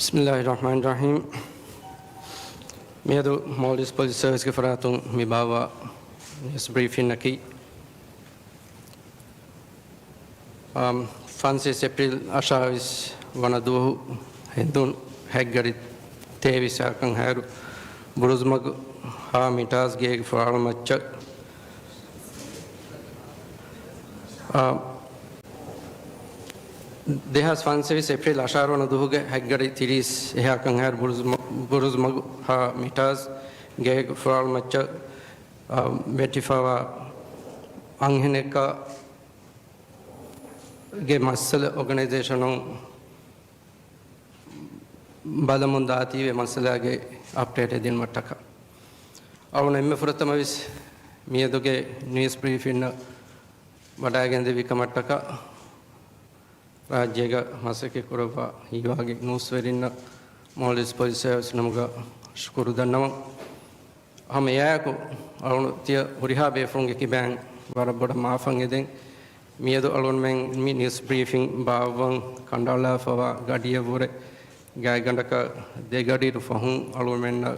Bismillahirrahmanirrahim. Medo Maldives Police Service ke faratung mi bawa news briefing aqui. Francis April Ashavis Vanadu Hindun Haggari Tevis Akan Haru Buruzmag Ha Mitas Geg for Almachak. Dehas Francis April Asharon Duhuge Haggari Tiris Hakan Har Buruzmag Ha Mitas Geg for Almachak Betifawa Angheneka ge masala organization on balamundati ve masala ge update din mataka awna emme furtamavis miyaduge news briefing na badagende vikamataka rajyega masake kurava hiwage news verinna Maldives Police Service namuga shukuru dannama hame yako awna tia huriha be frunge ki bang waraboda maafang eden Miedo alone men mi news briefing bawang kandala fawa gadia vore gai gandaka de gadir fahun alone men na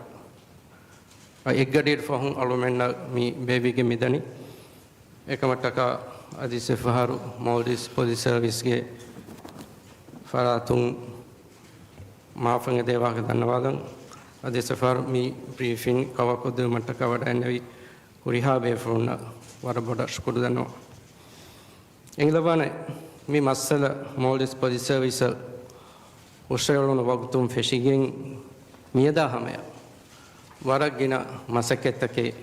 ek gadir fahun alone men na mi baby ke midani ekamataka adi sefaharu Maldives Police Service ge faratung maafang dewa ke dhannawadan adi sefaharu mi briefing kawako de mataka wada navi kuriha be fruna waraboda shukuru dhannawa Englavane mi masala Maldives Police Service Australian wagtum fishing mieda hamaya waragina masaketake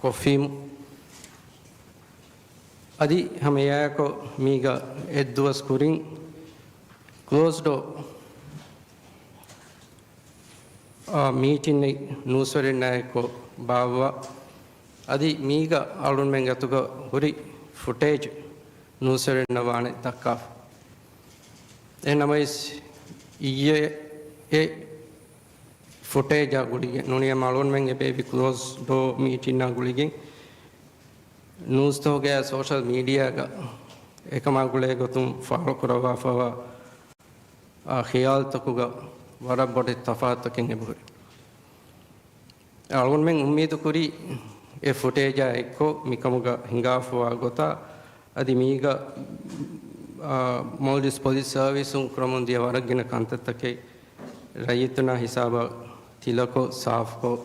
kofim adi hamaya ko miga edduas kuring closed door meeting newswerin ko bawa adi miga alun mengatuga huri footage Nusser Navane Takaf. Enamais ye footage a good Nunia Malone Meng a baby close door meeting a guliging. News to get social media Ekamagule gotum Farokurava for a Hial Takuga, what about it Tafa taking a book. Alone Meng Umidukuri a footage a echo Mikamuga Hingafu Gota. Adimiga Maldives Police Service Kramundia Varagina Kantatake Rayituna Hisaba Tilako Safko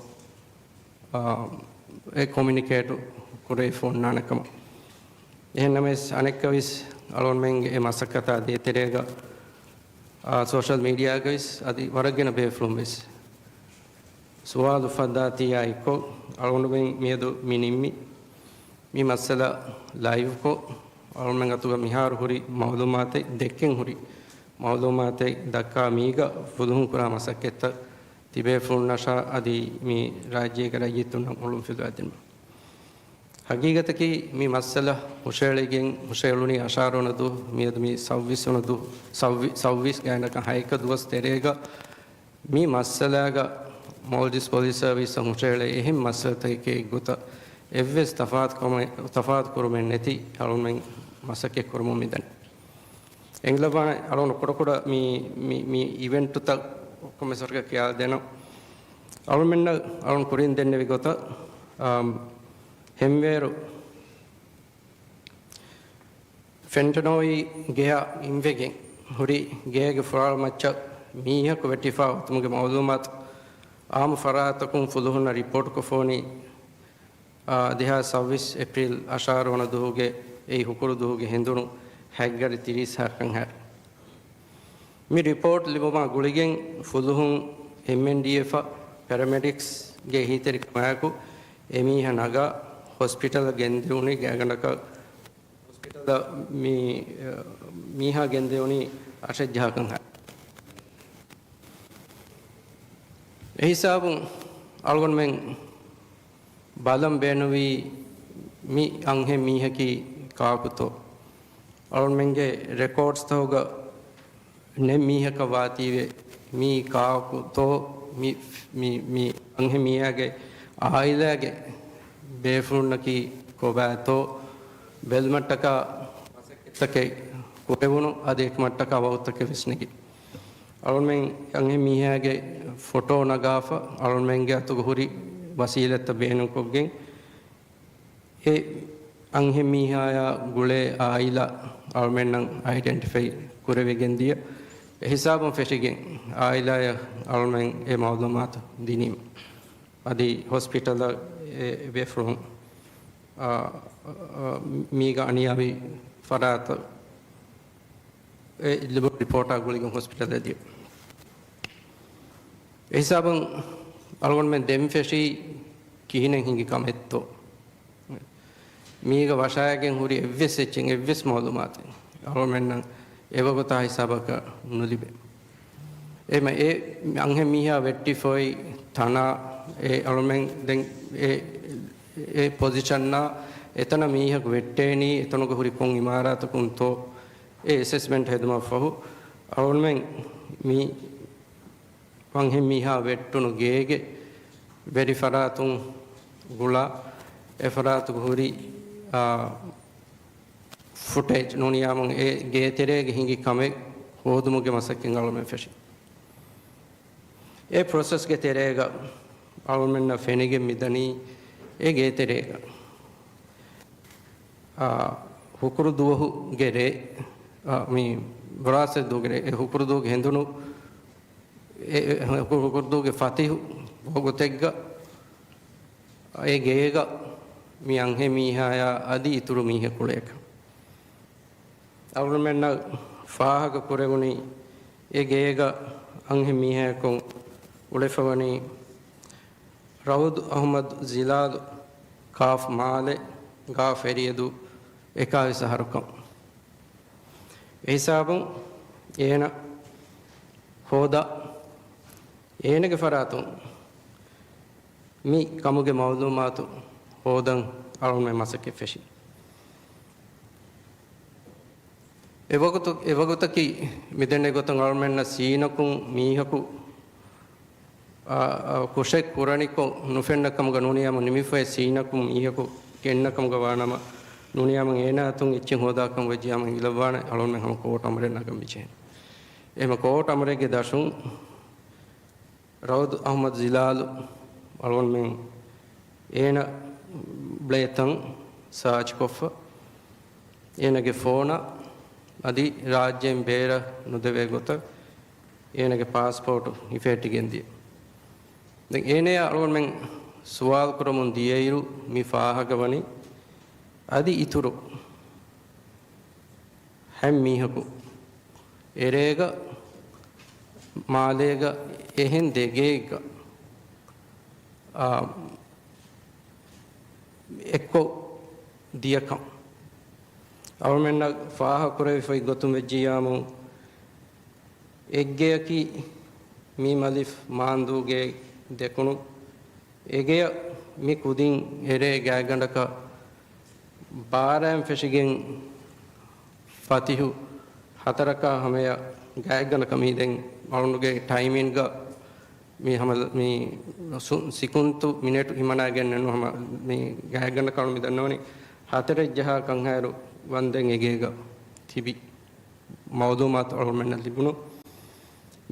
a communicator Kure for Nanakam. Enames Anekavis Alon Meng a Masakata de Terega social media guys Adi Varagina Bay Flumis. Suadu Fadati Aiko Alon Meng Miedo Minimi. Mi masala live ko और मैं गतुगा मिहार हुरी मालूमाते देखें हुरी मालूमाते दक्का मीगा फुदुं कुरा मसकेत तिबे फुन्नशा आदि मी राज्य करा ये तो ना मालूम फिर आदि में हकीकत की मी मसला हुशेलुनी आशारों न दो मी आदमी सव्वीस गैंड का हाई का दुवस तेरेगा मी मसला का Maldives Police Service हुशेले यही मसला थे कि गुता Evves tafat kurumen neti alun men masake kurumu midan. Englavane alun koda mi event tuta komisarga kya dena. Alun men alun kurin denne vigota hemveru fentanoi gea invegen huri geege faral macha miha ko vetifa tumuge mawlumat am faratakum fuduhuna report ko phoni Deha Service April Asharona Duhuge, a Hukuru Duhuge Hindunu, Haggard Tiris Harkan Hat. Me report Liboma Guligan, Fuduhun, MNDF, paramedics, Gehiteri Kamaku, Emi Hanaga, Hospital Genduni, Gaganaka, Hospital Miha Genduni, Asha Jakan Hat. Ehisabun Algon Meng. Balam Benuvi mi anghe mihaki kaputo. Alon menge records thoga ne mihaka vative mi kaputo mi anghe mihage ailage befurnaki kobato belmataka take kurevunu adek mataka vautake visniki. alon men ange mihage photo nagafa alon menge atu huri wasilata beenu koggen e ange mihaya gule aila alon men nan identify kurevegen dia hisabun feshigen aila ya alon men e mawlumat dinim adi hospital be from miga aniyavi farata e libo report aguligen hospital dia hisabun algon men dem feshi kihinen hingi kametto miga washayagen huri evves echen evves mawlumat algon men nan evagota hisabaka nulibe ema e anghe miha vetti foi thana e algon men den e position na etana mihak vetteni etonuga huri kon imarata kunto e assessment heduma fahu algon men mi anghe miha vettunu gege veri faratun gula e faratu huri footage noniyamon e ge terege hingi kame hodumuge masakken algon men feshi e process ge terega algon men na fenige midani e ge terega hukuru duhu gere mi brase dugere e hukuru dug hendunu e hukuru dug fatihu bogotegga e geega mi anghe mihaya adi ituru mihe kuleka algon men na fahaga kureguni e geega anghe mihe kon ulefawani Raud Ahmad Zilal Kaf Male Gaf Eriedu Ekavisa Harukam Esabun Ena Hoda Enage Faratun Mi Kamuge Mawlumatu Hodan Alon me Masake Feshi Evagotaki Midene Gotan Almen na Sinakun Mihaku kushek kuraniko nufennakam ganuniyam nimife sinakum iyaku kennakam gawanama nuniyam ena tun ichin hodakam wajiyam ilawana alon men ham court amre nagam bichen ema court amre ge dashun Raud Ahmad Zilal alon men ena bletan search kofa ena ge phone adi rajyen bera nudeve gota ena ge passport ifeti gendi den ene alon men sual kuramun diyeiru mi faahagawani adi ituru ham mihaku erega malega ehen degega ekko diyakam alon men faaha kurevi foi gotum vejjiyamu eggeyaki mi malif manduge dekunu egeya mi kudin ere gaagandaka baram feshigen fatihu hataraka hameya gaagandaka mi den malunuge timing ga mi hamal mi sikuntu minute himana gen nenu hama mi gaagandaka mi dannoni hatere jaha kanhairu wanden egega tibi mawdumat almen libunu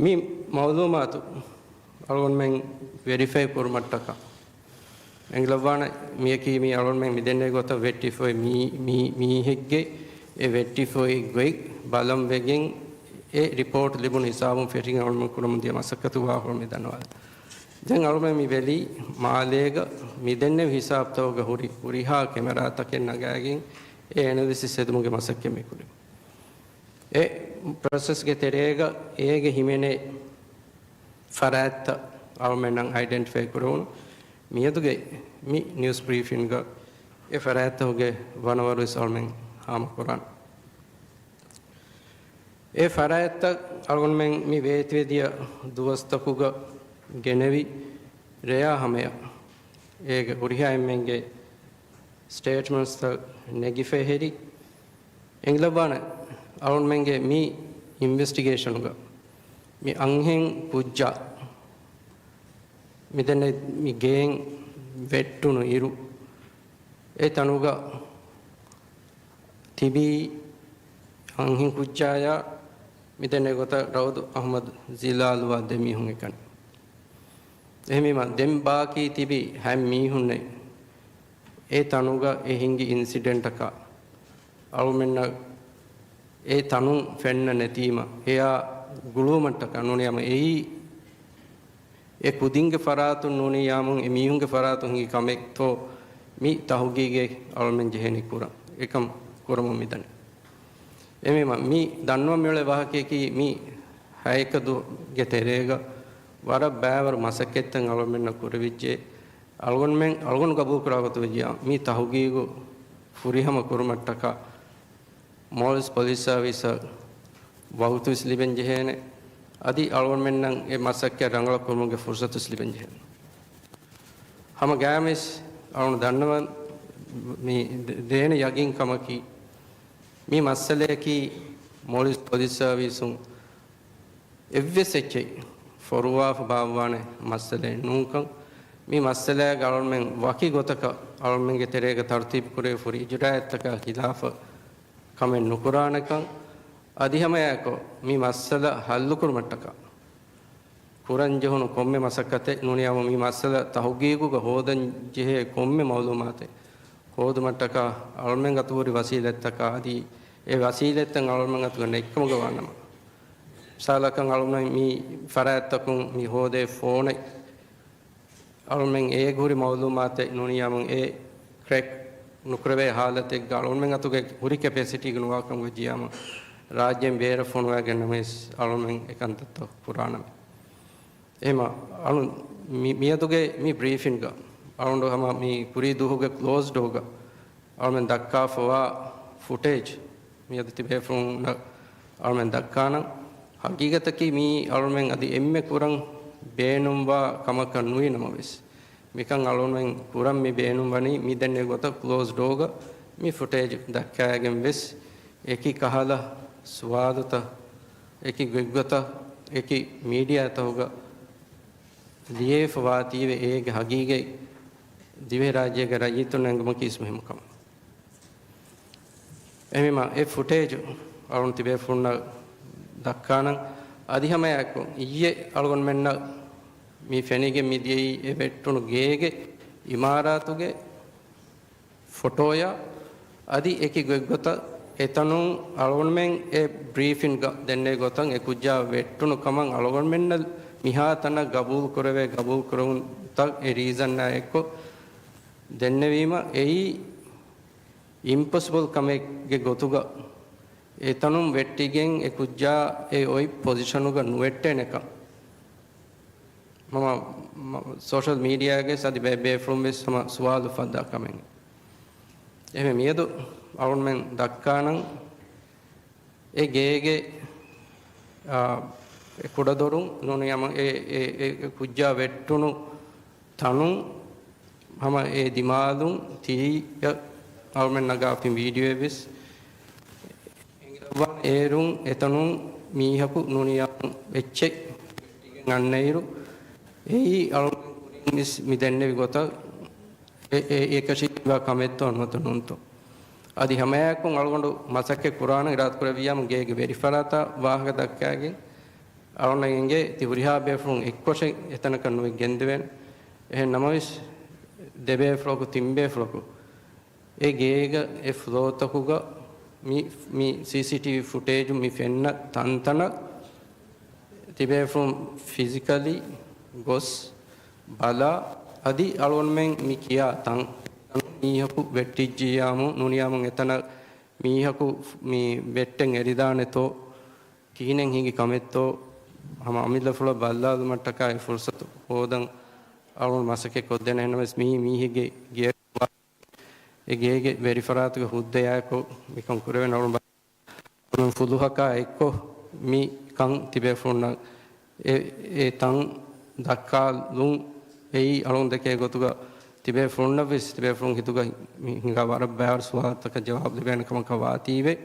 mi mawdumat algon men verify kurmattaka englawana miyaki mi algon men midenne gota verify mi hegge e verify goi balam vegen e report libun hisabun fetting algon men kurum dia masakatu wa hol midanwal den algon men mi veli maalega midenne hisab tawga huriha camera taken nagagen e analysis sedumuge masakke me kulim e process ge terega ege himene farata almenan identify kurun miyaduge mi news briefing ga e farata hoge vanavaru almen hama kuran e farata algon men mi vetvedia duwastakuga genevi reya hameya ege uriha emmenge statements ta negife heri englabana algon menge mi investigation ga mi anghen pujja midenne mi gen vettunu iru e tanuga tibi anghen pujjaya මිදෙන්නේ ගොත රවුද් Ahmed ජීලාලුවා දෙමිහුන් එකන් එහෙමම දෙම් බාකී තිබි හැම් මීහුන්නේ ඒ තනුග ඒ හිංගි incident එක අලුමෙන්න ඒ තනු ෆෙන්න නැතිම එයා ගුළුමන්ට කනුනියම එයි ඒ කුදින්ගේ ෆරාතුන් නුනි යාමුන් ඒ මීහුන්ගේ ෆරාතුන් හි කමෙක් තෝ මි තහුගීගේ අලුමෙන් ජෙහෙනි කුරා එකම් කුරමු මිදන එමෙම මි දන්නවා මෙවල වාහකේ කි මි හැයක දු ගෙතරේග වර බෑවර මසකෙත්තන් අලුමෙන්න කුරවිච්චේ අලුගොන් ගබු කරවතු විජා මි තහුගීගු ෆුරිහම කුරුමට්ටක Mols police service වහුතු ස්ලිබෙන් ජෙහෙන අදි අලුගොන් ඒ මසක්ක රංගල කුරුමුගේ ෆුර්සතු ස්ලිබෙන් ජෙහෙන හම ගෑමිස් අලුන් දන්නවන් මේ දේන යගින් කමකි මේ මස්සලේකි මොලිස් පොලිස් සර්විසුන් එව්වෙසෙච්චේ ෆොරුවාෆ බාවවානේ මස්සලේ නුංකම් මේ මස්සලේ ගවර්න්මෙන් වකි ගොතක අලුන්ගේ තෙරේක තර්තිබ් කුරේ ෆුරි ජුඩායත්තක ඛිලාෆ කමෙන් නුකුරානකම් අධිහමයකෝ මේ මස්සල හල්ලු කුරුමට්ටක කුරන් ජහුණු කොම්මේ මසක්කතේ නුනියම මේ මස්සල තහුගීගුග හෝදන් ජෙහෙ කොම්මේ මවලුමාතේ හෝදුමට්ටක අලුන්ගෙන් ගතුරි වසීලත්තක ආදී ඒ වසීලෙත්තන් අලුන්ගෙන් ගතුන එක්කම ගවන්නම සාලකන් අලුන්ගෙන් මේ ෆරාත්තකුන් මේ හෝදේ ෆෝනේ අලුන්ගෙන් ඒ ගුරි මවලුමාතේ නුනියම ඒ ක්‍රැක් නුකරවේ حالتේ අලුන්ගෙන් ගතුගේ හුරි කැපැසිටි ගනුවාකම් ගියාම රාජ්‍යයෙන් බේර ෆෝන් වගන්න මේ අලුන්ගෙන් එකන්තත් පුරාණම එහෙම අලුන් මියතුගේ මේ බ්‍රීෆින් ගා අලුන් හම මේ කුරි දුහුගේ ක්ලෝස්ඩ් හොග අලුන් දක්කා ෆවා ෆුටේජ් මියද තිබේ ෆෝන් අලුන් දක්කාන හකීගතකි මේ අලුන් අදි එම්මේ කුරන් බේනුම්වා කමක නුයි නමවිස් මිකන් අලුන් කුරන් මේ බේනුම් වනි මිදන්නේ ගොත ක්ලෝස්ඩ් හොග මේ ෆුටේජ් දක්කාගෙන් වෙස් ඒකි කහලා ස්වාදත ඒකි ගගත ඒකි මීඩියා තවග දියේ ෆවාතිවේ ඒගේ හගීගේ දිවේ රාජ්‍යයේ රජිතුන්ගම කිස්මෙමකම එමෙම ඒ ෆුටේජ් අලුන් තිබේ ෆුන්න දක්කාන අධිහමයක් ඊයේ අලුන් මෙන්න මේ ෆෙනිගේ මිදියේ ඒ වෙට්ටුණු ගේගේ ඉමාරාතුගේ ෆොටෝය අදි ඒකි ගොගත එතනුන් අලුන් මෙන් ඒ බ්‍රීෆින් දෙන්නේ ගොතන් ඒ කුජා වෙට්ටුණු කමන් අලුන් මෙන්න මිහාතන ගබූල් කරවේ ගබූල් කරුන් තක් ඒ රීසන් නැයකෝ දෙන්නවීම එයි ඉම්පොසිබල් කමෙක්ගේ ගොතුග එතනුම් වෙට්ටිගෙන් ඒ කුජ්ජා ඒ ඔයි පොසිෂන් උග නුවෙට්ටෙන එක මම සෝෂල් මීඩියාගේ සදි බේ ෆ්‍රොම් විස් සම සුවාලු ෆද්දා කමෙන් එහෙම මියදු අලුන් මෙන් දක්කානම් ඒ ගේගේ කුඩදොරුන් නොනියම ඒ කුජ්ජා වෙට්ටුණු තනුන් හම ඒ දිමාදුන් තීය අලුන් නගා අපි වීඩියෝ එවිස් වන් ඒරුන් එතනුන් මීහකු නොනියම් එච්චෙක් ගන්නයිරු එයි අලුන් මිස් මිදන්නේ ගොත ඒකශීවා කමෙත්තෝ නොතනුන්තෝ අදි හැමයක්ම අලුගොඬු මසක්කේ කුරාන ඉරාත් කරවියම් ගේගේ වෙරිෆරාතා වාහක දක්කාගේ අලුන්ගේ තිවරිහා බේෆුන් එක්කොෂෙන් එතන කනුවේ ගෙන්දෙවෙන් එහෙන් නමවිස් දෙබේ ෆ්ලෝකු තිම්බේ ෆ්ලෝකු ඒ ගේග ඒ ෆ්ලෝතකුග mi CCTV footage mi fenna tantana tibe from physically gos bala adi alon men mi kiya tan mihaku vettijjiyamu nuniyamun etana mihaku mi vetten eridane to kihinen hingi kametto hama amilla fula balla mattaka e fursatu hodan alon masake koddena hennames mihige giye egege verifaraatuge huddeyako mikon kureven alun fuduhaka ekko mi kan tibe funna e tan dakkalun ei alun deke gotuga tibe funna vis tibe fun hituga hinga war bayar suhataka jawab deben kam kawatiwe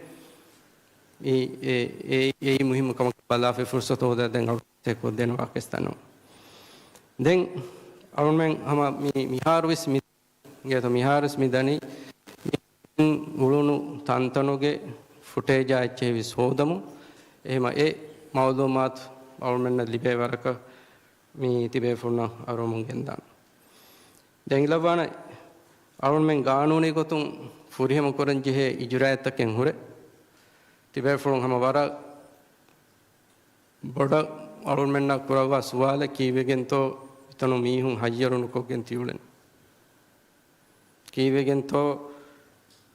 ei muhim kam bala fe fursato da den te ko den pakistano den alun men hama mi harvis mi geto miharis midani ulunu tantanuge footage achevi sodamu එහෙම මවදුමාත් අවුල්මෙන්න ලිබේ වරක මේ තිබේ ෆුන්න අරුමුගෙන් දාන දැන් ඉලවන අවුල්මෙන් ගානෝනේ ගොතුන් ෆුරිහෙම කරන් ජෙහෙ ඉජුරායත්තකෙන් hurray තිබේ ෆුන් හැම වර බොඩ අවුල්මෙන්න කුරවා සුවාල කීවෙගෙන් තෝ තනු මීහුන් හයියරුණු කොගෙන් තියුලෙන් කීවෙගෙන් තෝ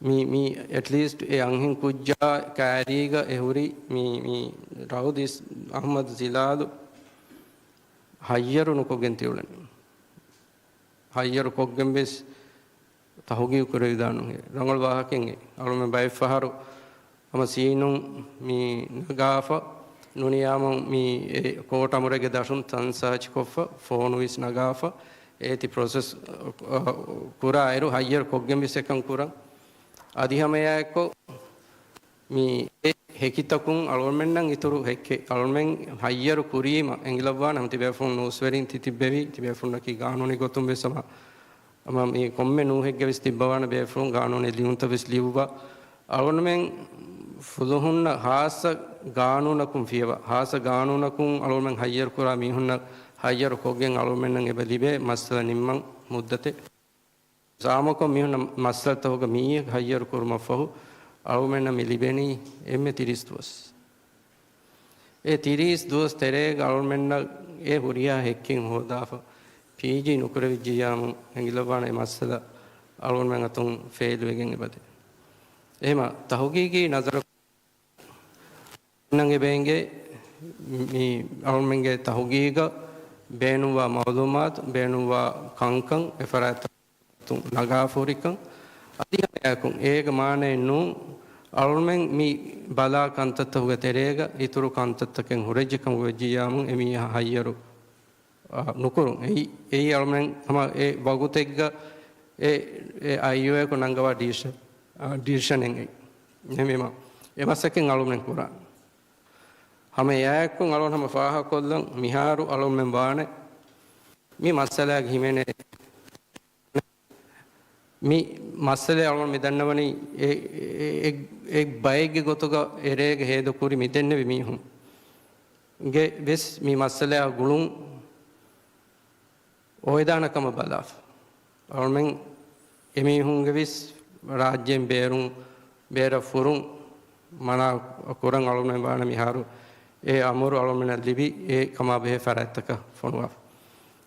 mi at least e anghin kujja kaariga ehuri mi raudis ahmad ziladu hayyaru nukogen tiulen hayyaru koggen bes tahugi ukure danu he rangol wahaken e alume bay faharu ama siinun mi nagafa nuniyamon mi kota murege dashun tansach koffa phone wis nagafa eti process kura airu hayyaru koggen bes ekan kura අධිහමයයකෝ මේ හෙකිතකුන් අලොල්මෙන්නම් ඉතුරු හෙක්කේ අලොල්මෙන් හයියරු කුරීම එංගිලවවා නම් තිබෙෆුන් නෝස්වරින් තිතිබෙවි තිබෙෆුන් නකි ගානෝනි ගොතුම් වෙසම මේ කොම්මේ නූහෙක්ගේ විස් තිබ්බවන බෙෆුන් ගානෝනි ලියුන්ත විස් ලියුවා අලොල්මෙන් ෆුදුහුන්න හාස ගානෝනකුම් ෆියව හාස ගානෝනකුම් අලොල්මෙන් හයියරු කුරා මිහුන්න හයියරු කොගෙන් අලොල්මෙන්නම් එබලිබේ මස්සල නිම්මන් මුද්දතේ සාමක මිහුන මස්සලත හොග මී හයියරු කුරුම ෆහු අවුමෙන්න මිලිබෙනි එම්මෙ 30 දුවස් ඒ 30 දුවස් තරේ අවුමෙන්න ඒ හුරියා හෙක්කින් හොදාෆ පීජි නුකර විජ්ජියාම ඇඟිලවානේ මස්සල අවුමෙන් අතුන් fail වෙගෙන් එබදේ එහෙම තහුගීගේ නතර නංගේ බෙන්ගේ මේ අවුමෙන්ගේ තහුගීග බේනුවා මවදුමාත් බේනුවා කංකං එෆරාත නගාෆෝරිකන් අධිහමයකුන් ඒක මානේ නු අල්මෙන් මි බලා කන්තත හුග තෙරේග ඉතුරු කන්තතකෙන් හුරෙජ්ජකම් වෙජියාමුන් එමි හයියරු නුකුරුන් ඒ අල්මෙන් හම ඒ වගුතෙග්ග ඒ අයියෝ එක නංගවා ඩිෂනෙන් එමෙම එමසකෙන් අල්මෙන් කුරා හම යයකුන් අලොන් හම ෆාහ කොල්ලන් මිහාරු අල්මෙන් වානේ මි මස්සලා ගිහිමනේ mi masale alon midannawani ek bayge gotoga erege hedo kuri midenne mi hum ge bes mi masale gulun oidana kama balaf almen emi hum ge bes rajyen berun bera furun mana kuran almen bana mi haru e amuru almen libi e kama be farataka fonwa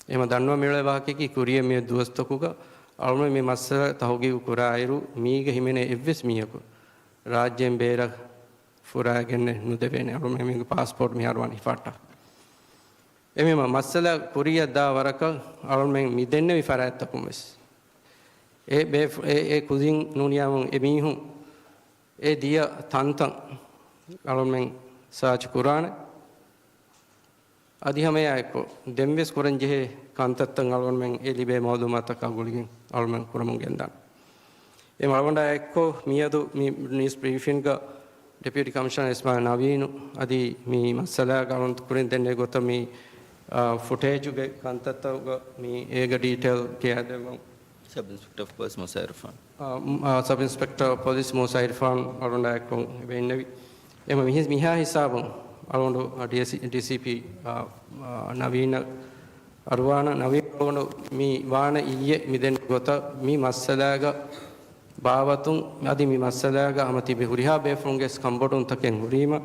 ema danwa mele wahake ki kuriye me duwastokuga alme me masala tahugi kurairu miige himene evves miyako rajyen bera furagenne nudevene alme me passport mi harwani fatta emema masala kuriya da waraka alme mi denne vi farattakum wes e kuzin nuniyamon emihun e dia tantan alme search kurane අධිහමයයකෝ දෙම්වෙස් කුරන් ජෙහෙ කාන්තත්තන් අලවන්මෙන් එලිබේ මවදුමතක ගුලිගින් අලවන්මෙන් කුරමුන් ගෙන්දන් ඒ මලවණ්ඩා එක්කෝ මියදු මි නිස් බ්‍රීෆින් ක ඩෙපියුටි කමිෂනර් ඉස්මාල් නවීනු අදි මි මස්සලා ගලොන් කුරින් දෙන්නේ ගොත මි footage ගේ කාන්තත්තව මි ඒග ඩීටේල් කියදෙම sub inspector police Moosa Irfan sub inspector police Moosa Irfan අලවණ්ඩා එක්කෝ වෙන්නවි එම මිහා හිසාබුන් alondu DCP navina arwana navina alondu mi wana iyye miden gota mi massalaga baawatun adi mi massalaga amati be huriha be funges kambodun taken hurima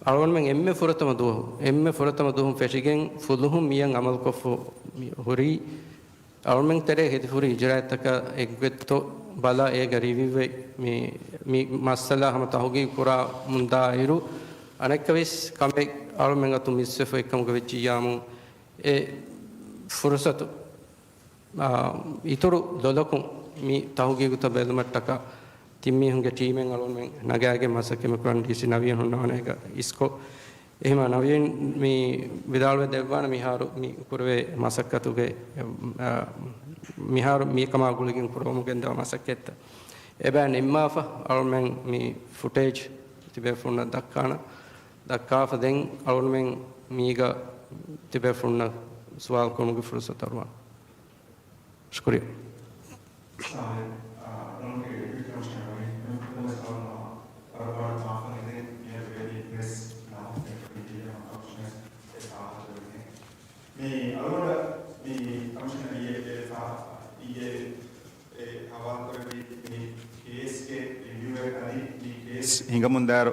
alon men emme furatama duhum feshigen fuluhum miyan amal kofu huri alon men tere hedi huri ijraataka eggetto bala e garivive mi massala hama tahugi kura mundairu අනෙක්කවිස් කමෙක් අලුමෙන් අතු මිස්සෙෆ එක්කම වෙච්චියාමු ඒ ෆුරසතු ඉතුරු දොලකුන් මි තහුගේ ගුත බෙදමට්ටක තිම්මි හුගේ ටීමෙන් අලුමෙන් නගයාගේ මසකෙම කරන් DC නවියන් හොන්නවන එක ඉස්කෝ එහෙම නවියන් මේ විදාල්ව දෙවන මිහාරු මි කුරවේ මසක්කතුගේ මිහාරු මි කමා ගුලකින් කුරමුගෙන් දව මසක්කෙත්ත එබැන් ඉම්මාෆ අලුමෙන් මි ෆුටේජ් තිබේ ෆොන්න දක්කාන dakkafa den alunmen miga tibe funna sual konuge fursat arwan shukriya ಹಿಂಗಮುಂದಾರು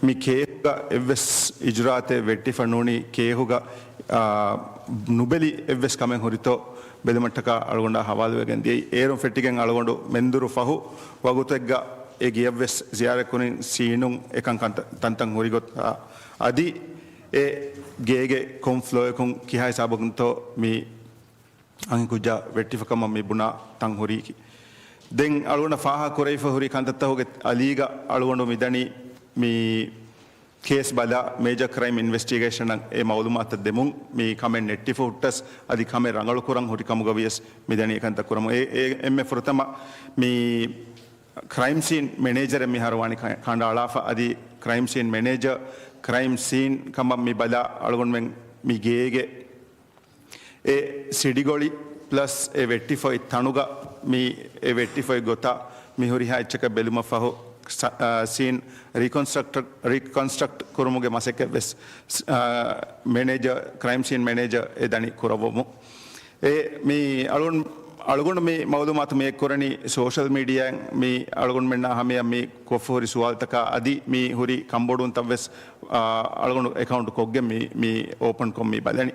ಮೀ ಕೇಹುಗ ಎವ್ವೆಸ್ ಇಜುರಾತೆ ವೆಟ್ಟಿಫ ನೂಣಿ ಕೇಹುಗ ನುಬೆಲಿ ಎವ್ವೆಸ್ ಕಮೆಂಗ್ ಹೊರಿತೋ ಬೆಲೆಮಟ್ಟಕ ಅಳಗೊಂಡ ಹವಾಲುವೆಗೆಂದಿ ಏರು ಫೆಟ್ಟಿಗೆಂಗ್ ಅಳಗೊಂಡು ಮೆಂದುರು ಫಹು ವಗುತೆಗ್ಗ ಏಗಿ ಎವ್ವೆಸ್ ಜಿಯಾರೆಕುನಿ ಸೀನುಂ ಏಕಂ ತಂತಂ ಹುರಿಗೊತ್ತ ಅದಿ ಏ ಗೇಗೆ ಕೊಂ ಫ್ಲೋಯಕುಂ ಕಿಹಾಯ್ ಸಾಬಗುಂತೋ ಮೀ ಅಂಗಿ ಕುಜ್ಜ ವೆಟ್ಟಿಫಕಮ್ಮ ಮೀ ಬುಣ ತಂ ಹುರಿಕಿ ದೆನ್ ಅಳಗೊಂಡ ಫಾಹ ಕೊರೈಫ ಹುರಿ ಕಂತತ್ತ ಹೋಗೆ ಅಲೀಗ ಅಳಗೊಂಡು ಮಿದಣಿ ಮೀ ಕೇಸ್ ಬಲ ಮೇಜರ್ ಕ್ರೈಮ್ ಇನ್ವೆಸ್ಟಿಗೇಷನ್ ಎ ಮೌಲುಮಾತ ದೆಮುಂ ಮೀ ಕಮೆ ನೆಟ್ಟಿಫ ಹುಟ್ಟಸ್ ಅದಿ ಕಮೆ ರಂಗಳು ಕುರಂ ಹುರಿ ಕಮುಗವಿಯಸ್ ಮಿದಣಿ ಕಂತ ಕುರಂ ಎಮ್ಮೆ ಫುರತಮ ಮೀ ಕ್ರೈಮ್ ಸೀನ್ ಮ್ಯಾನೇಜರ್ ಎಮ್ಮಿ ಹರವಾಣಿ ಕಾಂಡ ಅಳಾಫ ಅದಿ crime scene manager crime scene ಕಮ ಮೀ ಬಲ ಅಳಗೊಂಡು ಮೆಂಗ್ ಮೀ ಗೇಗೆ ಎ ಸಿಡಿಗೊಳಿ ಪ್ಲಸ್ ಎ ವೆಟ್ಟಿಫೈ ತಣುಗ ಮೀ ಎ ವೆಟ್ಟಿಫೈ ಗೊತ್ತಾ ಮೀ ಹುರಿ ಹಾಯ್ಚಕ ಬೆಲುಮ ಫಹು ಸೀನ್ ರಿಕನ್ಸ್ಟ್ರಕ್ಟ್ ಕುರುಮುಗೆ ಮಸಕ್ಕೆ ಬೆಸ್ ಮ್ಯಾನೇಜರ್ ಕ್ರೈಮ್ ಸೀನ್ ಮ್ಯಾನೇಜರ್ ಎ ದಣಿ ಕುರವಮು ಎ ಮೀ ಅಳಗೊಂಡು ಮೀ ಮೌಲುಮಾತು ಮೇ ಕುರಣಿ ಸೋಷಲ್ ಮೀಡಿಯಾ ಮೀ ಅಳಗೊಂಡು ಮೆಣ್ಣ ಹಮೆ ಮೀ ಕೊಫು ಹುರಿ ಸುವಾಲ್ತಕ ಅದಿ ಮೀ ಹುರಿ ಕಂಬೋಡು ಅಂತವ್ವೆಸ್ ಅಳಗೊಂಡು ಅಕೌಂಟ್ ಕೊಗ್ಗೆ ಮೀ ಓಪನ್ ಕೊಮ್ಮಿ ಬಲಣಿ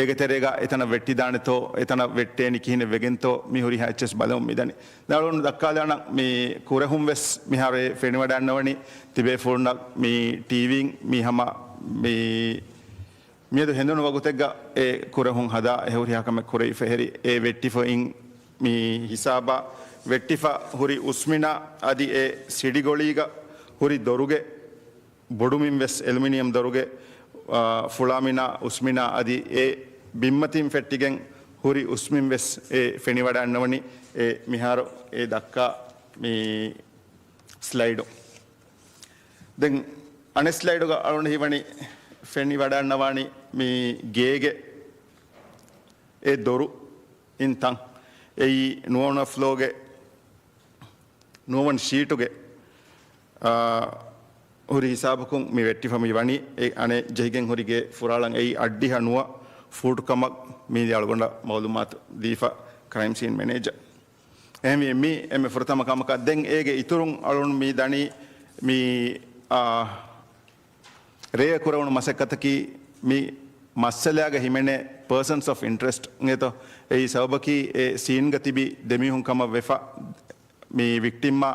ಏಗೆ ತೆರೆಗ ಎತನ ವೆಟ್ಟಿದಾಣೆತೋ ಎತನ ವೆಟ್ಟೇನಿ ಕಿಹಿನೆ ವೆಗೆಂತೋ ಮೀ ಹುರಿ ಹ್ಯಾಚಸ್ ಬಲಂ ಮಿದಣಿ ಅಳಗೊಂಡು ದಕ್ಕಾದಾಣ ಮೀ ಕುರೆಹುಂ ವೆಸ್ ಮೀ ಹಾರೆ ಫೆಣಿವಡ ಅನ್ನವಣಿ ತಿಬೆ ಫೋನ್ನ ಮೀ ಟಿವಿಂಗ್ ಮೀ ಹಮ ಮೀ මියද හෙඳුණු වගුතෙක්ග ඒ කුරහුන් හදා එහුරි හකම කුරයි ෆෙහෙරි ඒ වෙට්ටිෆ ඉන් මී හිසාබා වෙට්ටිෆ හුරි උස්මිනා අදි ඒ සිඩිගොලීග හුරි දොරුගේ බොඩුමින් වෙස් ඇලුමිනියම් දොරුගේ ෆුලාමිනා උස්මිනා අදි ඒ බිම්මතින් ෆෙට්ටිගෙන් හුරි උස්මින් වෙස් ඒ ෆෙනිවඩ අන්නවනි ඒ මිහාරෝ ඒ දක්කා මී ස්ලයිඩෝ දැන් අනෙ ස්ලයිඩෝ අරුණ හිවණි ಫೆಣಿ ವಡಣ್ಣವಾಣಿ ಮೀ ಗೇಗೆ ಎ ದೊರು ಇಂತಂ ಎಯಿ ನುವಣ ಫ್ಲೋಗೆ ನುವನ್ ಶೀಟುಗೆ ಹುರಿ ಹಿಸಾಬಕು ಮೀ ವೆಟ್ಟಿ ಫಮಿ ವಣಿ ಎ ಅನೆ ಜೈಗೆಂ ಹುರಿಗೆ ಫುರಾಳಂ ಎಯಿ ಅಡ್ಡಿ ಹನುವ ಫೂಡ್ ಕಮಕ್ ಮೀ ಯಾಳಗೊಂಡ ಮೌಲುಮಾತ್ ದೀಫಾ ಕ್ರೈಮ್ ಸೀನ್ ಮ್ಯಾನೇಜರ್ ಎಮಿ ಮೀ ಎಮೆ ಫುರತಮ ಕಮಕ ದೆನ್ ಏಗೆ ಇತುರುಂ ಅಳುನ್ ಮೀ ದಣಿ ಮೀ ರೇಯ ಕುರವಣ ಮಸಕತಕಿ ಮೀ ಮಸ್ಸಲ್ಯಾಗ ಹಿಮೆನೆ ಪರ್ಸನ್ಸ್ ಆಫ್ ಇಂಟ್ರೆಸ್ಟ್ ngेतो ei sabaki e scene ga tibi demi hun kama vefa mi victimma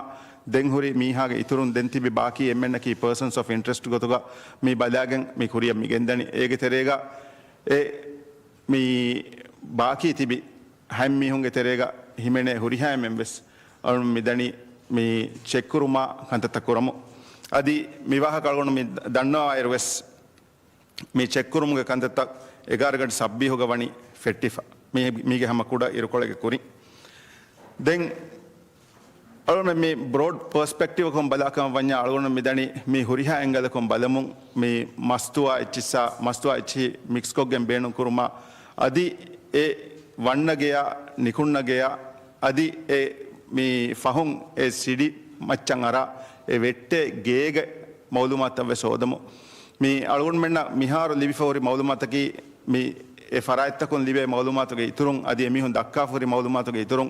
den huri mi haga iturun den tibi baki emmenna ki persons of interest gotuga mi balagen mi kuriya mi gendani ege terega e mi baki tibi ham mi hunge terega himene huri ha members arun mi dani mi check kuruma kantata kuramu ಅದಿ ವಿವಾಹ ಕಳ್ಕೊಂಡು me ದಂಡ ಇರುವೆಸ್ me ಚೆಕ್ಕುರುಮ್ಗೆ ಕಂದತ್ತ 11 ಗಂಟೆ ಸಬ್ಬಿ ಹೋಗವಣಿ ಫೆಟ್ಟಿಫ ಮೀಗೆ ಹಮ್ಮ ಕೂಡ ಇರುಕೊಳಗೆ ಕುರಿ ದೆನ್ ಅಳೊಣ ಮೀ ಬ್ರಾಡ್ ಪರ್ಸ್ಪೆಕ್ಟಿವ್ ಕೊಂ ಬಲಾಕಂ ವನ್ಯ ಅಳೊಣ ಮಿದಣಿ ಮೀ ಹುರಿಹಾ ಎಂಗಲ ಕೊಂ ಬಲಮುಂ ಮೀ ಮಸ್ತುವಾ ಇಚ್ಚಿ ಮಿಕ್ಸ್ ಕೊಗ್ಗೆಂ ಬೇಣು ಕುರುಮ ಅದಿ ಎ ವಣ್ಣಗೆಯ ನಿಕುಣ್ಣಗೆಯ ಅದಿ ಎ ಮೀ ಫಹುಂ ಎ ಸಿಡಿ ಮಚ್ಚಂ ಅರ ಎ ವೆಟ್ಟೆ ಗೇಗೆ ಮೌಲುಮಾತವೆ ಸೋದಮು ಮೀ ಅಳಗೊಂಡು ಮೆಣ್ಣ ಮಿಹಾರು ಲಿಬಿಫೋರಿ ಮೌಲುಮಾತಕಿ ಮೀ ಎ ಫರಾಯ್ತಕೊನ್ ಲಿಬೆ ಮೌಲುಮಾತುಗೆ ಇತುರುಂ ಅದಿ ಎಮಿಹುನ್ ದಕ್ಕಾಫೋರಿ ಮೌಲುಮಾತುಗೆ ಇತುರುಂ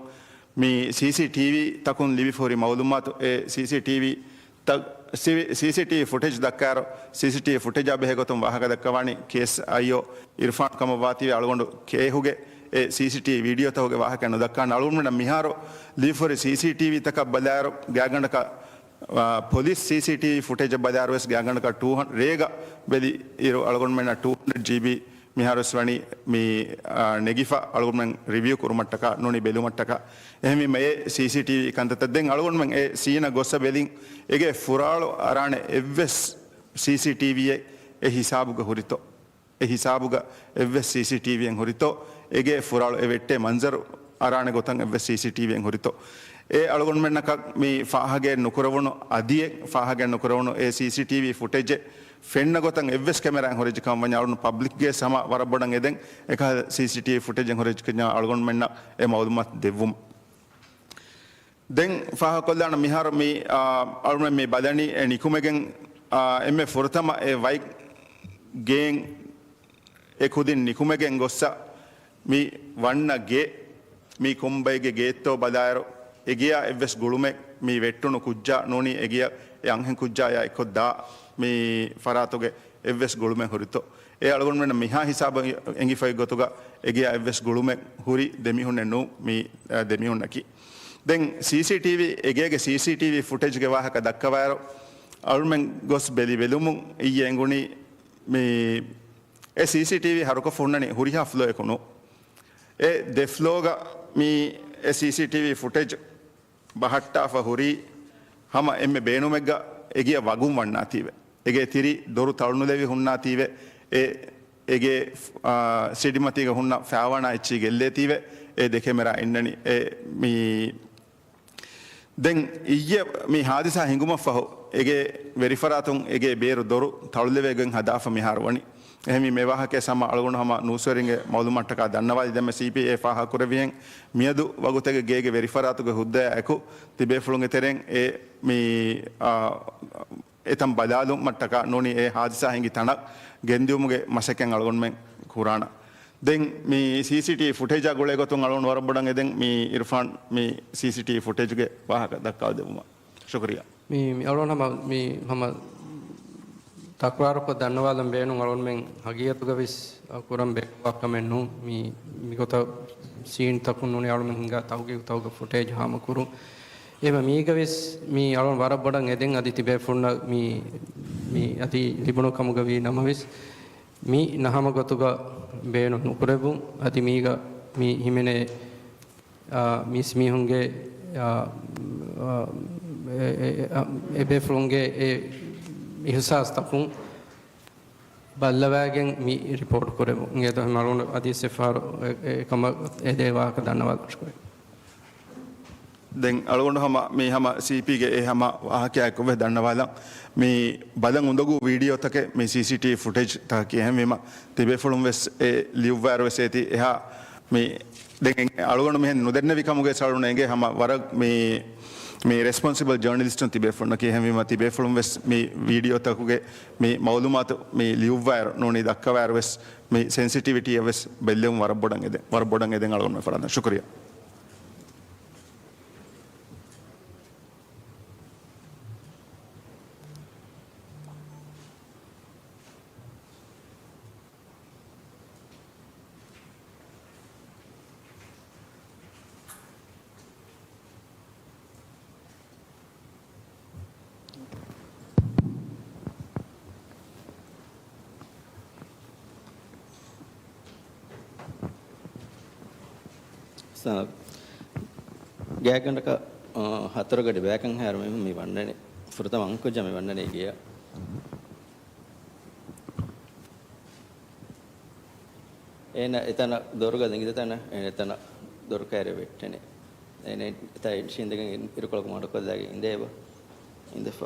ಮೀ CCTV ತಕೊನ್ ಲಿಬಿಫೋರಿ ಮೌಲುಮಾತು ಎ CCTV ಫುಟೇಜ್ ದಕ್ಕಾರೋ CCTV ಫುಟೇಜ್ ಅಬೆ ಹೇಗೊತ್ತಂ ವಾಹಕ ದಕ್ಕವಾಣಿ ಕೇಸ್ ಅಯ್ಯೋ ಇರ್ಫಾನ್ ಕಮವಾತಿವೆ ಅಳಗೊಂಡು ಕೇಹುಗೆ ಎ CCTV ವಿಡಿಯೋ ತೋಗೆ ವಾಹಕನ್ನು ದಕ್ಕಾಣ ಅಳಗೊಂಡು ಮೆಣ್ಣ ಮಿಹಾರು ಲಿಬಿಫೋರಿ CCTV ತಕ ಬಲಾರೋ ಗ್ಯಾಗಂಡಕ ಪೊಲೀಸ್ CCTV ಫುಟೇಜ್ ಬದಾರ್ವೆಸ್ ಗ್ಯಾಂಗಣಕ 200 ರೇಗ ಬೆಲಿ ಇರು ಅಳಗೊಂಡ್ಮೆನ 200 GB ಮಿಹಾರಸ್ ವಣಿ ಮೀ ನೆಗಿಫಾ ಅಳಗೊಂಡ್ಮೆನ್ ರಿವ್ಯೂ ಕುರುಮಟ್ಟಕ ನೋನಿ ಬೆಲು ಮಟ್ಟಕ ಎಹಮಿ ಮೇ CCTV ಕಂತತದ್ದೆನ್ ಅಳಗೊಂಡ್ಮೆನ್ ಎ ಸೀನ ಗೊಸ್ಸ ಬೆಲಿಂಗ್ ಎಗೆ ಫುರಾಳು ಅರಾಣೆ ಎವ್ವೆಸ್ CCTV ಎ ಹಿಸಾಬುಗ ಹುರಿತೋ ಎ ಹಿಸಾಬುಗ ಎವ್ವೆಸ್ CCTV ಎನ್ ಹುರಿತೋ ಎಗೆ ಫುರಾಳು ಎ ವೆಟ್ಟೆ ಮಂಜರು ಅರಾಣೆ ಗೊತ್ತಂಗ್ ಎವ್ವೆಸ್ CCTV ಎನ್ ಹುರಿತೋ ඒ අලගොන් මෙන්නක් මේ ෆාහගේ නුකරවණු අදියේ ෆාහගේ නුකරවණු ඒ CCTV ෆුටේජ් ෆෙන්න ගොතන් එවස් කැමරාන් හොරෙජ් කම් වඤ අලුන් පබ්ලික් ගේ සම වරබඩන් එදෙන් එක CCTV ෆුටේජ් හොරෙජ් කඥා අලගොන් මෙන්න ඒ මවුදුමත් දෙවුම් දැන් ෆාහ කොල්ලාන මිහාර මේ අලුන් මේ බදණි නිකුමගෙන් එමෙ ෆොරතම ඒ වයි ගෙන් ඒ කුදින් නිකුමගෙන් ගොස්ස මේ වන්නගේ මේ කොම්බයිගේ ගේත්තෝ බදායරෝ එගිය එවස් ගුළුමෙ මේ වෙට්ටුණු කුජ්ජා නොනි එගිය ඒ අංහෙන් කුජ්ජාය එකොද්දා මේ ෆරාතෝගේ එවස් ගොළුමෙන් හොරිතෝ ඒ අලගොන් වෙන මිහා හිසාබ එංගි ෆයි ගොතුග එගේ එවස් ගොළුමෙන් හුරි දෙමිහුන් නු මේ දෙමිහුන් නකි දැන් CCTV එගේගේ CCTV ෆුටේජ් ගේ වාහක දක්කවයර අලුමෙන් ගොස් බෙලි වෙලුමුන් ඊයේ එංගුනි මේ ඒ CCTV හරුක ෆොන්නනේ හුරිහා ෆ්ලෝ එකනෝ ඒ දෙෆ්ලෝග මේ ඒ CCTV ෆුටේජ් බහට්ටා ෆහුරි හම එම්මේ බේනුමෙග්ග එගිය වගුම් වන්නා තීවේ එගේ තිරි දොරු තරුණු දෙවි හුන්නා තීවේ එගේ සිඩිමතික හුන්න ෆෑවනා එච්චි ගෙල්ලේ තීවේ ඒ දෙකේ මෙරා ඉන්නනි මේ දැන් ඊයේ මේ හාදිසා හිඟුම ෆහෝ එගේ වෙරිෆරාතුන් එගේ බේරු දොරු තරුණු දෙවිගෙන් හදාෆ මිහාරවනි එහෙම මේ වාහකේ සම අලගොන හම නූස්වරින්ගේ මවුදු මට්ටක දන්නවාද දැන් CPA ෆාහ කුරවියෙන් මියදු වගුතගේ ගේගේ වෙරිෆරාතුගේ හුද්දය අකු තිබේ ෆුලුන්ගේ තෙරෙන් ඒ මේ එතම් බදාලු මට්ටක නොනි ඒ හාදිසා හිඟි තනක් ගෙන්දියුමුගේ මසකෙන් අලගොන් මෙන් කුරාණ දැන් මේ CCTV ෆුටේජ් ගොලේ ගොතුන් අලගොන වරබඩන් එදෙන් මේ ඉර්ෆාන් මේ CCTV ෆුටේජ් ගේ වාහක දක්වා දෙමුම ශුක්‍රියා මේ අලගොන මේ මම තක්වාරක දන්නවාදම් බේනු අලගොන් මෙන් හගියතුග විස් කුරම් බෙක්වක්කමෙන් නු මේ ගොත සීන් තකුන් නොනේ අලගොන් හිඟා තවගේ ෆුටේජ් හාම කුරු එම මීගවිස් මේ අලගොන වරබඩන් එදෙන් අදි තිබේ ෆුන්න මේ අති ලිබුණු කමුග වී නමවිස් මේ නහම ගොතුග බේනු නුකුරෙබුන් අති මීග මේ හිමනේ මිස් මීහුන්ගේ එබේ ෆ්ලුන්ගේ ඒ ඉහසාස් තකුන් බල්ලවෑගෙන් මේ රිපෝට් කරෙමු නේද මලුන අදී සෙෆාර එකම ඒ දේවාක දන්නවත් කරේ දැන් අලගොන්න හම මේ හම CP ගේ ඒ හම වාහකයක් ඔබ දන්නවාලා මේ බලන් උඳගු වීඩියෝ තක මේ CCTV ෆුටේජ් තක කියහම මෙම තිබේ ෆොලුම් වෙස් ඒ ලිව් වයර් වෙස් ඇති එහා මේ දැන් අලගොන්න මෙහෙන් නොදෙන්න විකමුගේ සරුණේගේ හම වර මේ responsible journalist on තිබේ ෆොන්න කියහම මෙම තිබේ ෆොලුම් වෙස් මේ වීඩියෝ තකුගේ මේ මවුලුමාත මේ ලිව් වයර් නොනි දක්ක වයර් වෙස් මේ sensitivity වෙස් බෙල්ලෙම් වර බොඩන් එදෙන් අලගොන්න ෆරන්න ශුක්‍රියා ගෑකන්ටක හතරගඩ බෑකන් හැරම මේ වන්නනේ ෆුරතම අංකුජ මේ වන්නනේ ගිය එන එතන දොරග දෙඟිද තන එතන දොර කෑරේ වෙට්ටනේ එනේ තයි ශින්දගෙන් ඉරකොලක මඩක දාගේ ඉඳේව ඉඳප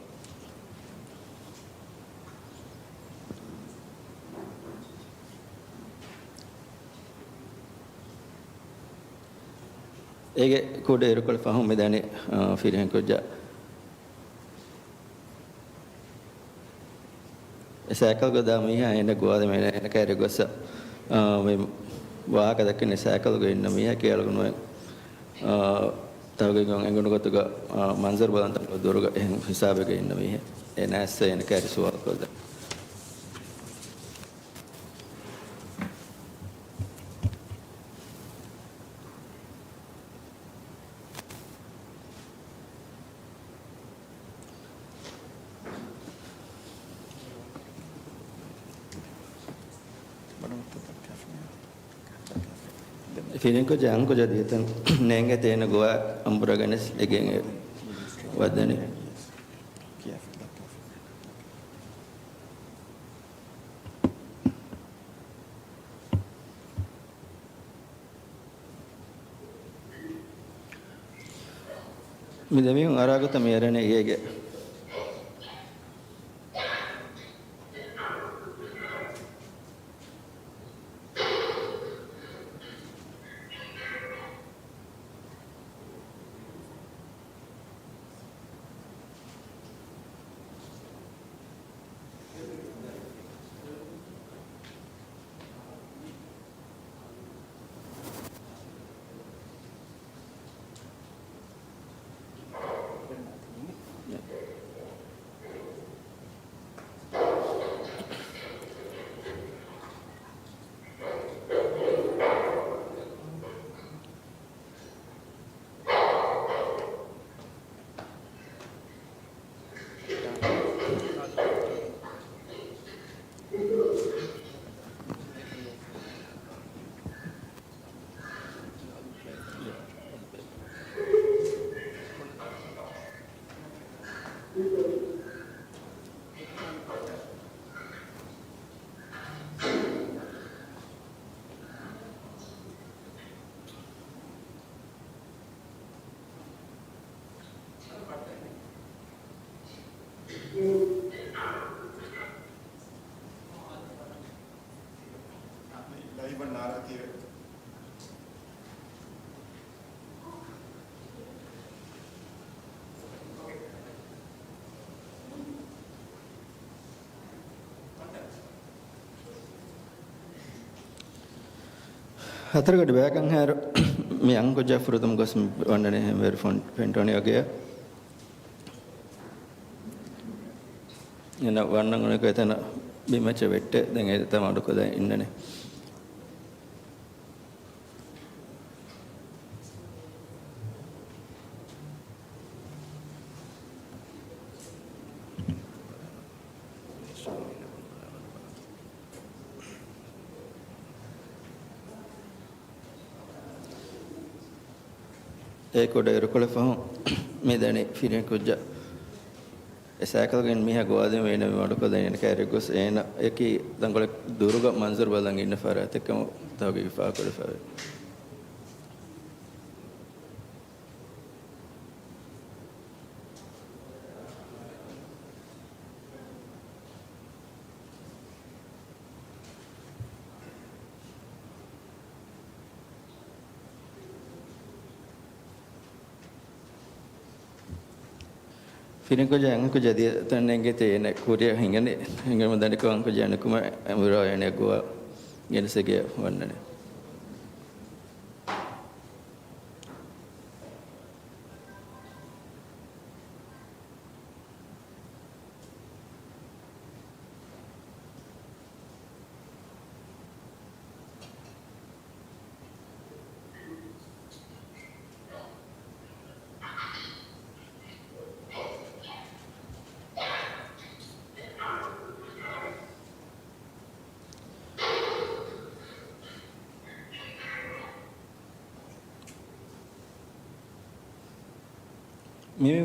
ඒගේ කුඩ ඉරකොල පහුම් මෙදැනේ ෆිරෙන් කොජ්ජා සෑකල් ගොදා මිහ එන ගෝද මෙන එන කෑරේ ගොස්ස මේ වාහක දක්කනේ සෑකල් ගො ඉන්න මිහ කියලා තවගේ ගොන් එංගුණ ගොතුක මන්සර් බලන් තම දොරග එහෙන් හිසාබෙක ඉන්න මිහ එන ඇස්ස එන කෑරේ සුවල් කොද फिलिंग को जान को जदी तन नेंगे तेन गोवा अंबुरगनेस लेगेंगे वदने मिदमी अरागत मेरने येगे හතරකට බෑකන් හැර මේ අංකු ජෆරුතුම් ගොස් වන්නනේ හැමර ෆෙන්ටෝනි වගේ එන වන්නන් උනක එතන බිමච වෙට්ට දැන් ඒ තමයි අඩුක දැන් ඉන්නනේ ඒකොඩ ඉරකොල ෆහම් මේ දැනේ ෆිරෙන් කුජ්ජා එසකල්ගෙන් මිහ ගෝදෙම වෙන මඩක දැනෙන කැරෙගොස් එන එකි දංගොල දුරුග මන්සර් බලන් ඉන්න ෆරත් එක්කම තවගේ විෆා කර ෆරත් Firin ko jang ko jadi tanenge te ne kuriya hingane hingame dani ko anko jana kuma amura ene go ගෙනසගේ වන්නනේ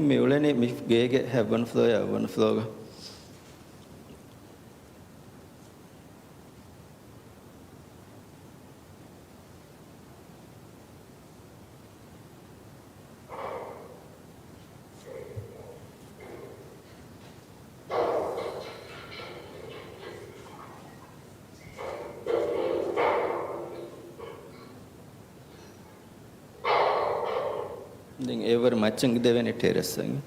මේ උලනේ මේ ගේගේ හැබන් ෆ්ලෝ යවන ෆ්ලෝ එක then ever matching devene terrace sang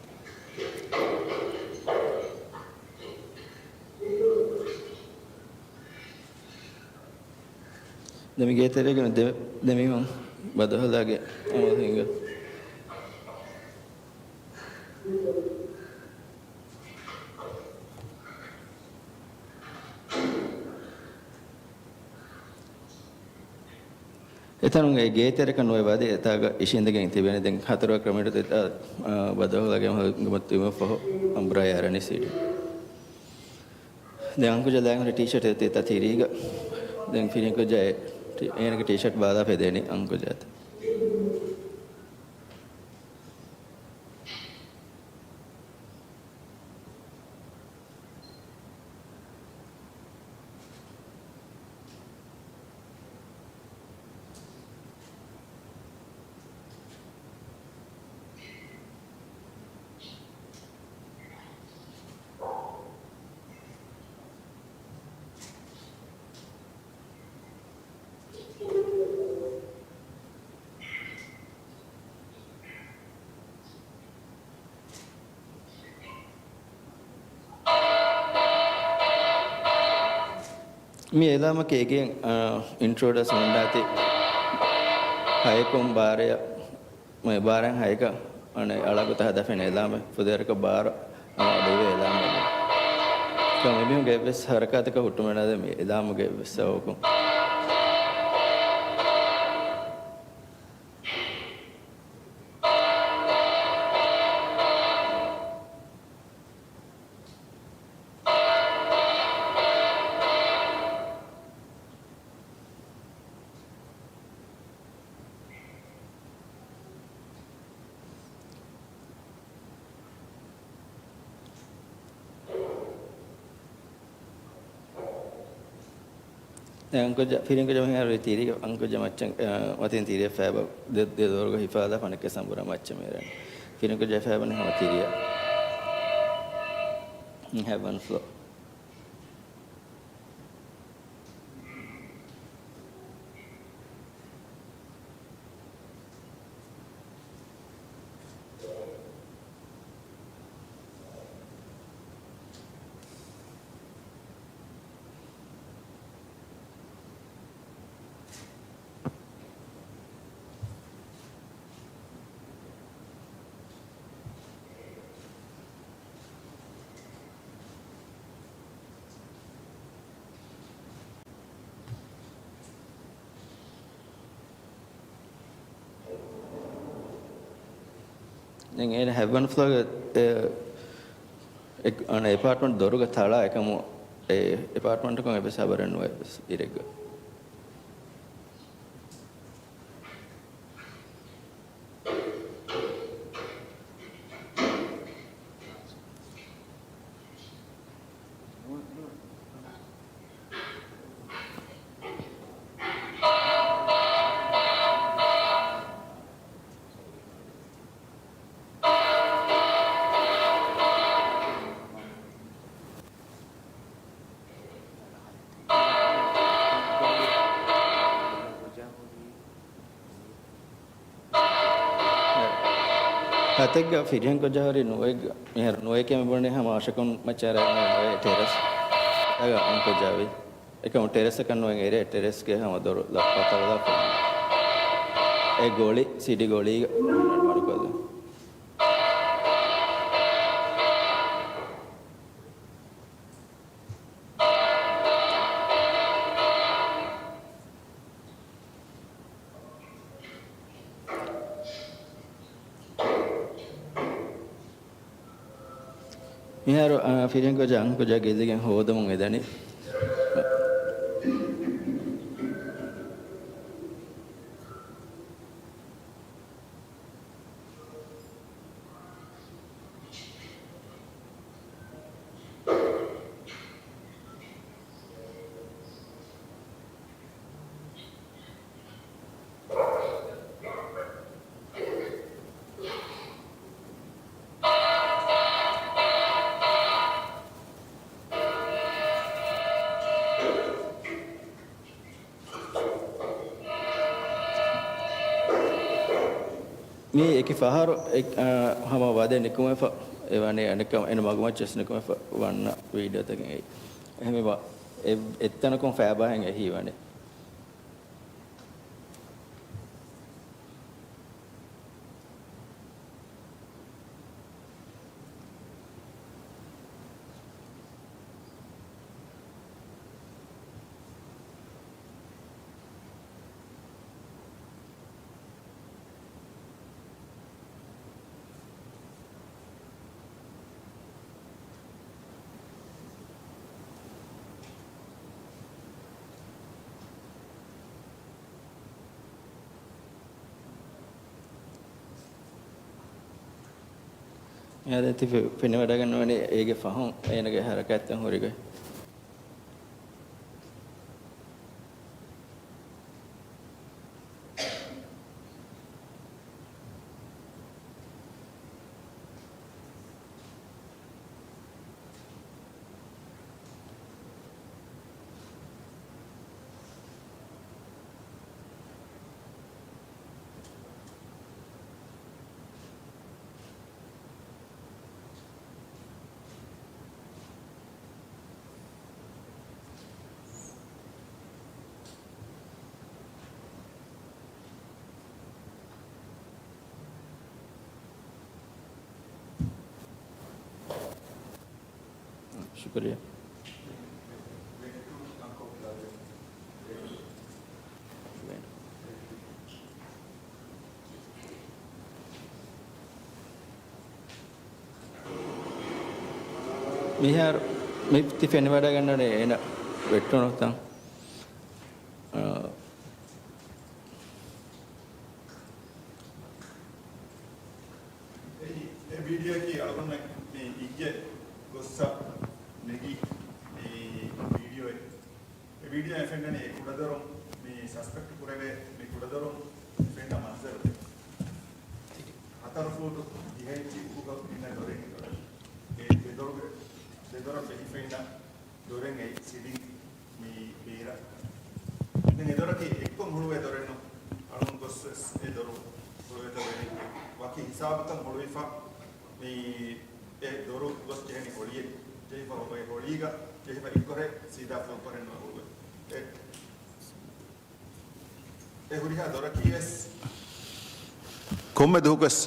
demi geterege demi man badahalage amathinga එතනුගේ ගේතරක නොය වදේ එතාಗ ඉෂින්දගෙන් තිබෙන දැන් හතර ක්‍රමයට බදවලගේම ගමත් වීම ෆහ අම්බ්‍රායරනි සිට දැන් අංකුජ දැන් ටී-ෂර්ට් එකේ තතිරීග දැන් ෆිනිකෝ ජය එනක ටී-ෂර්ට් බාදා පෙදෙනි අංකුජත් මේ එලාම කේගෙන් ඉන්ට්‍රොඩස් වන්දාති හයකොම් බාරය මේ බාරන් හයක අනේ අලගත හදෆෙන එලාම පුදේරක බාර දෙවේ එලාම කමෙමින් ගෙවස් හරකතක හුටුමනද මේ එලාම ගෙවස් ඕකම් angko feeling ko jamin haro tiri angko jamachan watin tiri fab de dorgo hifada panake sambura maccha mera feeling ko jay fab ne ha tiri have one flow නෙන් ඒ හැවන් ෆ්ලෝ එක අන apartment දොරුග තලා එකම ඒ apartment එකම එබසබරන් වේ ඉරෙග Ategga firihan ko jahari noeg mehar noeg ke mebone ham ashakun machara noeg terrace aga anko javi ekam terrace kan noeg ere terrace ke ham dor la patala e goli city goli marukadu Miharo firihan ko jang ko jage digen hoda mun edani mi eki faharo hama wade nikuma fa evane anekam ena maguma chess nikuma fa wanna video taken ei ehme ba ettana kon faba hen ehi wane याद थी फिर vada gun वने एगे फहम एनगे हरकत हो रही गई शुक्रिया මිහාර මිත්ති ෆෙන වැඩ ගන්නනේ එන වෙට්ටුනොත් තන් ඒ වීඩියෝ කී අලුතෙන් මේ ඉජ්ජේ ගොස්සා නෙගි මේ වීඩියෝ ඒ වීඩියෝ එෆෙන්ඩනේ කුඩදරොම් මේ සස්පෙක්ට් කුරගේ මේ කුඩදරොම් එෆෙන්ඩ මන්සර් හතර ෆෝටෝ ඉහෙන්චි උගක් ඉන්න දොරෙන් ඒ දෙදොර බෙහිෆෙන්ඩ දොරෙන් ඒ සිඩින් මේ බේරා ඉතින් ඒ දොරකේ එක්කම හුරුවේ දොරෙන් අලුන් ගොස්සස් ඒ දොර හුරුවේ දොරෙන් වකි හිසාබතන් හුරුවිෆා මේ ඒ දොර ගොස් කියන්නේ හොලියේ जेफा होगा होलीगा जेफा इकोरे सीधा फ्लो पर न होगा ए हुरिहा दोरा कीएस komme dukas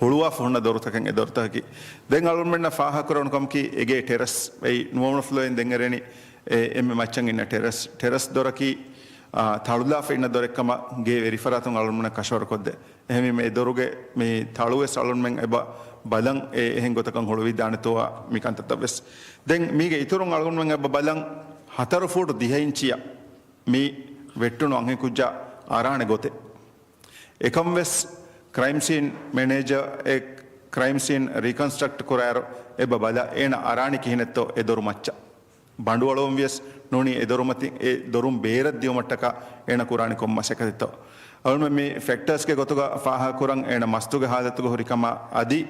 huluwa fonna dortaken e dortaki den almenna faha koron komki ege terrace ei nuwona flow en dengereni emme machan inna terrace doraki තළුලාෆ ඉන්න දොරෙක්කම ගේ වෙරිෆරාතුන් අලුන්මන කෂවර කොද්ද එහෙම මේ දොරුගේ මේ තළුවේ අලුන්මෙන් එබ බලන් එහෙන් ගොතකන් හොළු විදානතෝවා මිකන්තතවස් දැන් මීගේ ඉතුරුන් අලුන්මෙන් එබ බලන් 4 ෆුට් 10 ඉංචිය මේ වෙට්ටුණු අංහෙ කුජ්ජා ආරාණ ගොතේ එකම් වෙස් ක්‍රයිම් සීන් මැනේජර් ඒ ක්‍රයිම් සීන් රීකන්ස්ට්‍රක්ට් කොරාර එබ බල එන ආරාණි කිහිනෙත්තෝ ඒ දොරු මච්චා බණ්ඩුවලෝම් වියස් නොනි ඒ දොරුමති ඒ දොරුම් බේරත් දියොමට්ටක එන කුරාණි කොම්මසකදිතෝ අවුම මේ ෆැක්ටර්ස්ගේ ගොතුග ෆාහ කුරන් එන මස්තුගේ හාදතුග හොරිකම අදි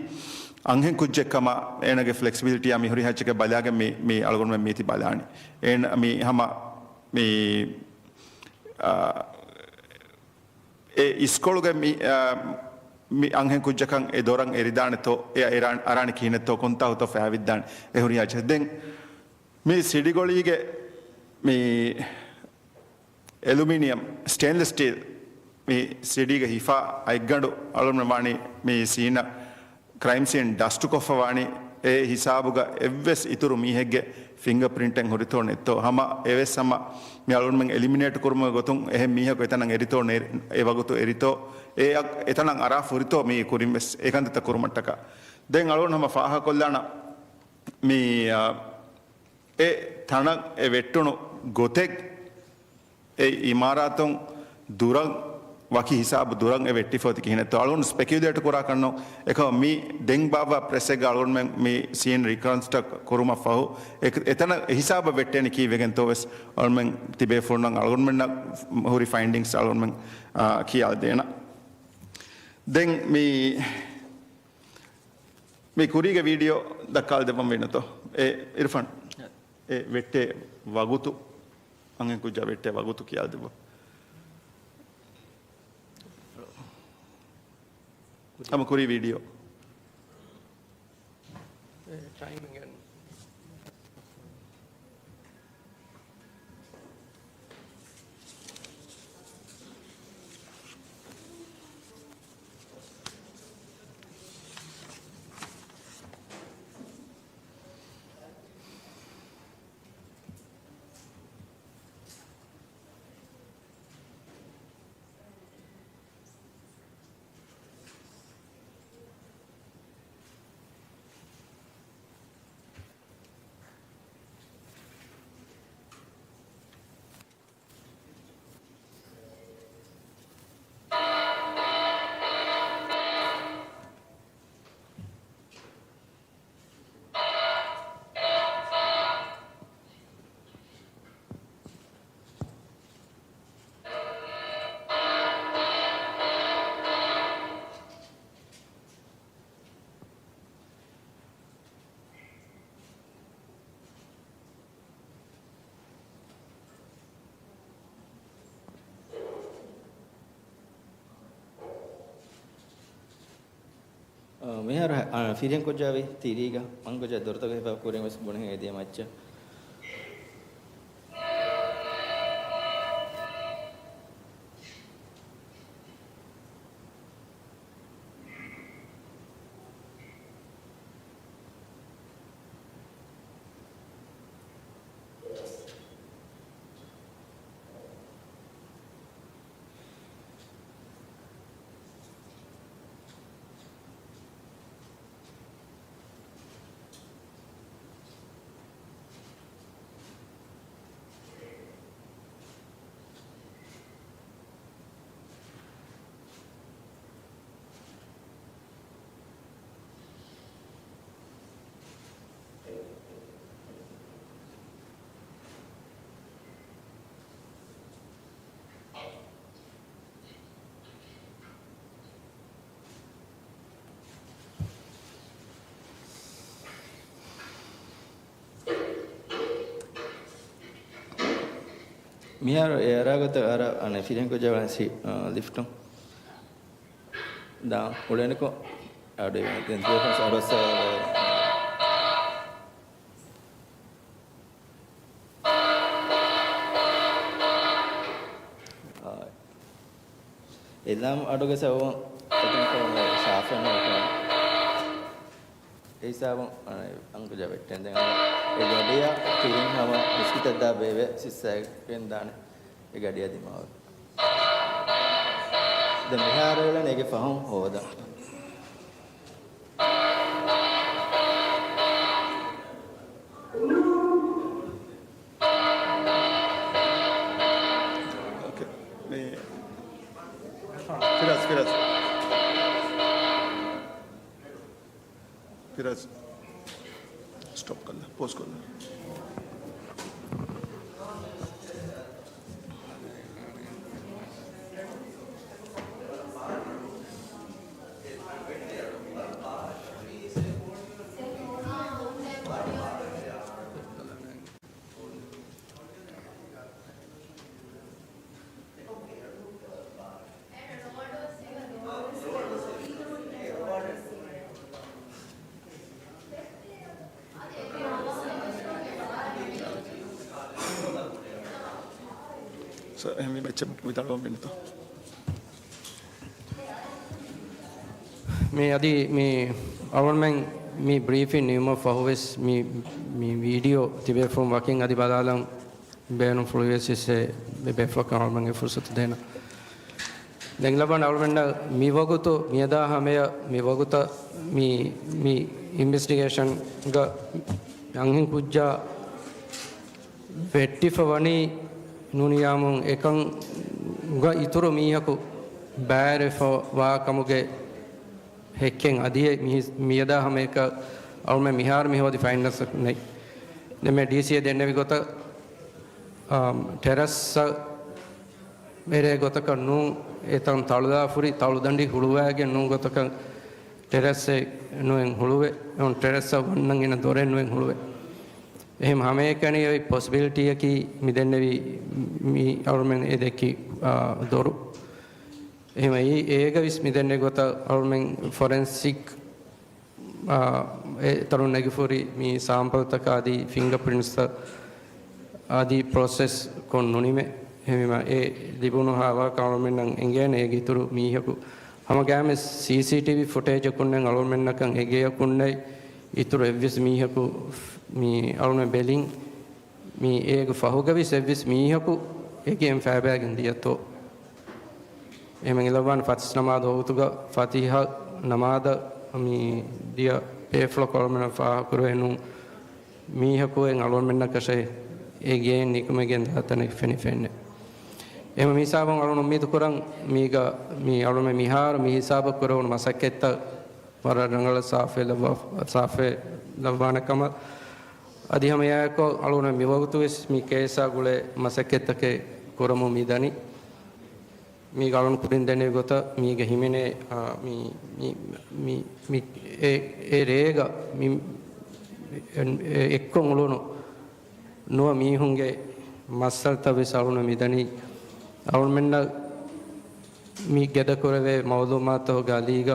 අංහෙන් කුජ්ජෙක්කම එනගේ ෆ්ලෙක්සිබිලිටි යමි හොරි හැච්චක බලාගේ මේ අලගොන් මේති බලානි එන මේ හම මේ ඒ ඉස්කොළුගේ මේ අංහෙන් කුජ්ජකන් ඒ දොරන් එරිදානතෝ ඒ අරාණි කිහිනෙත්තෝ කොන්තාවතෝ ෆෑවිද්දාන් ඒ හොරි හැච්ච දැන් මේ සිඩිගොලීගේ මේ ඇලුමිනියම් ස්ටේන්ලස් ස්ටීල් මේ සිඩිගේ හිෆා අයිග්ගඩු අලුම්න වාණි මේ සීන ක්‍රයිම් සීන් ඩස්ටු කොෆ වාණි ඒ හිසාබුග එව්වෙස් ඉතුරු මීහෙක්ගේ ෆිංගර් ප්‍රින්ටෙන් හොරිතෝන එත්තෝ හම එවෙස් සම මේ අලුන්මෙන් එලිමිනේට් කරම ගොතුන් එහෙම මීහක එතනන් එරිතෝ ඒ වගතු එරිතෝ ඒ එතනන් අරා ෆොරිතෝ මේ කුරින්වෙස් ඒකන්තත කුරුමට්ටක දැන් අලුන් හම ෆාහ කොල්ලාන මේ ඒ තනක් ඒ වෙට්ටුණු ගොතෙක් ඒ ඉමාරාතුන් දුරන් වකි හිසාබ දුරන් ඒ වෙට්ටි ෆෝති කිහිනෙත්තෝ අලුන් ස්පෙකියුලේට් කරා කන්නෝ එක මේ දෙන් බාවා ප්‍රෙසෙග් අලුන් මේ සීන් රිකන්ස්ට්‍රක්ට් කරුම ෆහු එතන හිසාබ වෙට්ටෙන කීවෙගෙන් තෝවස් අලුන් තිබේ ෆෝන් අලුන් මෙන්න හොරි ෆයින්ඩින්ග්ස් අලුන් කියාල් දෙන දැන් මේ කුරීගේ වීඩියෝ දක්කාල් දෙපම් වෙනතෝ ඒ ඉර්ෆන් ඒ වෙට්ටේ වගුතු අංගෙන් කුජ්ජා වෙට්ටේ වගුතු කියාල් දෙපම් हम कोई वीडियो Time again. මෙහර ෆිරියන් කොජාවේ තීරීග මංගොජ දොරතගේ පකුරෙන් වස් බොනේ එදිය මච්ච මිහර එරාගත අර අනේ ෆිරෙන් කොජාවන්සි ලිෆ්ටම් දා උඩනකෝ අඩේ දැන් දෙකස් අරස එදම් අඩෝගේ සව එතන ශාෆන ඒසාව අංගජ වෙට්ටෙන් දැන් ඒ ගොඩිය ෆිරින් හම බිස්කිට් දා බේවේ සිස්සෙන් දාන ඒ ගඩිය දිමාව දැන් මෙහාර වෙලා නේගේ ෆහම් හොදා फिराज स्टॉप कर ले पॉज कर ले mi baca විතරම වෙනත මේ අදි මේ අවර්මෙන් මේ බ්‍රීෆින් නියම ෆහුවෙස් මේ වීඩියෝ තිබේ ෆ්‍රොම් වකින් අදි බදාලම් බෑනු ෆ්ලුවෙස්සේ බෙෆක් අවර්මෙන් ෆුර්සත් දෙන දැන් ලබන අවර්මෙන් මේ වගුතු මියදා හැමය මේ වගුත මේ ඉන්වෙස්ටිගේෂන් ග යන්හින් කුජ්ජා වෙට්ටිෆවනි නුනියාමුන් එකන් ග ඉතුරු මීහකු බෑරෙෆෝ වාකමුගේ හෙක්කෙන් අදියේ මියදා හැම එක අවුම මිහාර මිහවදි ෆයිනල්ස් නේ නෙමෙ ඩීසී දෙන්නේ විගත ටෙරස් මෙරේ ගතක නු එතන් තළුදා ෆුරි තළුදණ්ඩි හුළුවාගේ නු ගතක ටෙරස් නුෙන් හුළුවේ on ටෙරස් වන්නන් එන දොරෙන් නුෙන් හුළුවේ එහෙම හැම එකනේ ඔය පොසිබිලිටි එකි මිදෙන්නේවි මේ අවුරුමෙන් ඒ දෙකි දොරු එහෙම ඒක විස් මිදෙන්නේ ගොත අවුරුමෙන් ෆොරෙන්සික් ඒ තරුණ නැගිෆෝරි මේ සාම්පල් තක ආදී ෆින්ගර්ප්‍රින්ට්ස් ආදී ප්‍රොසෙස් කොන්නුනිමේ එහෙම ඒ දිබුණු හාවා කවුරුමෙන් නම් එංගේන ඒ ගිතුරු මීහකු හැම ගෑම CCTV ෆුටේජ් කුන්නෙන් අවුරුමෙන් නකන් එගේ කුන්නේ ඉතුරු එව්විස් මීහකු මේ අවුරුමෙන් බෙලින් මේ ඒක ෆහුගවි සෙව්විස් මීහකු ඒකෙන් ෆෑබෑගෙන් දියතෝ එහෙම ඉලවන් ෆත්ස් නමාද හොතුග ෆතිහ නමාද මේ දිය පේෆ්ලෝ කොල්මන ෆා කුරෙනු මීහකුෙන් අවුරුමෙන් නකෂේ ඒගේ නිකමගෙන් දතනෙක් ෆෙනිෆෙන්නේ එහෙම මිසාවන් අරුණ උම්මීද කරන් මීග මේ අවුරුමෙන් මිහාර මේ හිසාබ කරවන මසක්කෙත්ත වර රංගල සාෆේ ලබානකම අධි හැම යකෝ අලුන මිවගුතුස් මේ කේසා ගුලේ මසක්කෙත්තකේ කරමු මිදනි මේ ගලුන් කුරින් දෙන්නේ ගොත මීග හිමිනේ මේ ඒ රේග එක්කොන් උලුණු නොව මීහුන්ගේ මස්සල් තවේ සරුණ මිදනි අවුන් මෙන්න මේ ගැද කරවේ මවුදුමාතෝ ගාලීග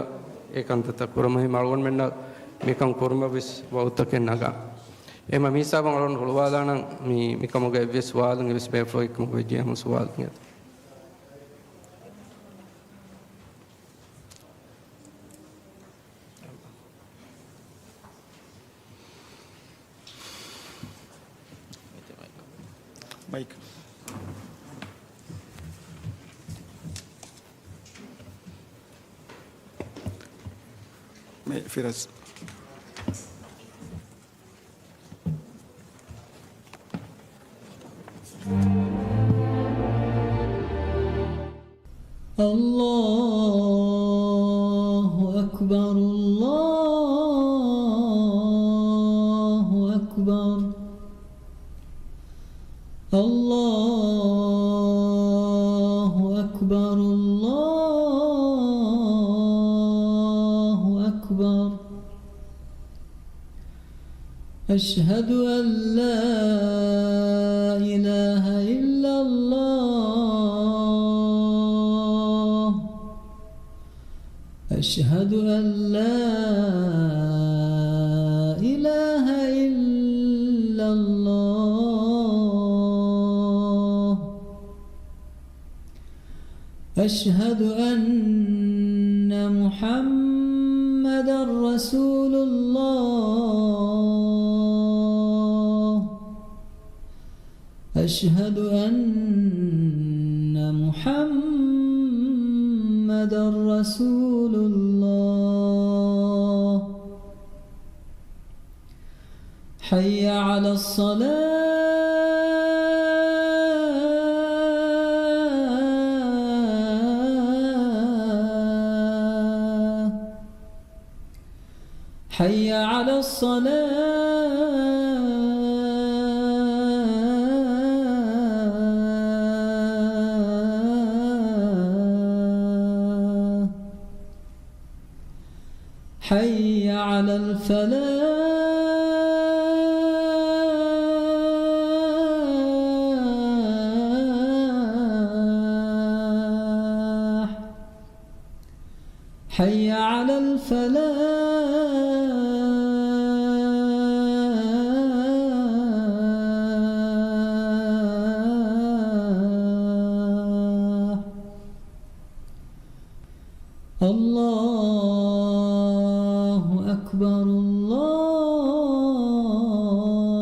ඒකන්තත කුරමහි මලුන් මෙන්න මේකම් කුරම විස් වෞතකෙන් නගා එම මිසාවන් අලුන් හොලවාදාන මේ මිකමුගේ විස් වාලන් විස් බේෆ්ලෝ එකමුගේ ජීහම සුවාල්නියත් Mike. Firas. Allahu Akbar, Allahu Akbar. Allahu Akbar, Allahu Akbar. Ashhadu an la ilaha illa Allah. Ashhadu an la ilaha illa Allah. أشهد أن محمدًا رسول الله. أشهد أن محمد رسول الله حي على الصلاة حي على الصلاة حي على الفلاح حي على الفلاح الله أكبر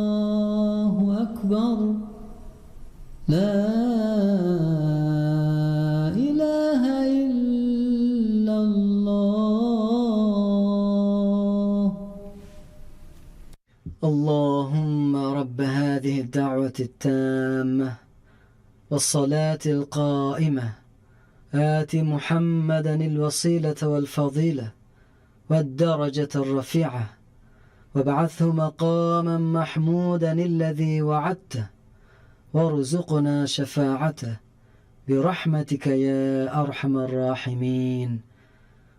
الله أكبر لا إله إلا الله. اللهم رب هذه الدعوة التامة والصلاة القائمة آت محمدا الوسيلة والفضيلة والدرجة الرفيعة وابعثه مقاما محمودا الذي وعدته وارزقنا شفاعته برحمتك يا أرحم الراحمين.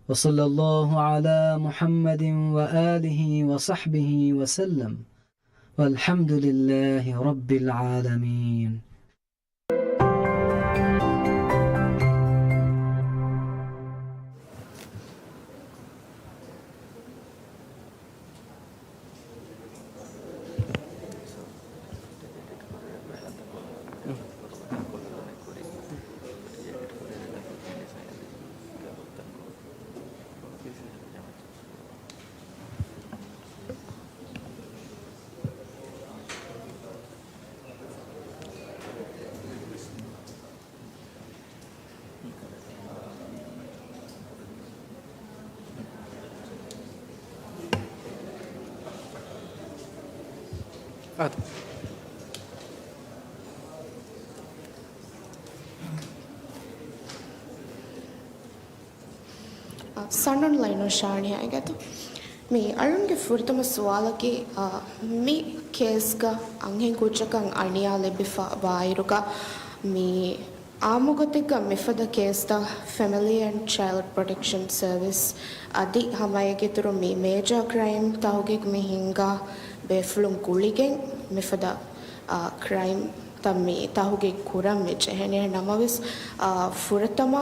وصلى الله على محمد وآله وصحبه وسلم والحمد لله رب العالمين. සන්නන් ලයිනෝ ශාණිය ඇගත මේ අලුන්ගේ ෆුර්තම සුවාලකි මේ කේස්ග අංහෙන් කුච්චකන් අනියා ලැබිෆා වායිරුක මේ ආමුගතික මෙෆද කේස්ත family and child protection service අදි හමයගෙතුරු මේ මේජර් ක්‍රයිම් තහුගෙක් මෙහිංගා බේෆලුම් කුලිගෙන් මෙෆද ක්‍රයිම් තම්මේ තහුගෙක් කුරම් මෙච්ච හැනේ නමවිස් ෆුරතම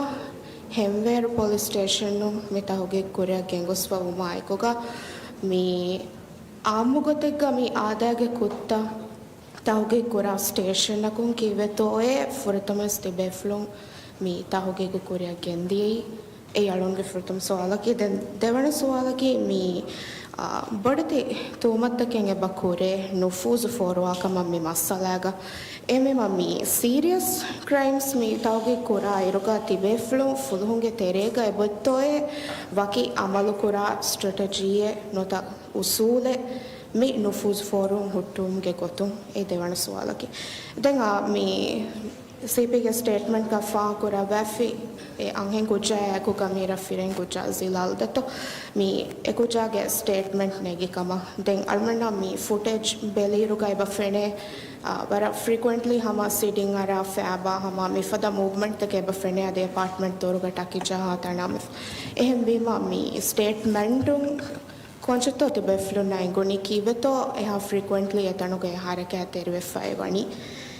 ಹೆಮ್ವೇರು ಪೊಲೀಸ್ ಸ್ಟೇಷನ್ನು ಮಿ ತಹುಗೆ ಕೊರಿಯ ಗೆಂಗೊಸ್ವ ಉಮಾಯ್ಕೊಗ ಮೀ ಆಮುಗೊತೆಗ ಮೀ ಆದಾಗೆ ಕುತ್ತ ತಹುಗೆ ಕೊರ ಸ್ಟೇಷನ್ನಕು ಕಿವೆ ತೋಯೆ ಫುರತಮಸ್ ತಿಬೆಫ್ಲುಂ ಮೀ ತಹುಗೆ ಕೊರಿಯ ಗೆಂದಿಯೈ ඒ අලුන්ගේ ෆෘතුම් සුවාලකි දෙවන සුවාලකි මී බඩති තෝමත්තකෙන් එබ කුරේ නුෆූසු ෆෝරවාකම මි මස්සලාග එමෙ මමි සීරියස් ක්‍රයිම්ස් මි තවගේ කුරා ඉරුගා තිබෙෆ්ලුම් ෆුදුහුන්ගේ තෙරේග එබොත්තෝයේ වකි අමලු කුරා ස්ට්‍රැටජියේ නොත උසූලෙ මි නුෆූසු ෆෝරුම් හුට්ටුම්ගේ ගොතුම් ඒ දෙවන සුවාලකි දැන් මි CPගේ ස්ටේට්මන්ට් का फा कुरा वैफी अंहें कुचा एकुका मेरा फिरें कुचा जिलाल दत्तो मी एकुचा गे स्टेटमेंट नेगी कमा दें अलमंडा मी फुटेज बेली रुका इबा फ्रेंडे बरा फ्रीक्वेंटली हमा सीटिंग आरा फैबा हमा मिफदा मूवमेंट तक इबा फ्रेंडे आदे अपार्टमेंट तोरुगा टाकी जहा तना मिफ एहम बीमा मी स्टेटमेंट కొంచెంతో తిబెఫ్లు నైగొని కీవెతో ఎహా ఫ్రీక్వెంట్లీ ఎతనుగా హారకే తెరువే ఫైవని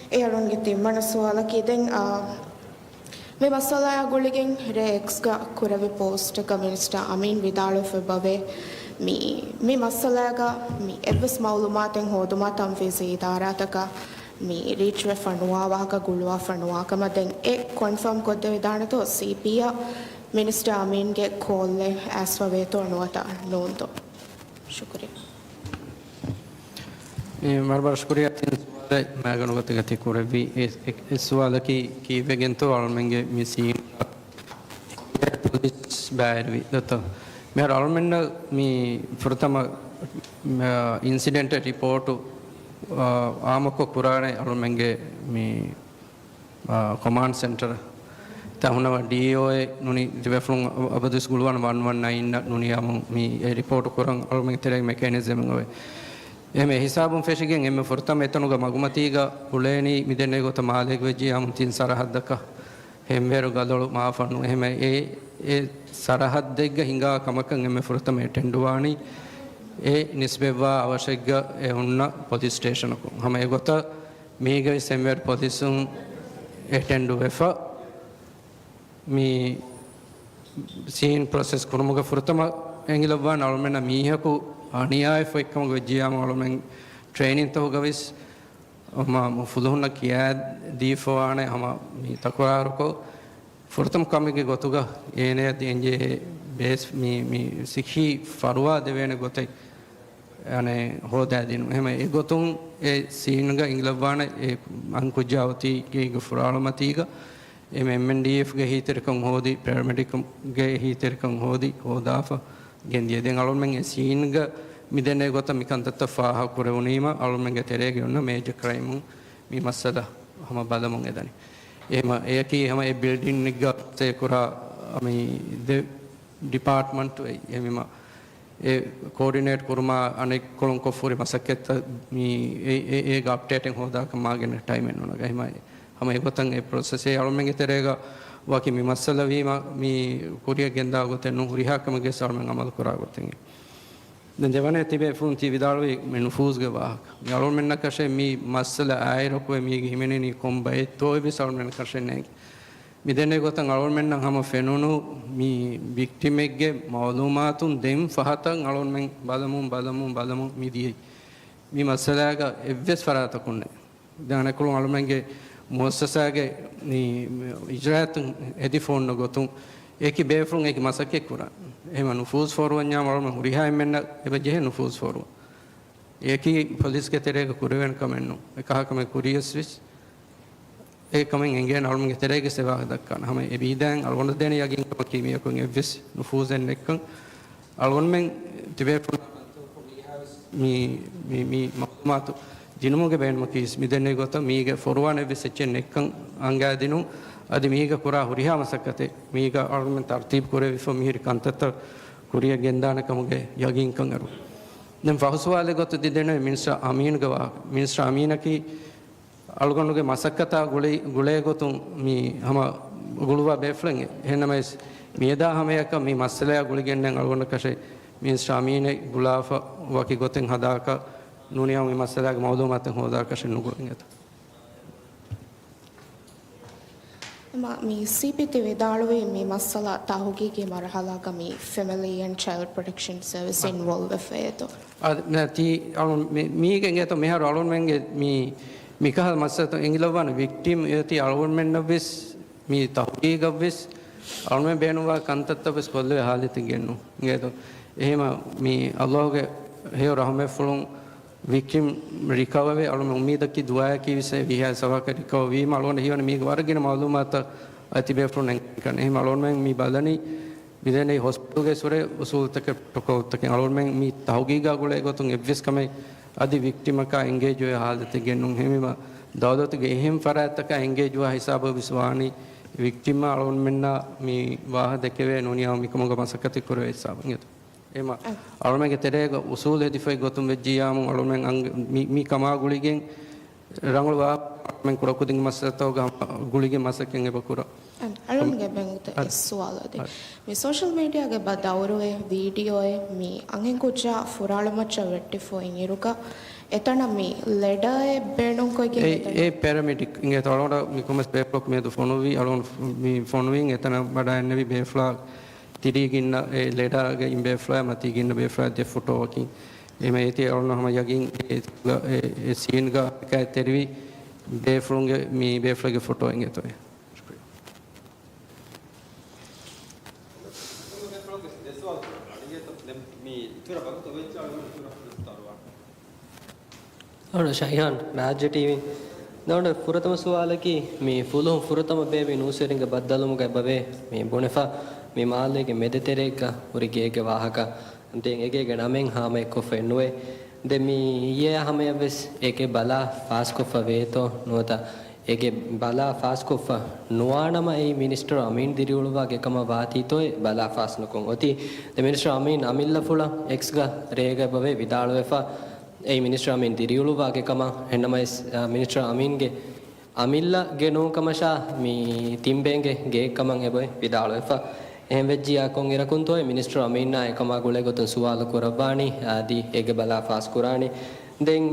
ඒ අලුන්ගේ තිම්මන සුවාලකි දැන් මේ මසලාය ගොලිගෙන් රෙක්ස්ග කුරවි පෝස්ට් එක මිනිස්ටර් අමීන් විදාලෝ ෆෙබවේ මේ මසලායග මේ එවස් මවුලුමාතෙන් හොදුමා තම් ෆීසි ඉදාරාතක මේ රීච් වෙ ෆනුවා වාහක ගුලුවා ෆනුවා කම දැන් ඒ කන්ෆර්ම් කොද්ද විදානතෝ CP මිනිස්ටර් අමීන්ගේ කෝල්ලේ ඇස්ව වේතෝ නොත නෝන්තෝ शुक्रिया මේ මර්බර් शुक्रिया මෑගනුගත ගති කුරවි ඒ සුවාලකි කීවෙගෙන්තෝ අලුමෙන්ගේ මිසීන් පොලිස් බෑරවි දත මෙහර අලුමෙන්න මේ ප්‍රථම ඉන්සිඩෙන්ට් රිපෝටු ආමක කුරාණේ අලුමෙන්ගේ මේ කොමාන්ඩ් සෙන්ටර් තහුණව DOA නුනි රිවෆ්ලුන් අබදුස් ගුලුවන් 119 නුනියම මේ රිපෝට් කරන් අලුමෙන් තරේ මෙකැනිසම් ඔය එමෙ හිසාබුන් ෆෙෂිගෙන් එමෙ ෆොර්තම එතනුග මගුමතීග උලේනි මිදෙන්නේ ගොත මාලේක වෙජි යම් තින් සරහද්දක හෙම්වේරු ගදළු මාෆන්නු එහෙම ඒ සරහද් දෙග්ග හිඟා කමකන් එමෙ ෆොර්තම එටෙන්ඩුවානි ඒ නිස්බෙවා අවශ්‍යග්ග ඒ උන්න පොලිස් ස්ටේෂනකු හැම ඒ ගොත මේග සෙම්වර් පොලිසුන් එටෙන්ඩු වෙෆා මේ සීන් ප්‍රොසෙස් කුරුමුග ෆොර්තම එංගිලවා නල්මෙන මීහකු අනියාය ෆොයික්කම ගොජ්ජියාම අලුමෙන් ට්‍රේනින් තහුගවිස් ma fuduhunna kiya diifone hama mi takwaruko furtum kamige gotuga ene denje base mi sikhi farwa devene gotai ane hoda dinu hema e gotun e seenga inglabana e ankujawti ge gufralmatiga e MNDF ge hiterkam hodi paramedic ge hiterkam hodi hodafa gendiye den alon e seenga midene gota mikantatta faha kurewunima alumenge terege onna major crime mi masala hama balamun edani ema eki hama e building nigga te kura ami de department emima e coordinate kurma anek kolon ko furi masaketta mi e ga updating hoda kamagen time enona gahima hama e gotan e process e alumenge terega waki mi masala wima mi kuriya genda goten nu riha kamage salmen amal kura goten den devane tibe funti vidalwi men fuzge wa yalon men nakashe mi masala ayro ko mi himene ni kombai to be sound men kashe ne mi denne gotan alon men nan hama fenunu mi victim egge malumatun dem fahatan alon men balamun mi di mi masala ga evves farata kunne dana kolon alon menge muassasage ni ijratun edifon no gotun eki befrun eki masake kuran ehma nufuz forwanya malma huriha menna ebe jehe nufuz forwa eki police ke terega kurwen kamennu ekaha kame curious wis e kamen engen alma ke terega seva dakkan hame e bidan alwon dene yagin kimiya kun evis nufuz en nekkan alwon men tibe mi makmatu dinumuge ben makis midenne gota mige forwane visechen nekkan anga dinu adi miga kura huriha masakate miga almen tartib kore vifo mihir kantata kuriya gendana kamuge yagin kan aru nem fahuswale got didene minister amin gawa minister aminaki algonuge masakata gule gotun mi hama guluwa beflenge henamais mieda hameyaka mi masala guligennen algonu kashe minister amine gulafa waki goten hadaka nuniyam mi masala ga mawdumaten hoda kashe nugurengeta mi CPT vidaluwe mi masala tahugi ke marhala ka mi family and child protection service involved afeto nati alon mi genge to mehar alon menge mi kahal masato engilwan victim yati alon men nobis mi tahugi gabis alon men benuwa kantatta bes kolle halit gennu ngeto ehema mi allah ge he rahme fulun victim recovery alon umida ki dua ki vise viha sawa ka recovery malon hiwan mi wargina malumat atibe frun kan ehema alon men mi balani bidene hospital ge sore usul tak toko tak alon men mi tahugi ga gole gotun evvis kame adi victim ka engage hoya halat gennun hemima dawdat ge ehem farat ka engage wa hisab biswani victim alon menna mi wah dekeve noniya mi komoga masakati korwe hisab ngeto ema almen ke terega usul hedifai gotum vejjiyamu almen mi kama guligen rangulwa men kura kuding masato ga guligen masaken e bakura almen ge benguta iswala de mi social media ge badawru e video e mi angen kucha furalamacha vetti fo ingiruka etana mi leda e benun ko ge e paramedic inge tolonda mi komes pepok me do fonovi alon mi fonoving etana bada ennevi befla tiriginna e leda ge imbe fly mati ginna be fly de photo ki eme eti alno hama yagin e scene ga ka tervi be flunge mi be fly ge photo inge to ಅವನು ಶಹ್ಯಾನ್ ರಾಜ್ಯ TV ನೋಡ ಫುರತಮ ಸುವಾಲಕಿ ಮೀ ಫುಲು ಫುರತಮ baby ನೂಸೆರಿಂಗ ಬದ್ದಲುಮುಗ ಬವೆ ಮೀ ಬುಣೆಫಾ ಮೀ ಮಾಲೆಗೆ ಮೆದೆತೆರೇಕ ಉರಿಗೇಗೆ ವಾಹಕ ಅಂತೆ ಎಗೆಗೆ ನಮೆಂ ಹಾಮೆ ಕೊಫೆನ್ನುವೆ ದೆ ಮೀ ಯೆ ಹಮೆ ವೆಸ್ ಏಕೆ ಬಲಾ ಫಾಸ್ ಕೊಫ ವೇತೋ ನೋತ ಏಕೆ ಬಲಾ ಫಾಸ್ ಕೊಫ ನುವಾಣಮ ಈ ಮಿನಿಸ್ಟರ್ ಅಮೀನ್ ದಿರಿಯುಳುವಾಗೆ ಕಮ ವಾತೀತೋಯ್ ಬಲಾ ಫಾಸ್ ನಕೊಂ ಒತಿ ದೆ ಮಿನಿಸ್ಟರ್ ಅಮೀನ್ ಅಮಿಲ್ಲ ಫುಳ ಎಕ್ಸ್ ಗ ರೇಗ ಬವೆ ವಿದಾಳುವೆಫಾ ඒ මිනිස්ට්‍ර අමීන් දිරියුළුවාගේ කම හෙන්නමයි මිනිස්ට්‍ර අමීන්ගේ අමිල්ලගේ නෝකමෂා මී තිම්බෙන්ගේ ගේ කමන් එබොයි විදාලෙෆා එහෙම වෙජ්ජියා කොන් ඉරකුන්තෝයි මිනිස්ට්‍ර අමීන්නා එකම ගොලේ ගොතන් සුවාල කුරබානි ආදී ඒගේ බලා ෆාස් කුරානි දෙන්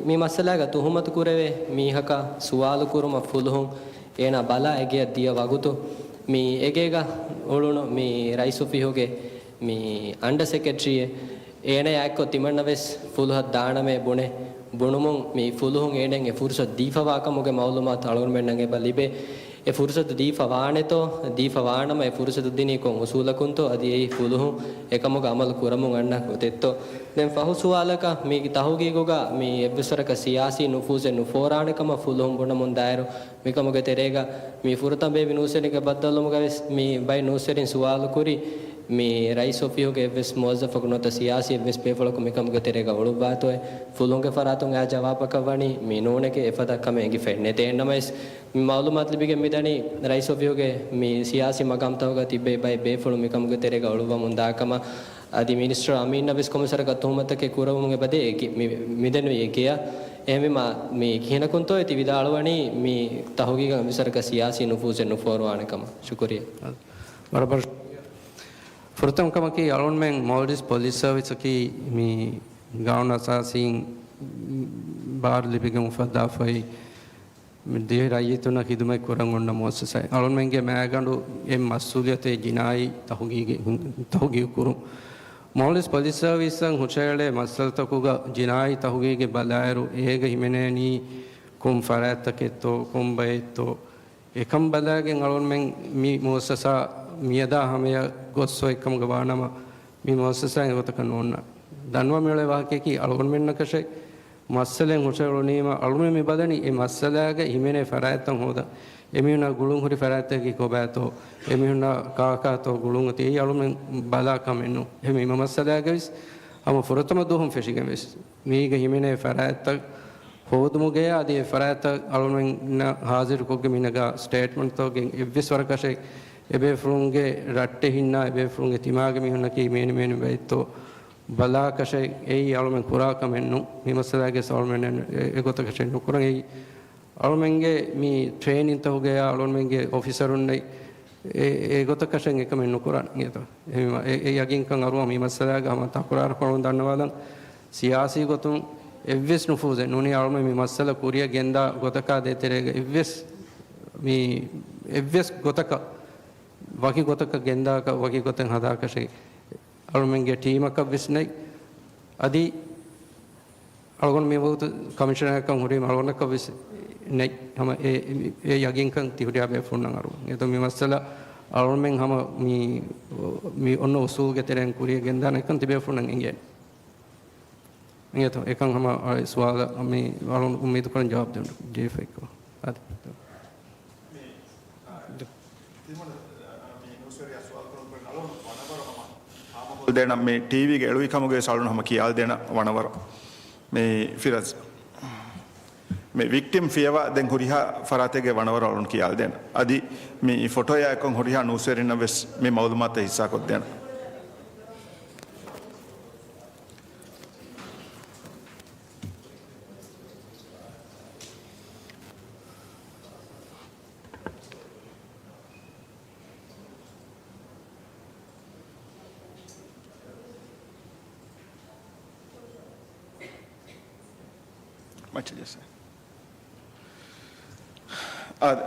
මී මසලාග තුහමතු කුරවේ මීහක සුවාල කුරුම ෆුල්හුන් ඒනා බලා ඒගේ දිය වගුතු මී ඒගේග ඔළුණු මී රයිසුෆිහුගේ මී අන්ඩර් සෙක්‍රටරියේ ඒන යක්කො තිමන්නවෙස් ෆුල්හත් දානමේ බුනේ බුණුමුන් මේ ෆුල්හුන් ඒනෙන් ඒ ෆුර්සත් දීෆවාකමුගේ මවුලුමාත් අලුන් මෙන්නගේ බලිබේ ඒ ෆුර්සත් දීෆවානෙතෝ දීෆවානම ඒ ෆුර්සත් දිනී කොන් උසූලකුන්තෝ අදී ඒ ෆුල්හුන් එකමුගේ අමල් කුරමුන් අන්න කොතෙත්තෝ දැන් ෆහුසුවාලක මේ තහුගේ ගෝගා මේ එබ්බසරක සියාසී නුෆූසෙ නුෆෝරාණකම ෆුල්හුන් බුණමුන් දායරු මේකමුගේ තෙරේගා මේ ෆුරතම් බේ විනුසෙනික බද්දලමුගේ මේ බයි නුසෙරින් සුවාල කුරි මේ රයිස් ඔෆියෝගේ වෙස් මොසෆක නොත සියාසී වෙස් පේෆලක මෙකම ගතරේග ඔළු බාතෝය ෆුලුන්ගේ ෆරාතුන් ආ ජවාබක වණි මේ නෝනගේ එපදක් කම එගි ෆෙන්නේ තේන්නමයිස් මාලුමාත් ලිබිගේ මිදණි රයිස් ඔෆියෝගේ මේ සියාසී මගම් තවග තිබේ බයි බේෆලු මෙකම ගතරේග ඔළු වමුන් දාකම আদি මිනිස්ටර් අමීන් නබිස් කොමසරක තුමතකේ කුරවමුගේ බදේ මිදෙනු ඒකිය එහෙම මේ කියනකුන්තෝ ඉති විදාලවණි මේ තහුගී විසරක සියාසී නුෆූසෙන් නුෆෝරවානකම ශුක්‍රිය बराबर फुरतम कम की अरुण में मॉलिस पुलिस सर्विस की मी गाँव नसासिंग बार लिपिके मुफद्दा फई देर आई तो ना किधर में कुरंग उन्ना मोसे से अरुण में के मैं अगर ये मसूलियत जिनाई तहुगी कुरुं मॉलिस पुलिस सर्विस हुचेले मसल तकुगा जिनाई तहुगी के बलायरु एक ही मैंने नी कुम फरात के तो कुम बे तो एकम बलागे अरुण में मी मोसा මියදා හැමය ගොස්සෝ එකම ගවානම මේ මොස්සසයන් ගොතක නෝන්න දන්වා මෙලේ වාක්‍යකි අලුන් මෙන්න කෂේ මස්සලෙන් හොෂරුණීම අලුන් මේ බදනි මේ මස්සලාගේ හිමනේ ෆරායතන් හොද එමිහුන ගුළුන් හරි ෆරායතකි කොබෑතෝ එමිහුන කාකාතෝ ගුළුන් තේ අලුන් බලා කමෙන්නු එමෙ මස්සලාගේ විස් අම ෆොරතම දුහම් ෆෙෂිගෙන් විස් මේගේ හිමනේ ෆරායත හොදුමුගේ ආදී ෆරායත අලුන් හාසිර කොගේ මිනගා ස්ටේට්මන්ට් තෝගෙන් එවිස් වරකෂේ එබේ ෆෘන්ගේ රට්ටේ හින්නා එබේ ෆෘන්ගේ තිමාගේ මිහුනකී මේන වෙයිතෝ බලා කෂේ එයි අලුමෙන් කුරා කමෙන්නු මිමස්සලාගේ සල්මෙන් ඒගොත කෂේ නුකුරන් එයි අලුමෙන්ගේ මේ ට්‍රේනින් තෝගේ අලුමෙන්ගේ ඔෆිසරුන්නේ ඒගොත කෂෙන් එකමෙන් නුකුරන් නියත එහිම ඒ යකින් කන් අරුව මිමස්සලාගේ අම තකුරාර කොළොන් දන්නවාදන් සියාසී ගොතුන් එව්විස් නුෆූසෙ නුනි අලුමෙන් මිමස්සල කුරිය ගෙන්දා ගොතකා දෙතරේගේ එව්විස් මේ එව්විස් ගොතක वकी गोतक गेंदा का वकी गोतक हदा कशे अरुमेंगे टीम का विस्ने अदी अरुण में वो तो कमिश्नर का हुरी अरुण का विस नहीं हम ए यगिंग का तिहुरिया बे फोन नंगारो ये तो मी मसला अरुण में हम मी अन्नो उसूल के तेरे कुरी गेंदा नहीं कन तिबे फोन नंगे ये तो एक हम सवाल हमें अरुण उम्मीद करें जवाब दें जे फेक को දෙන මේ ටීවී ගේ එළුයි කමුගේ සලුන හැම කියාල් දෙන වනවර මේ ෆිරස් මේ වික්ටිම් ෆියවා දැන් හුරිහා ෆරාතේගේ වනවර වලුන් කියාල් දෙන අදි මේ ෆොටෝ යකන් හුරිහා නුසෙරින වෙස් මේ මවුලුමාත හිස්සා කොත් දෙන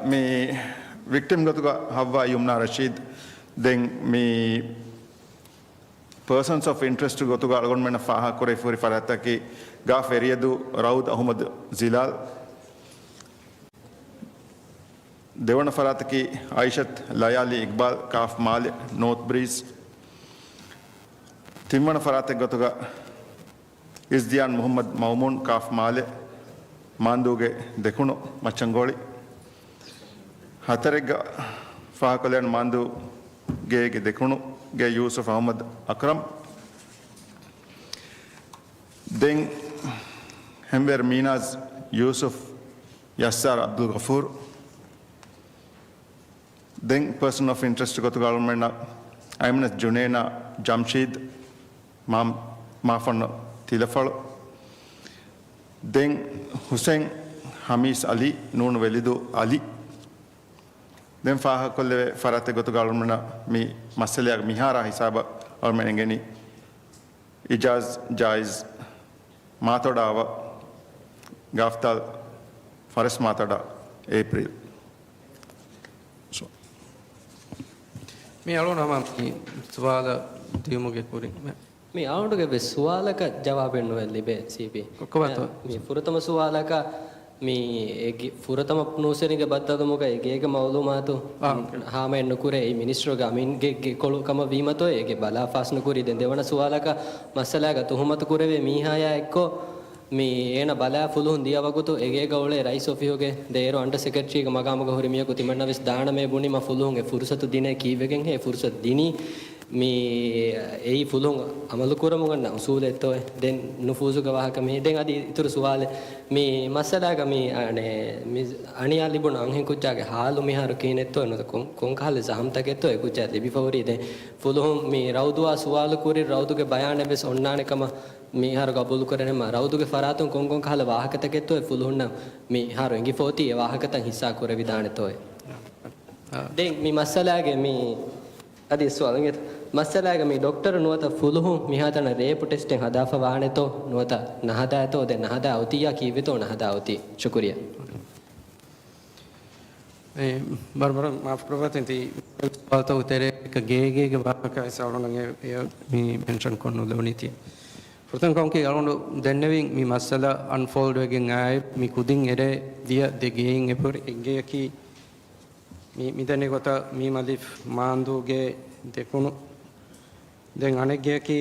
මේ වික්ටිම් ගතුක හව්වා යුම්නා රෂීද් දෙන් මේ persons of interest ගතුක අලගොන් මෙන්න ෆාහ කුරේ ෆුරි ෆරාතකි ගා ෆෙරියදු රවුද් අහමද් ජිලාල් දෙවන ෆරාතකි ආයිෂත් ලයාලි ඉක්බාල් කාෆ් මාල් නෝත් බ්‍රීස් තිම්වන ෆරාතක ගතුක ඉස්දියාන් මුහම්මද් මවමුන් කාෆ් මාල් මාන්දුගේ දෙකුණු මච්චංගෝලි හතරෙග්ග ෆාකලයන් මාන්දුගේ දෙකුණු ගේ යූසුෆ් අහමද් අක්‍රම් දෙන් හෙම්වර් මීනාස් Yusuf යස්සාර් Abdul Gafoor then person of interest to go to government Aymanat Junaina Jamshid Mafan Tilafal then Hussein Hamis Ali Noon Velidu Ali then Faha Kole Farate go to government mi Masalia Mihara Hisaba or Menengeni Ijaz Jaiz Matodava Gaftal Forest Matada April. මේ අලුනම සවාල දියුමුගේ කුරින් මේ ආවුඩුගේ සුවාලක ජවාබෙන් නොවැල්ලිබේ සීපී කොකවත මේ ෆුරතම සුවාලක මේ ෆුරතම නූසෙරිගේ බද්දදමුක ඒකේක මවලුමාතු හාමෙන් නුකුරේ මේ මිනිස්ට්‍රෝගේ අමින්ගේ කොළුකම වීමතෝ ඒකේ බලාෆාස් නුකුරි දෙන් දෙවන සුවාලක මස්සලාග තුහමත කුරේ මීහාය එක්කෝ මේ එන බලා ෆුලුන් දියවගුතු ඒගේ ගවලේ රයිස් ඔෆියෝගේ දේරෝ අන්ඩර් සෙක්‍රටරියක මගාමග හොරිමිය කුතිමන්නවිස් දාන මේ බුනි ම ෆුලුන්ගේ ෆුර්සතු දිනේ කීවෙගෙන් හේ ෆුර්සත් දිනි මේ ඒ ෆුලුන් අමල කරමු ගන්න උසූලෙත්තෝ දෙන් නුෆූසු ගවාහක මේ දෙන් අදි ඉතුරු සුවාලේ මේ මස්සලාග මේ අනේ මේ අනියා ලිබුණ අංහෙන් කුච්චාගේ හාලු මිහාරු කීනෙත්තෝ නත කොන් කාලේ සහම්තකෙත්තෝ ඒ කුච්චා ලිබි ෆවරි දෙන් ෆුලුන් මේ රවුදුවා සුවාල කුරි රවුදුගේ බයාන බෙස් ඔන්නානකම මේ හර ගබුල් කරනේ ම රවුදුගේ ෆරාතුන් කොන් කොන් කාල වාහකතකෙත්තෝ ෆුලුන් මේ හර එංගි ෆෝති වාහකතන් හිස්සා කුර විදානතෝ දෙන් මේ මස්සලාගේ මේ අදි සුවාලගේ මස්සලාගේ මේ ડોක්ටර් නුවත ෆුලුහුන් මිහතන රේප් ටෙස්ට් එක හදාෆ වාහනතෝ නුවත නහදාතෝ දෙ නහදා අවතියා කීවිතෝ නහදා අවති ශුක්‍රියා ඒ බර්බර මාෆ් කරවතෙන්ති පාත උතරේ එක ගේගේ වාහකයි සවුණගේ මේ මෙන්ෂන් කරනු ලෝනිතිය ප්‍රථම කවුන්කේ අලුණු දැන්නෙවින් මේ මස්සලා අන්ෆෝල්ඩ් වෙගෙන් ආයි මේ කුදින් එරේ දිය දෙගෙන් එපර එගේකි මේ මිදන්නේ කොට මේ මලිෆ් මාන්දුගේ දෙකුණු දැන් අනෙගේකි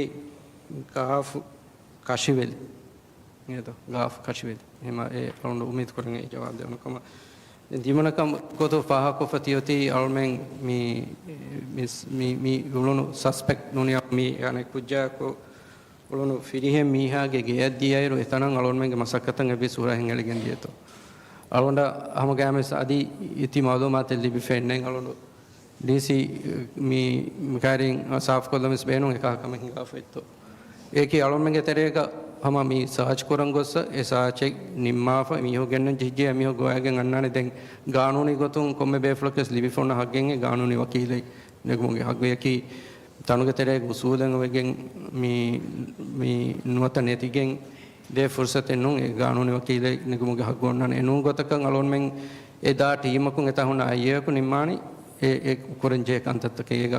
ගාෆ් කෂිවෙල් නේද ගාෆ් කෂිවෙල් එහම ඒ අලුණු උමීද් කරන්නේ ජවාබ් දෙන්නකම දැන් දිමනකම කොට පහ කොෆතියෝති අල්මෙන් මේ උලුණු සස්පෙක්ට් නුනිය මේ අනෙක් කුජ්ජාකෝ උලුණු ෆිරිහෙ මීහාගේ ගෙයද්දියයිරු එතනන් අලොන්මෙන්ගේ මසක්කතන් එබි සූරහෙන් එලගෙන් දියතෝ අලොන්ඩ අහම ගෑමස් අදි ඉති මාලුමාත් ලිබි ෆෙන්නෙන් අලොන්ඩ ඩීසි මේ මකාරින් සාෆ් කොල්ලමස් බේනුන් එකකම හිඟාෆෙත්තෝ ඒකේ අලොන්මෙන්ගේ තරේක හම මේ සාච් කරන් ගොස්ස ඒ සාචෙක් නිම්මාෆ මිහෝ ගෙන්නන් ජිජ්ජේ මිහෝ ගෝයගෙන් අන්නානේ දැන් ගානෝනි ගොතුන් කොම්මේ බේෆ්ලොකස් ලිබි ෆොන්න හග්ගෙන් ඒ ගානෝනි වකීලයි නෙගමුගේ හග්වේකි තනුගතරේ උසූලෙන් වෙගෙන් මේ නුවත නැතිගෙන් දේ ෆුර්සතෙන් නුන් ඒ ගානෝනි වකීලයි නෙගමුගේ හග්ගොන්නන එනුන් ගොතකන් අලොන්මෙන් එදා ටීමකුන් එතහුන අයියකු නිම්මානි ඒ කුරංජේ කන්තත්තක ඒක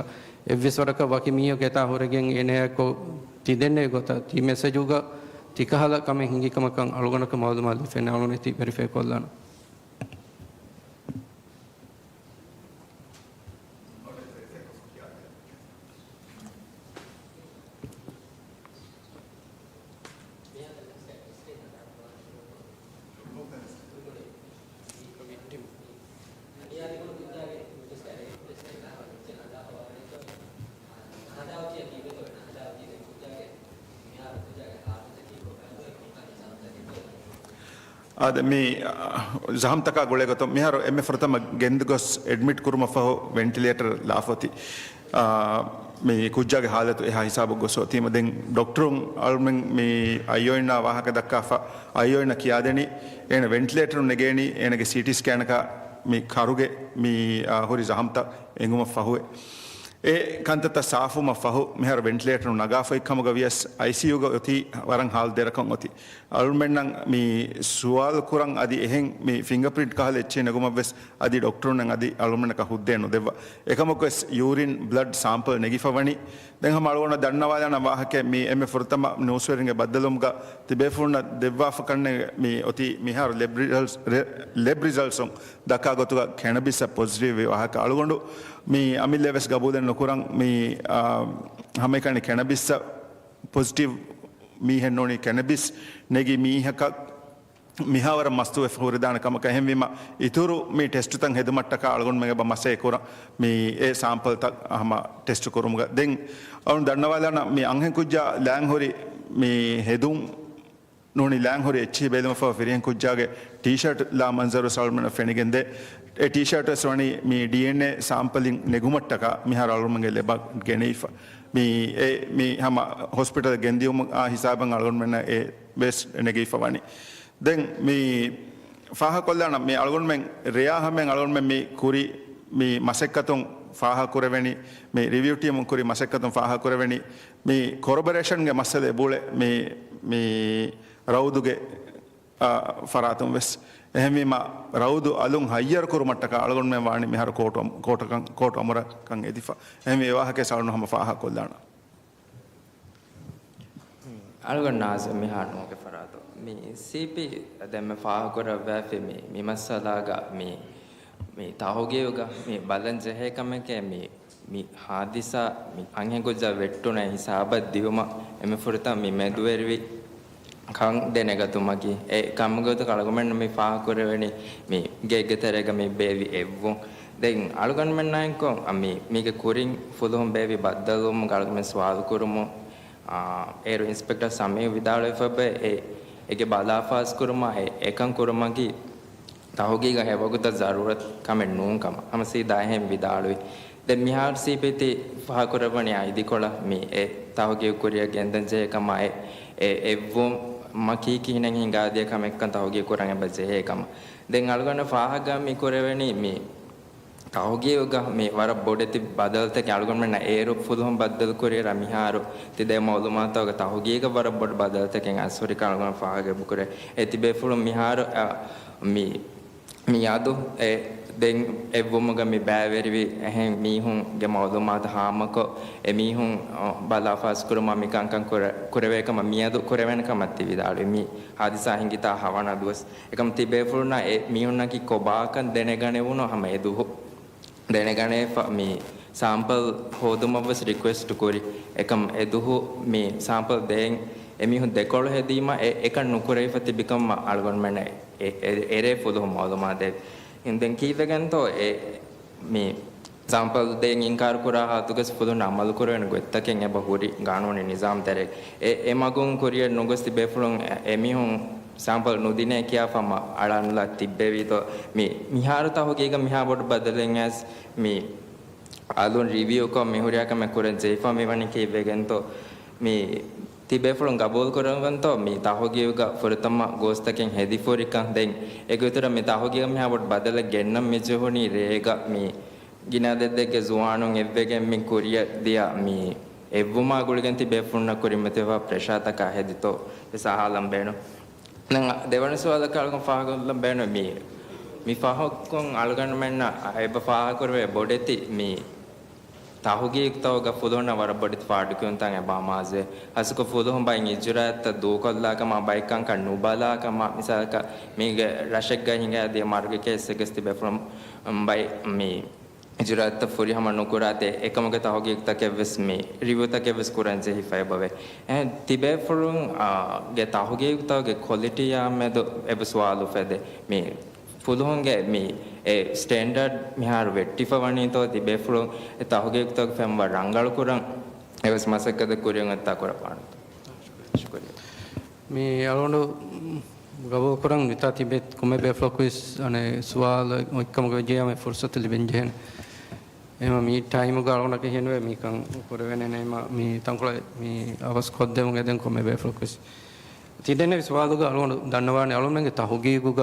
එවිස්වරක වකිමිය ගෙතා හොරගෙන් එනයකෝ තිදෙන්නේ ගොත ති මෙසේජුග තිකහල කම හිඟිකමකන් අලුගනක මවදුමල් ෆෙනාලු නැති වෙරිෆයි කොල්ලාන අද මේ ජහම්තක ගොලේගත මෙහර එමෙ ෆරතම ගෙන්දගොස් එඩ්මිට් කුරුම ෆහෝ වෙන්ටිලේටර් ලාෆති මේ කුජ්ජාගේ හාලතු එහා හිසාබ ගොසෝ තීම දෙන් ඩොක්ටරුන් අල්මෙන් මේ අයෝයින වාහක දක්කාෆා අයෝයින කියාදෙනි එන වෙන්ටිලේටර් නෙගේනි එනගේ CT ස්කෑන් එක මේ කරුගේ මේ හොරි ජහම්ත එංගුම ෆහුවේ ඒ කන්තත සාෆුම ෆහු මෙහර වෙන්ටිලේටර් නගාෆයි කමග වියස් ICU ග යති වරන් හාල් දෙරකන් ඔති අල්මෙන්නම් මේ සුවාල් කුරන් අදි එහෙන් මේ ෆින්ගර්ප්‍රින්ට් කහල එච්චේ නගුම වෙස් අදි ඩොක්ටරුන් අදි අල්මෙන්න ක හුද්දේනු දෙව එකමක වෙස් යූරින් බ්ලඩ් සාම්පල් නෙගිෆවනි දැන් හම අලවන දන්නවා යන වාහකේ මේ එමෙ ෆුර්තම නෝස්වරින්ගේ බද්දලුම් ග තිබේෆුන්න දෙවවා ෆකන්නේ මේ ඔති මිහර ලැබ් රිසල්ට්ස් දක්කා ගොතුග කැනබිස් පොසිටිව් වාහක අලුගොඬු මේ අමිල්ලෙවස් ගබෝදෙන් නොකරන් මේ හැම එකනේ කැනබිස් පොසිටිව් මීහෙන් නොනි කැනබිස් නෙගි මීහක මිහාවර මස්තුව හුරිදානකමක එහෙමවීම ඉතුරු මේ ටෙස්ට් තන් හෙදුමට්ටක අලගොන් මෙග මසේ කුර මේ ඒ සාම්පල් තක් අහම ටෙස්ට් කරුමුග දෙන් අවුන් දන්නවාලන මේ අංහෙන් කුජ්ජා ලෑන් හොරි මේ හෙදුම් නෝනි ලෑන් හොරි එච්චි බේදම ෆිරියන් කුජ්ජාගේ ටී-ෂර්ට් ලා මන්සරු සල්මන ෆෙනිගෙන්දේ ඒ ටී-ෂර්ට් ස්වණි මේ DNA සාම්පලින් නෙගුමට්ටක මිහාර අලගොන්මගේ ලෙබ ගෙනීෆ මේ හම හොස්පිටල් ගෙන්දියුම හිසාබන් අලගොන් මෙන්න ඒ බෙස් නෙගීෆ වනි දැන් මේ ෆාහ කොල්ලාන මේ අලගොන්මෙන් රයාහමෙන් අලගොන්මෙන් මේ කුරි මේ මසෙක්කතුන් ෆාහ කුරවෙනි මේ රිවිව් ටීමුන් කුරි මසෙක්කතුන් ෆාහ කුරවෙනි මේ කොරබරේෂන්ගේ මස්සලේ බෝලේ මේ රවුදුගේ ෆරාතුම් වෙස් එහෙමම රවුදු අලුන් හයියර් කුරුමට්ටක අලගොන්මෙන් වාණි මිහර කෝට අමර කන් එදිෆා එහෙම ඒ වාහකේ සවුන හම ෆාහ කොල්ලාන අලගොන් නාස මිහානෝගේ ෆරාතු මේ CP දැන් ෆාහ කරවැෆේ මේ මස්සලාගා මේ තාහෝගේයෝග මේ බලන් ජහේකමකේ මේ හාදිසා මේ අංහෙ ගොජ වෙට්ටුන හිසාබ දිවම එමෙ ෆුරතා මේ මෙදුවෙරවි කන් දෙනගතුමකි ඒ කම්ගත කලගමෙන් මේ ෆාහ කරවෙනි මේ ගෙගෙතරග මේ බේවි එව්වොන් දැන් අලගොන් මෙන්නයින්කෝ මේක කුරින් ෆුදුම් බේවි බද්දලුම් කලගමෙන් ස්වාල් කුරුමු ඒරු ඉන්ස්පෙක්ටර් සමේ විදාලේ ෆබේ ඒගේ බලාෆාස් කුරුමා ඒකන් කුරුමකි තාහෝගේ ගහ වගුත ජරූරත් කමෙන් නෝන්කම අමසී දාහෙම් විදාලුයි දැන් මිහාර් සීපෙති ෆාහ කරවණි අයිදි කොළ මේ ඒ තාහෝගේ කුරිය ගෙන්දන් ජේකම එව්වොම් මකී කිහිනෙන් හිඟාදිය කමෙක්කන් තාහෝගේ කුරන් එබ්බජේ ඒකම දැන් අලගොන ෆාහ ගාමි කුරවෙනි මේ තාහෝගේ ගහ මේ වර බොඩෙති බදල්ත කලගොන් මෙන්න ඒරු ෆුදුම් බද්දල් කුරිය රමිහාරු තිදේ මවලුමාතවග තාහෝගේ ග වර බොඩ බදල්ත කෙන් අසොරි කලගොන ෆාහ ගේ බුකුරේ එතිබේ ෆුලු මිහාරු මියාදු දැන් එව්වොමග මේ බෑවෙරිවි එහෙන් මීහුන් ගේ මවලුමාත හාමක එමීහුන් බලාෆාස් කුරුමා මිකංකන් කුරවේකම මියාදු කුරවෙනකම තිවිදාලු මේ හාදිසා හිඟිතා හවන දුවස් එකම තිබේ ෆුල්නා ඒ මීහුන්නකි කොබාකන් දෙනගනේ වුණා හැම එදුහු දෙනගනේ මේ sample හොදුමවස් රික්වෙස්ට් කුරි එකම එදුහු මේ sample දෙන් එමිහුන් දෙකොළ හැදීම එක නුකුරේ ෆතිබිකම් අල්ගොන් මන එරේ ෆුදු මාලුමාදේ ඉන්දෙන් කීවගන්තෝ මේ sample දෙන් ඉන්කාර කුරා හතුගස් ෆුදු නමල් කුරෙන ගොත්තකෙන් එබ හොරි ගානෝනේ නිසාම් තරේ එමගුන් කුරිය නුගස් තිබේ ෆුලුන් එමිහුන් sample නුදිනේ කියාපම අලන්ලා තිබ්බේවිතෝ මේ මිහාරත හොගේක මිහා බොඩ බදලෙන් ඇස් මේ අලුන් රිවියු කො මෙහුරියාක මෙ කුරෙන් ජේෆා මෙවනි කීවගන්තෝ මේ තිබේ ෆුලුන් ගබෝල් කරවන්තෝ මේ තාහෝගියුග ෆොරතම ගෝස්තකෙන් හෙදිෆෝරිකන් දෙන් ඒකවිතර මේ තාහෝගිය මිහා බොඩ බදල ගෙන්නම් මෙජහොනි රේග මේ ගිනාදෙද්දගේ සුවානුන් එව්වෙගෙන් මින් කුරිය දියා මේ එව්වමා ගුලිගෙන් තිබේ ෆුන්න කුරිමතේවා ප්‍රශාතක හෙදිතෝ එසහාලම් බේනෝ නං දෙවන සුවල කලකම් ෆාහගොල්ලම් බේනෝ මේ ෆාහොක්කොන් අල්ගන්න මෙන්න එබ ෆාහ කරවේ බොඩෙති මේ තාහුගේ එක්තවග ෆුදොන වර බඩිත් ෆාඩුකියොන් තන් එබාමාසේ අසුක ෆුදොන් බයින් ඉජරාත් දෝකල්ලාකම බයිකන් කන් නුබලාකම මිසල්ක මේග රෂක් ගහින්ගා දේ මාර්ගකේ සෙගස්ති බෙෆ්‍රම් බයි මේ ඉජරාත් ෆොරි හම නුකුරාතේ එකමක තාහුගේ එක්තකෙවස් මේ රිවියු තකෙවස් කුරන්සේ හිෆයි බවේ තිබේ ෆොරුන් ගේ තාහුගේ එක්තවගේ ක්වොලිටි යාමෙද එබ සවාලු ෆෙදේ මේ ෆුදොන්ගේ මේ ස්ටෑන්ඩඩ් මිහාර වෙට්ටිෆ වනීතෝ තිබේ ෆුලුන් තාහුගේ එක්තවගේ ෆෙම්ව රංගල කුරන් එවස් මසකද කුරියන් අත්තා කරපාන ශුක්‍රියා මේ අලොන්ඩු ගබෝ කුරන් විතා තිබෙත් කොමෙ බෙෆ්ලොක්විස් අනේ සවාල ඔක්කම ගජියම ෆුර්සත ලිබෙන් ජෙන් එම මේ ටයිම් ගාලොනක හිනුවේ මේකන් කුරවෙන්නේ නේම මේ තංකොල මේ අවස් කොද්දෙමු ගෙදෙන් කොමෙ බෙෆ්ලොක්විස් තිදෙන විසවාදුග අලොන්ඩු දන්නවානේ අලොන්ගේ තාහුගේ ගුග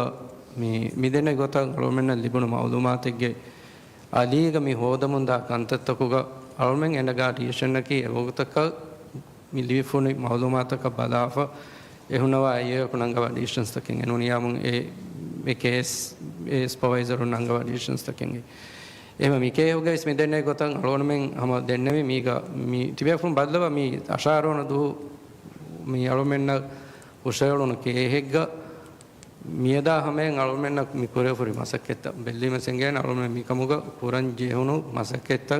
මේ මිදෙන ගොත අලොන්මෙන් ලිබුණු මවුලුමාතෙක්ගේ අලීග මේ හොදමුන්දා කන්තත්තකුග අලොන්මෙන් එනගා රියෂන් එකේ වගතක මිලිෆෝනි මවුලුමාතක බලාෆ එහුනවා අය කුණංගව ඩිෂන්ස් තකින් එනුනියාමුන් ඒ කේස් ඒ ස්පවයිසර් උනංගව ඩිෂන්ස් තකින් එහෙම මිකේ හොගස් මෙදෙන්නේ ගොතන් අලොන්මෙන් හැම දෙන්නේ මීග මී ටිබෙෆුන් බදලව මී අශාරෝන දු මී අලොන්මෙන් උෂයලොන කේහෙග්ග මියදා හැමෙන් අලොන්මෙන් මිකුරේ ෆුරි මසක්කෙත්ත බෙල්ලිම සෙන්ගෙන අලොන්මෙන් මිකමුග කුරන් ජෙහුණු මසක්කෙත්ත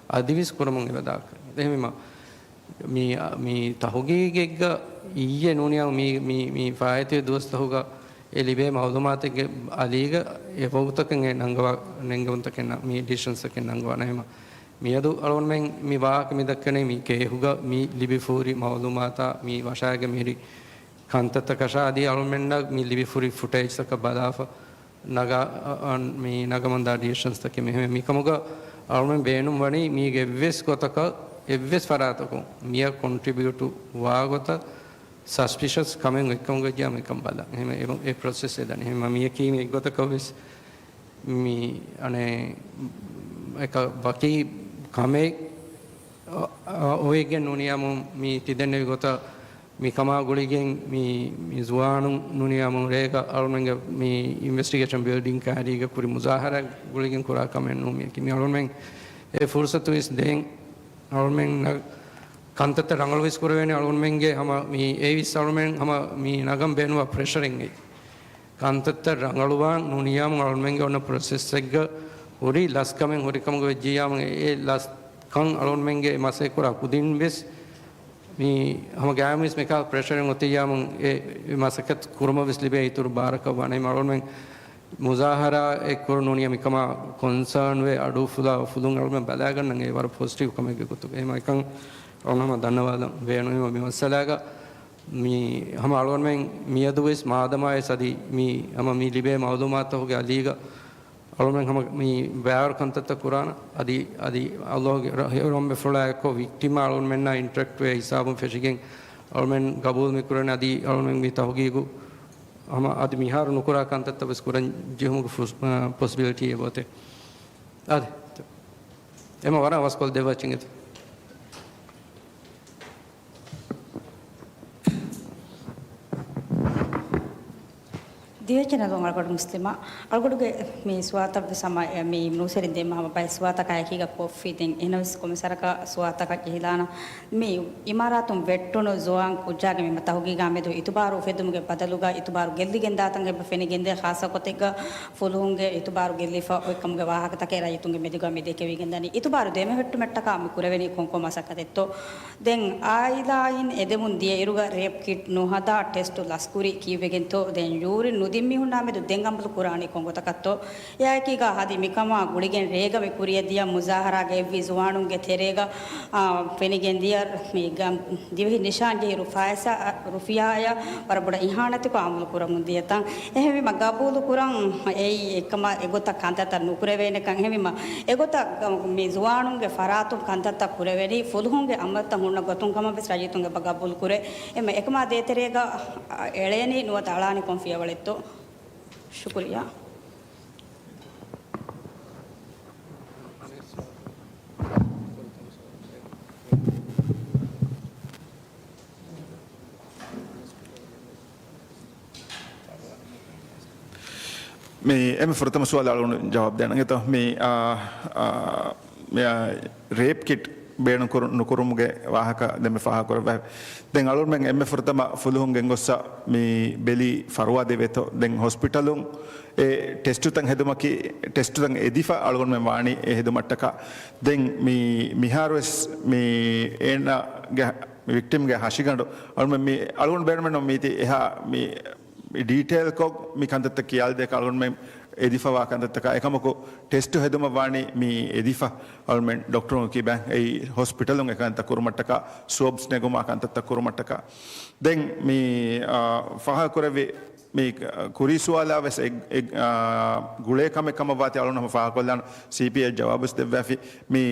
අදිවිස් කුරමුන් එවදාක එහෙම මේ තාහුගේගෙග්ග ඊයේ නෝනියා මේ ෆායතේ දොස්තහුග එලිබේ මෞදුමාතගේ අලීග එපවුතකෙන් නංගවා නෙංගවුන්තකෙන් මේ ඩිෂන්සකෙන් නංගවා නැම මියදු අලොන්මෙන් මි වාහක මිදක්කනේ මි කේහුග මි ලිබිෆූරි මෞදුමාතා මි වශායගේ මිරි කන්තත කෂාදී අලොන්මෙන්ඩ මි ලිබිෆූරි ෆුටේජ්සක බදාෆ නගා මි නගමන්දා ඩිෂන්ස්තක මෙහෙම මිකමුග අලොන්මෙන් බේනුම් වනි මීගේ එව්වෙස් ගොතක එව්වෙස් ෆරාතකෝ මිය කොන්ට්‍රිබියුටු වාගොත suspicious coming එකම ගියාම එකම බලන්න. එහෙම ඒ process එක දන්නේ. එහෙම මිය කීමේ එක්ගොත කවස් මි අනේ එක බකි කමේ ඔයගෙන් නුනියම මි තිදෙන්නේ ගොත මි කමා ගුලිගෙන් මි zuanu නුනියම රේක අලුමෙන් මි investigation building කාරීක කුරි මුසාහර ගුලිගෙන් කුරා කමෙන් නු මි කිමි අලුමෙන් ඒ ෆුර්සතු ඉස් දෙන් අලුමෙන් කන්තත රංගලවිස් කුරවෙන අලුන්මෙන්ගේ හම මේ ඒවිස් අලුමෙන් හම මේ නගම් බේනුව ප්‍රෙෂරින් ගේ කන්තත රංගලුවන් නුනියම් අලුන්මෙන්ගේ ඔන්න ප්‍රොසෙස් එක හොරි ලස්කමෙන් හොරි කමක වෙජියාම ඒ ලස් කන් අලුන්මෙන්ගේ මාසේ කුරා කුදින් වෙස් මේ හම ගෑමිස් මේක ප්‍රෙෂරින් ඔතියාම ඒ මාසකත් කුරම වෙස් ලිබේ ඊතුරු බාරක වනේ අලුන්මෙන් මුසාහරා ඒ කුර නුනියම් එකම කොන්සර්න් වේ අඩු ෆුලා ෆුදුන් අලුන්මෙන් බලා ගන්න ඒ වර පොසිටිව් කමක ගොතු එහෙම එකන් ඔන්නම දන්නවාද වේනුම මේ මසලාග මේ හම අලුන්මෙන් මියදුවෙස් මාදමය සදී මේ හම මේ ලිබේ මෞදුමාත හොගේ අලීග අලුන්මෙන් හම මේ බෑර් කන්තත කුරාන අදි අල්ලාහගේ රහම ෆුලා කො වික්ටිම අලුන්මෙන් නා ඉන්ටරැක්ට් වේ හිසාබුන් ෆෙෂිගෙන් අලුන්මෙන් ගබූල් මිකුරන අදි අලුන්මෙන් මේ තහගීගු හම අදි මිහාර නුකුරා කන්තත බස් කුරන් ජෙහුමුගේ possibility එබෝතේ අද එම වරා වස්කොල් දෙවචින්ගෙත් දිවචන දොංගල්ගොඩ මුස්ලිමා අල්ගොඩගේ මේ ස්වාතබ්ද සමය මේ නූසරින් දෙම හම බයි ස්වාතකය කීග කොෆි දෙන් එනවිස් කොමසරක ස්වාතක කිහිලාන මේ ඉමාරාතුම් වෙට්ටුන zoan කුජාගේ මේ තහුගී ගාමෙදු ඉතුබාරු ෆෙදුමුගේ බදලුගා ඉතුබාරු ගෙල්ලිගෙන් දාතන්ගේ බෆෙනිගෙන්දේ ખાસ කොතෙක ෆුලුන්ගේ ඉතුබාරු ගෙල්ලිෆා ඔයකම්ගේ වාහක තකේ රයිතුන්ගේ මෙදිගා මෙදේකෙවිගෙන් දනි ඉතුබාරු දෙම හෙට්ටු මෙට්ටක අමි කුරවෙනි කොන්කොමසක දෙත්තෝ දෙන් ආයිලායින් එදෙමුන් දිය ඉරුගා රේප් කිට් නොහදා ටෙස්ට් ලස්කුරි කීවෙගෙන්තෝ දෙන් යූරි ದಿಮ್ಮಿ ಹುಣ್ಣಾಮೆದು ದೆಂಗಂಬಲು ಕುರಾನಿ ಕೊಂಗೊತಕತ್ತೋ ಯಾಕೀಗ ಹದಿ ಮಿಕಮ ಗುಳಿಗೆನ್ ರೇಗ ಮೆ ಕುರಿಯ ದಿಯ ಮುಜಾಹರಾಗೆ ವಿಜುವಾಣುಗೆ ತೆರೆಗ ಫೆನಿಗೆನ್ ದಿಯ ಮೇಗ ದಿವಿ ನಿಶಾನ್ಗೆ ರುಫಿಯಾಯ ಬರಬಡ ಇಹಾನತಿ ಕೊ ಅಮಲು ಕುರ ಮುಂದಿಯತ ಎಹೆವಿ ಮಗಬೂಲು ಕುರಂ ಏಯ್ එකම එගොත කන්තත නුකුරවෙන කන් හැමිම එගොත මේ ජුවාණුන්ගේ ෆරාතුන් කන්තත කුරවෙනි ෆුල්හුන්ගේ අමත හුන්න ගොතුන් කම බස් රජිතුන්ගේ බගබුල් කුරේ එම එකම දේතරේග එළේනි නුවත අලානි කොන්ෆිය වලෙත්තෝ शुक्रिया මේ එම ෆරතම සුවල් අලුණු ජවාබ් දෙන්න ගෙත මේ රේප් කිට් බේණු නුකුරුමුගේ වාහක දෙම ෆාහ කර බෑ දැන් අලුන් මෙන් එම ෆරතම ෆුලුහුන්ගෙන් ගොස්ස මේ බෙලි ෆරුවා දෙවෙත දැන් හොස්පිටලුන් ඒ ටෙස්ට් තන් හෙදුමකි ටෙස්ට් තන් එදිෆා අලුන් මෙන් වාණි ඒ හෙදුමට්ටක දැන් මේ මිහාරස් මේ එන වික්ටිම් ගේ හෂිගඬ අලුන් මේ අලුන් බේරමන මේති එහා මේ ඩීටේල් කොක් මේ කන්දත්ත කියාල් දෙක අලුන් මෙන් එදිෆා වාකන්දත්තක එකමකෝ ටෙස්ට් හෙදුම වාණි මේ එදිෆා අල්මෙන් ડોක්ටරුන් කි බෑ ඒ හොස්පිටලුන් එකන්ත කුරුමට්ටක සෝබ්ස් නෙගුම අකන්තත්ත කුරුමට්ටක දැන් මේ ෆහ කරවේ මේ කුරිසුවාලා වෙස් ගුලේ කම කම වාති අලුනම ෆහ කොල්ලන් CPA ජවාබස් දෙවැෆි මේ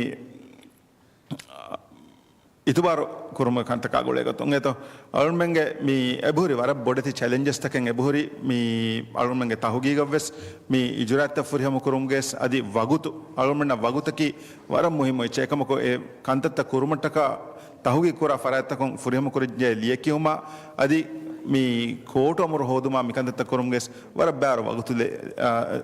ඉතුබාර කුරුම කන්තක ගොලේක තුන්ගේත අලුන්මෙන්ගේ මේ එබුරි වර බොඩති චැලෙන්ජස් තකෙන් එබුරි මේ අලුන්මෙන්ගේ තහුගීගවස් මේ ඉජුරාත්ත ෆුරිහම කුරුම්ගේස් අදි වගුතු අලුන්මෙන්න වගුතකි වර මුහිම චේකමකෝ ඒ කන්තත්ත කුරුමටක තහුගී කුරා ෆරාත්තකම් ෆුරිහම කුරිජ්ජේ ලියකියුමා අදි මේ කෝට අමර හොදුමා මිකන්දත්ත කුරුම්ගේස් වර බෑර වගුතුලේ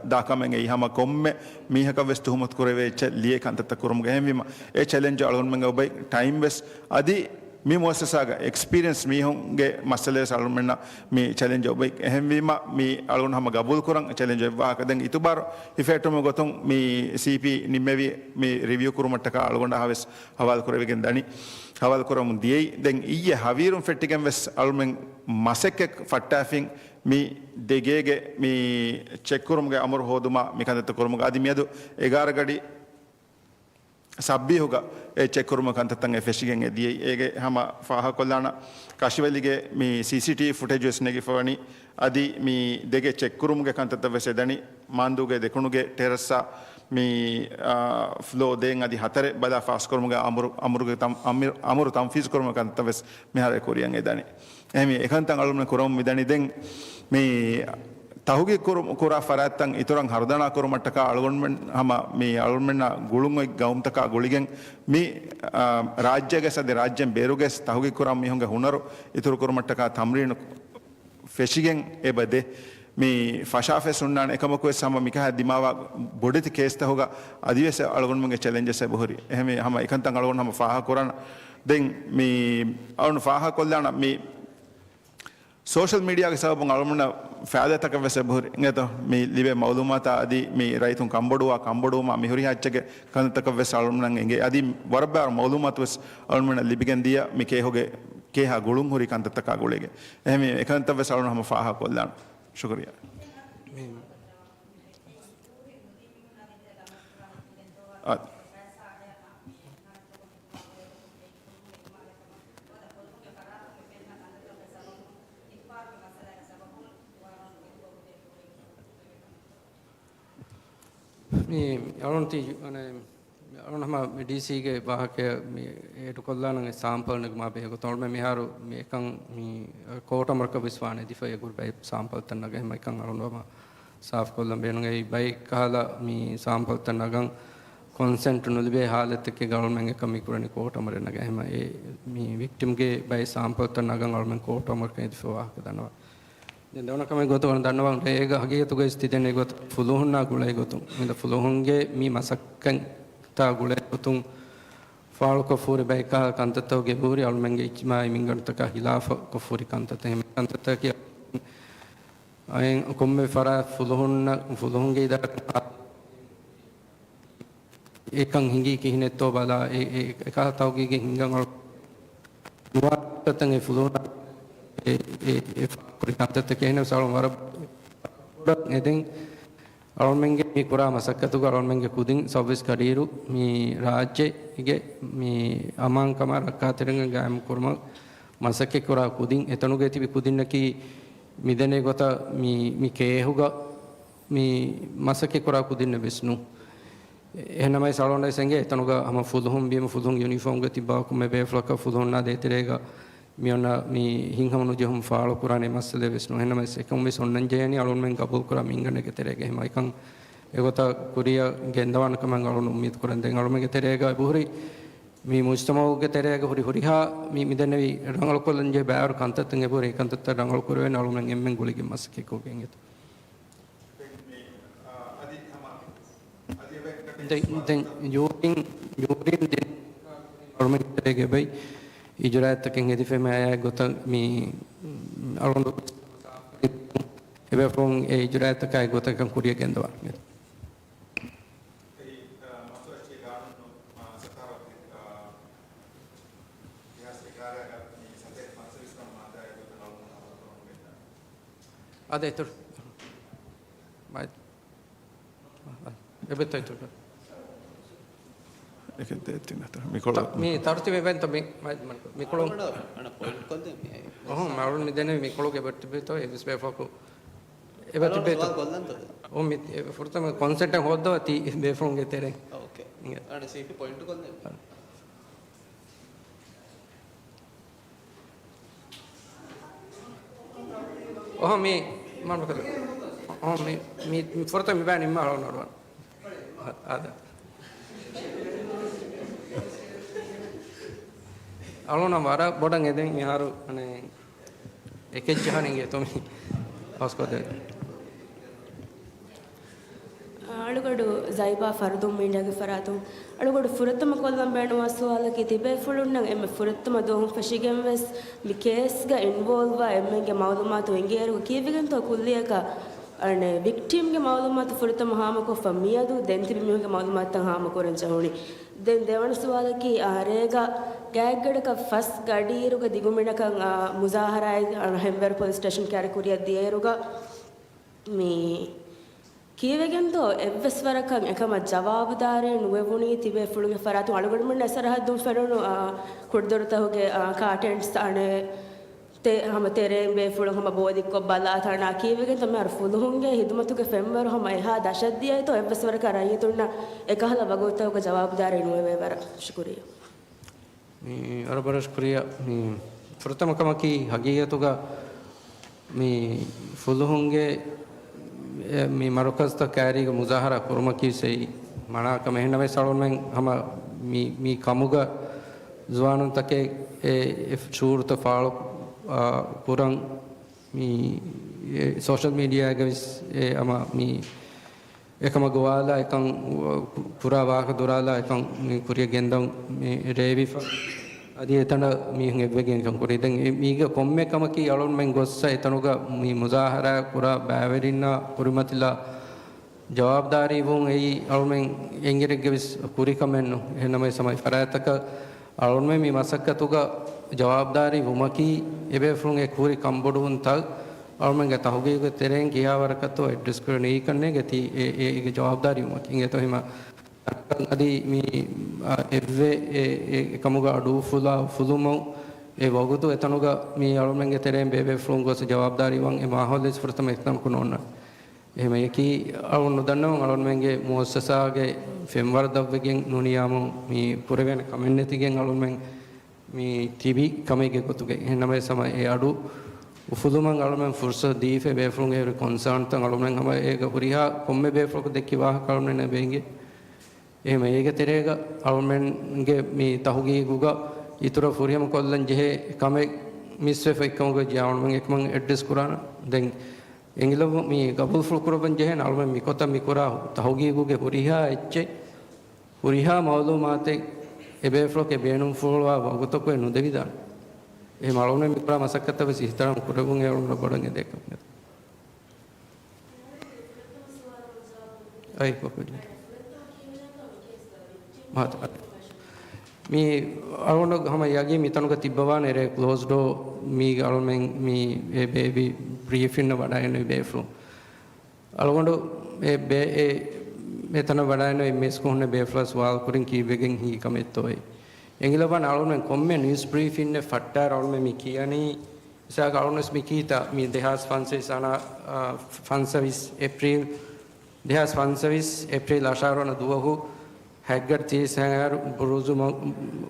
දාකමෙන් එහම කොම්මේ මීහක වෙස් තුහමත් කුරවේ ලිය කන්තත්ත කුරුම්ගේ හැමීම ඒ චැලෙන්ජ් අලුන්මෙන් ඔබයි ටයිම් වෙස් අදි මේ මොසසාග එක්ස්පීරියන්ස් මීහුන්ගේ මසලේ සල්මෙන්න මේ චැලෙන්ජ් ඔබයි හැමීම මේ අලුන් හැම ගබුල් කුරන් චැලෙන්ජ් වාක දැන් ඉතුබාර ඉෆෙක්ටම ගොතුන් මේ CP නිම්මෙවි මේ රිවියු කුරුමට්ටක අලුගොඬ හවස් හවල් කුරවෙගෙන් දනි හවල් කුරමුන් දියි දැන් ඊයේ හවීරුන් ෆෙට්ටිගෙන් වෙස් අලුමෙන් මසෙක් ෆට්ටාෆින් mi degege mi check kurumge amur hoduma mi kandata kurumge adi miedu egara gadi sabbi hoga e check kuruma kantatan e feshigen e die ege hama faha kollana kashivelige mi cctv footage esnegi fawani adi mi dege check kurumge kantata vesedani manduge dekunuge terassa mi flow den adi hatare bada fast kurumge amuru tamfiz kuruma kantata ves mi hare koriyan edani emi ekantan alumne kurum midani den mi tahugi kura faratan ituran hardana kurumattaka algonmen hama mi algonmenna gulungoy gaumtaka guligen mi rajyage sade rajyen beruges tahugi kuram mi honge hunaru ituru kurumattaka tamrin feshigen ebade mi fashafe sunnan ekamako sama mika dimawa boditi kesta hoga adivese algonmenge challenges e bohori ehme hama ekantan algon hama faha kurana den mi algon faha kollana mi social media ke sabab alumna faada tak wese bhur ingeto mi libe mawlumata adi mi raitun kamboduma mi huri hachge kan tak wese alumna inge adi warba mawlumat wes alumna libigen dia mi ke hoge ke ha gulun huri kan tak gulege ehme ekan tak wese alumna hama faha kollan shukriya මේ අරුන්ති අරුණම ඩීසීගේ වාහකය මේ ඒටු කොල්ලානගේ සාම්පල්නක මාපයක තොල්ම මිහාරු මේකන් මේ කෝටමරක විශ්වානේ දිෆය ගුරු බයි sample තන්නග එහෙම එකන් අරුණවම සාෆ් කොල්ලම් බේනුගේ බයි කහලා මේ sample තන්නගන් කොන්සෙන්ට් නුලිබේ हालतක government එක මිකුරණි කෝටමරනග එහෙම ඒ මේ වික්ටිම්ගේ බයි සාම්පල් තන්නගන් ගවර්න්මන්ට් කෝටමරක දිෆ වාහක දනවා දැන් දවනකම ගොතවන දන්නවා ඒක හගියතුගේ ස්ථිතනේ ගොත ෆුලුහුන්නා ගුලයි ගොතුන් මිද ෆුලුහුන්ගේ මී මසක්කන් තා ගුලයි ගොතුන් ෆාල් කෆූරි බයිකා කන්තතෝගේ බූරි අල්මන්ගේ ඉච්මායි මින්ගන්තක හිලාෆ කෆූරි කන්තත එහෙම කන්තත කිය අයෙන් කොම්මේ ෆරා ෆුලුහුන්ගේ ඉදා ඒකන් හිඟි කිහිනෙත්තෝ බලා ඒ කතාවගේ හිඟන් අල් දුවත්තන් ඒ ෆුලුහුන්නා ඒ kurikantatte kehne salon war product eden almenge mi kura masakkatu almenge kudin service kadiru mi rajye ige mi aman kamar rakkaterenge gam kurma masakke kura kudin etanuge tibi kudinnaki midene gota mi kehuga mi masakke kura kudinne besnu ehnamai salon senge etanuga ama fulhum bim fulhum uniform ge tiba kumme be flaka fulhum na deterega mionna mi hinhamunu jehum faalo kurane masale vesnu henama ekam me sonnan jeyani alun men kabul kura mingane ke terege hema ikan egota kuriya gendawan kaman alun ummid kuran den alun me ke terega buhri mi mujtamau ke terega huri huriha mi midenevi rangal kolan je baar kantatenge buhri kantatta rangal kurwen alun men emmen gulige maske ko genget den yurin den alun me terege bay ඉජරාත් එකෙන් එදිෆෙම අය ගොත මේ අලොන්ඩු එබැෆොන් ඒ ඉජරාත් එකයි ගොත කන් කුරිය ගෙන්දවා අද ඒතර මයි එබෙත් ඒතර මේ තර්තිව evento මිකොලො මාරුන් මිදෙන මිකොලොගේ බට් බෙතෝ එස් බෙෆකෝ එබට බෙතෝ මි ෆොර්තම කොන්සෙප්ට් එක හොද්දව ති බෙෆොන්ගේ තෙරෙන් ඕකේ අර සීපි පොයින්ට් කොල්ද මේ මම මොකද මේ ෆොර්තම බෑනි මාරුන් නරවන ආද alona wara bodan eden miharu ane ekejjahaninge tomi hoskode ಅಳುಗಡು ಜೈಬಾ ಫರ್ದುಂ ಮೀಂಡಾಗೆ ಫರಾತು ಅಳುಗಡು ಫುರತ್ತಮ Kollam ಬೇಣುವ ಸುವಾಲಕ್ಕೆ ತಿಬೆ ಫುಳುನ್ನಂ ಎಮ್ಮೆ ಫುರತ್ತಮ ದೋಹಂ ಫಶಿಗೆಂ ವೆಸ್ ಮಿ ಕೇಸ್ಗ ಇನ್ವಾಲ್ವ್ ಎಮ್ಮೆಗೆ ಮಾಲೂಮಾತು ಎಂಗೇರು ಕೀವಿಗಂತ ಕುಲ್ಲಿಯಕ ಅರ್ನೆ ವಿಕ್ಟಿಮ್ಗೆ ಮಾಲೂಮಾತು ಫುರತ್ತಮ ಹಾಮಕೊ ಫಮಿಯದು ದೆಂತಿಬಿ ಮಿಹುಗೆ ಮಾಲೂಮಾತು ಹಾಮಕೊರೆಂಚ ಹೋಣಿ ದೆನ್ ದೇವಣ ಸುವಾಲಕ್ಕೆ ಆರೇಗ ගෑග්ගඩක ෆස් ගඩීරුග දිගුමිණකන් මුසාහරයි හෙම්වර පොලිස් ස්ටේෂන් කැරකුරිය දියරුග මේ කීවෙගෙන්දෝ එව්වස්වරකන් එකම ජවාබුදාරේ නුවෙවුණී තිබේ ෆුළුගේ ෆරාතු අලුගඩමුන්න සරහදුම් ෆෙරුණු කුඩ්දොරතහුගේ කාටෙන්ට්ස් අනේ ते हम तेरे बे फुल हम बोदी को बला थाना कीवेगे तो मैं फुल होंगे हिदमतु के फेमर हम यहा दशत दिया तो एवस्वर कराई तो ना एकहला वगोता को जवाबदार नुवे वर शुक्रिया मी अरबर शुक्रिया मी प्रथम कमकी हकीकतुगा मी फुल होंगे मी मरकज तक कैरी को मुजाहरा कुरमकी से मना का महीना में सालों में हम मी कमुगा जुआनों तक ए चूर तो follow kurang mi social media guys ama mi ekama goala ekang pura waka durala ekang mi kuriya gendang mi revi fa adi etana mi hengevegen kan kuri den mi ga komme kama ki alon men gossa etanuga mi muzahara pura baverinna kurimatila jawabdari won ei alon men engere guys kuri kamenno enama samay farataka alon men mi masakkatuga जवाबदारी वुमकी एबे फ्रुंग एक पूरी कंबोडून तक और मैं कहता हूँ कि तेरे किया वरकत तो एड्रेस कर नहीं करने के थी एक जवाबदारी वुमकी ये तो हिमा अदी मी एवे कमुगा अडू फुलुमो ए वगुतो एतनुगा मी और मैं कहते रहे बेबे फ्रुंग को से जवाबदारी वंग ए माहौल इस फुर्त में एकदम कुनोना ए मैं कि और नुदन्ना और मैं के मुअस्ससा के फेमवर दबेगें नुनियामो मी पूरे के कम्युनिटी के और मैं मी टीवी कमे के को तुगे नमे समय ए अडू उफुदुमंग अलमें फुर्सत दी फे बेफ्रुंग ए कंसर्न तंग अलमें हम एक पुरिया कोम्मे बेफ्रुंग देखि वाह कलमें ने बेंगे ए मैं एक तेरेगा अलमें के मी तहुगी गुगा इतुरा फुरियम कोल्लन जे कमे मिसवे फेकम को जावन में एक मंग एड्रेस कुराना दें इंग्लो मी कबुल फुल कुरबन जे अलमें मी कोता मी कुरा तहुगी गुगे पुरिया एच्चे पुरिया मालूमाते एबे फ्लो के बेनुम फुलवा वगतो को नु देविदा ए मालूम में मित्रा मसक्कत बस इहतराम कुरबुंगे और बड़ंगे देख आई को मात मी अरोनो हम यागी मितन को तिब्बवान रे क्लोज डो मी अरोन में मी ए बेबी ब्रीफिंग न बड़ा ने बे फ्लो अरोनो ए बे ए मेतना बड़ा ने मेस को ने बे फ्लस वाल कुरिंग की बेगिंग ही कमिट तो है इंग्लबन अरोन में कॉमे न्यूज़ ब्रीफिंग ने फट्टा अरोन में मिकियानी इसा अरोन में मिकीता मी देहास फंड से साना फंड सर्विस अप्रैल देहास फंड सर्विस अप्रैल आशारो न दुवहु हैगर 30 हैगर बुरुजु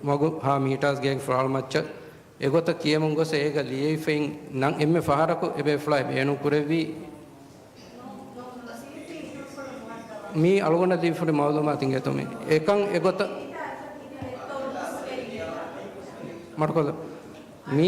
मगु हा मीटर्स गेग फ्राल मच्च एगो तक किए मंगो से एक लिए फिंग नंग एम फहारा को एबे फ्लाई बेनु कुरेवी मी अलगोना दी फुरे मालूमात इंगे तो मी एकं एगो तक मरको मी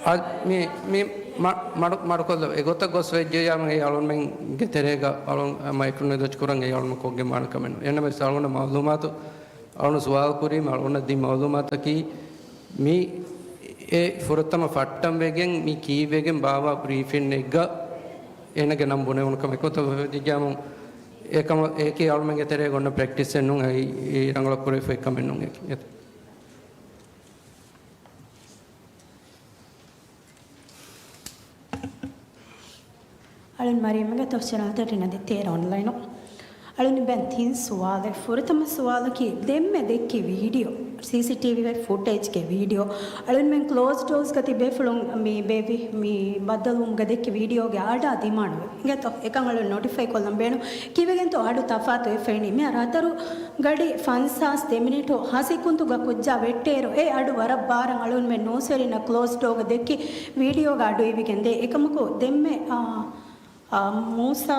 आज मी मरको एगो तक गोस वेजे या मैं आलोन में गेतेरेगा आलोन माइक्रोने दच कुरंगे आलोन को गे मान कमेन एने में सालोन मालूमात आलोन सवाल कुरी आलोन दी मालूमात की मी ए फुरतम फट्टम वेगें मी की वेगें बावा ब्रीफिंग नेगा एने के नम बुने उनका मैं को तो दिजामो एकम एक ही आलोन में गेतेरेगा उन प्रैक्टिस से नुंग ए रंगला कुरे फे कमेन नुंगे अळुन मरियमगे तोचनाते रिनदे तेर ऑनलाइन अळुन बेन तीन सवाल फुरतम सवाल की देम्मे देखी वीडियो सीसीटीवी वे फुटेज के वीडियो अळुन में क्लोज डोर्स गति बेफुलुंग मी बेबी मी बदलुम गदे की वीडियो गे आडा दिमानु गे तो एकंगळ नोटिफाई कोलम बेनु किवेगेन तो आडु तफातो ए फेणी मे रातरु गडी फंसास 10 मिनिट हासी कुंतु ग कुज्जा वेट्टेरो ए आडु वर बारं अळुन में नोसेरिन क्लोज डोर देखी वीडियो गा आडु इविगेंदे एकमको देम्मे मूसा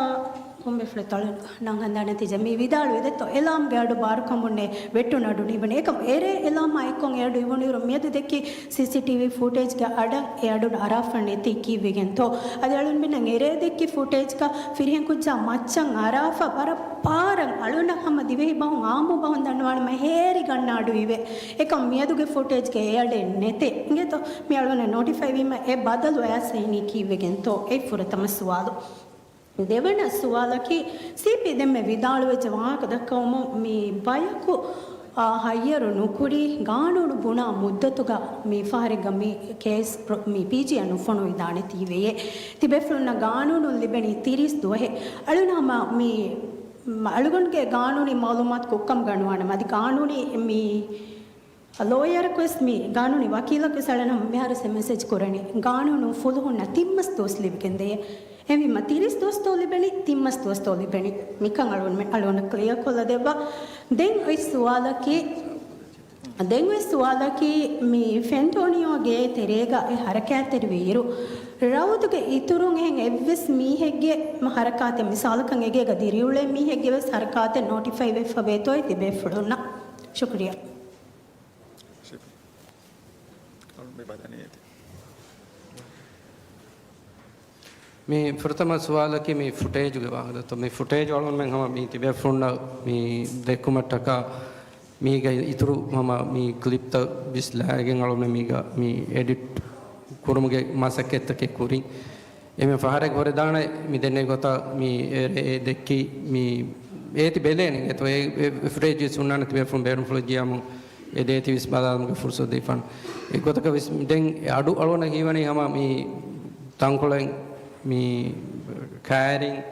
කොම්බෙ ෆ්ලෙතල නං හඳාන තිජ මේ විදාලු එදෙතෝ එලාම් ගෑඩු බාරු කම්බුන්නේ වෙට්ටු නඩු නිබන ඒකම එරේ එලාම අයිකොන් එඩු ඉවනිරු මෙද දෙකි CCTV footage ಗ ಅಡ ಎಡು ಅರಾಫಣೆ ತಿಕ್ಕಿ ವಿಗೆಂತೋ ಅದಳನ್ ಬಿನ ಎರೆ ದೆಕ್ಕಿ footage ಗ ಫಿರಿಹೆನ್ ಕುಜ್ಜ ಮಚ್ಚಂ ಅರಾಫ ಬರ ಪಾರಂ ಅಳುನ ಹಮ ದಿವೆ ಬಹು ಆಮು ಬಹು ದಣ್ಣವಾಳ ಮಹೇರಿ ಗಣ್ಣಾಡು ಇವೆ ಏಕಂ ಮಿಯದುಗೆ footage ಗೆ ಎಡೆ ನೆತೆ ಇಂಗೆತೋ ಮಿ ಅಳುನ ನೋಟಿಫೈ ವಿಮ ಎ ಬದಲು ಆಸೈನಿ ಕಿ ವಿಗೆಂತೋ ಎ ಫುರತಮ ಸುವಾಲು දෙවන සුවාලකි සීපි දෙම්මෙ විදාළු වෙච්ච වාහක දක්වම මේ බයකු ಹಯ್ಯರು ನುಕುಡಿ ಗಾಣುಡು ಬುಣ ಮುದ್ದತುಗ ಮೀ ಫಾರಿಗ ಮೀ ಕೇಸ್ ಮೀ ಪಿಜಿ ಅನ್ನು ಫೋನು ಇದಾನೆ ತೀವೆಯೇ ತಿಬೆಫ್ಲುನ ಗಾಣುಡು ಲಿಬೆನಿ ತಿರಿಸ್ ದೋಹೆ ಅಳುನಾಮ ಮೀ ಅಳುಗೊಂಡ್ಗೆ ಗಾಣುನಿ ಮಾಲೂಮಾತ್ ಕುಕ್ಕಂ ಗಣವಾಣ ಮದಿ ಗಾಣುನಿ ಮೀ ಲೋಯರ್ ಕ್ವೆಸ್ ಮೀ ಗಾಣುನಿ ವಕೀಲ ಕ್ವೆಸಳನ ಮ್ಯಾರಸೆ ಮೆಸೇಜ್ ಕೊರಣಿ ಗಾಣುನು ಫುಲ್ ಹುಣ್ಣ ತಿಮ್ಮಸ್ ದೋಸ್ಲಿಬಿಕೆಂದೆ එවිම තිරිස් දොස්තෝ ලිබෙනි තිම්මස් දොස්තෝ ලිබෙනි මිකන් අලුවන ක්ලියර් කොල්ල දෙබ්බා දෙන් ඔයි සුවාලකි මේ ෆෙන්ටෝනියෝගේ තෙරේගා ඒ හරකෑතර වීරු රවුදුගේ ඉතුරුන් එහෙන් එව්විස් මීහෙක්ගේ හරකාතේ මිසාලකන් එගේ ගදිරියුලේ මීහෙක්ගේ වෙස් හරකාතේ නොටිෆයි වෙ ෆබේතෝයි තිබේ ෆුළුනා ಶುಕ್ರಿಯಾ මේ ප්‍රථම සුවාලකේ මේ ෆුටේජ් ගවහද මේ ෆුටේජ් වලම මම හම මේ තිබේ ෆොන්න මේ දෙකුමටක මේක ඉතුරු මම මේ ක්ලිප් ත විස්ලාගෙන් අලම මේක මේ එඩිට් කුරුමගේ මාසකෙත්තක කුරි එමෙ ෆහරේ ගොර දාන මේ දෙන්නේ ගොත මේ ඒ දෙකි මේ ඒති බෙලෙනේ ඒතෝ ඒ ෆුටේජ් සුන්නන තිබේ ෆ්‍රොම් බේරුම් ෆ්ලොජියම් ඒ දේති විස් බදාමගේ ෆුර්සො දෙෆන් ඒ ගොතක විස් දෙන් අඩු අලවන කීවනේ හම මේ තංකොලෙන් මේ කෑරින්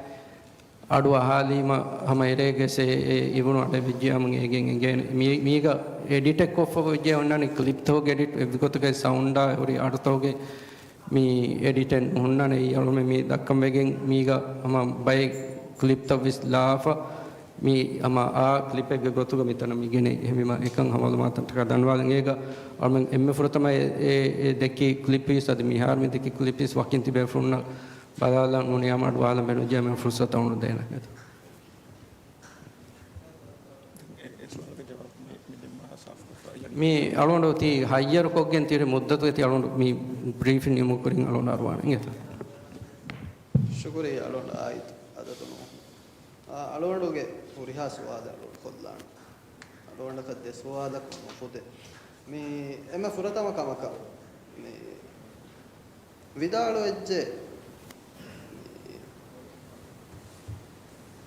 අඩු අහලීම හැම එරේගෙසේ ඉවුණු අඩ විද්‍යාවම ගෙන් මේක එඩිට් එක කොෆ විද්‍යාව උන්නනේ ක්ලිප් තෝගේ එඩිට් විකතගේ සවුන්ඩ් උරි අඩතෝගේ මේ එඩිටෙන් උන්නනේ යලම මේ දක්කම් වෙගෙන් මේක හැම බයි ක්ලිප් තව විස්ලාෆ මේ හැම ආ ක්ලිප් එක ගොතුග මෙතන මිගෙන එහෙම එකන් හැමල මාතට කදන්වාලන් ඒක අම එම්ම ෆොරතම ඒ දෙකේ ක්ලිප් ඉස් අද මිහාර මේ දෙකේ ක්ලිප් ඉස් වකින් තිබේ ෆොන්න බදාලා නුනේ යමඩ වාලම් බෙනු ජම ෆුර්සත උණු දෙන මේ අලොන්ඩෝ ති හයියර් කොගෙන් තිර මුද්දතු ති අලොන්ඩෝ මේ බ්‍රීෆින් නිමු කරින් අලොන්ඩ අරවාන ඉත ಶುಕ್ರಿಯ ಅಲೋಂಡ ಆಯ್ತು ಅದತನು ಅಲೋಂಡೋಗೆ ಉರಿಹಾ ಸುವಾದ ಕೊಲ್ಲಾಣ ಅಲೋಂಡ ಕದ್ದೆ ಸುವಾದ ಫುದೆ ಮೀ ಎಮ್ಮ ಫುರತಮ ಕಮಕ ಮೀ ವಿದಾಳು ಹೆಜ್ಜೆ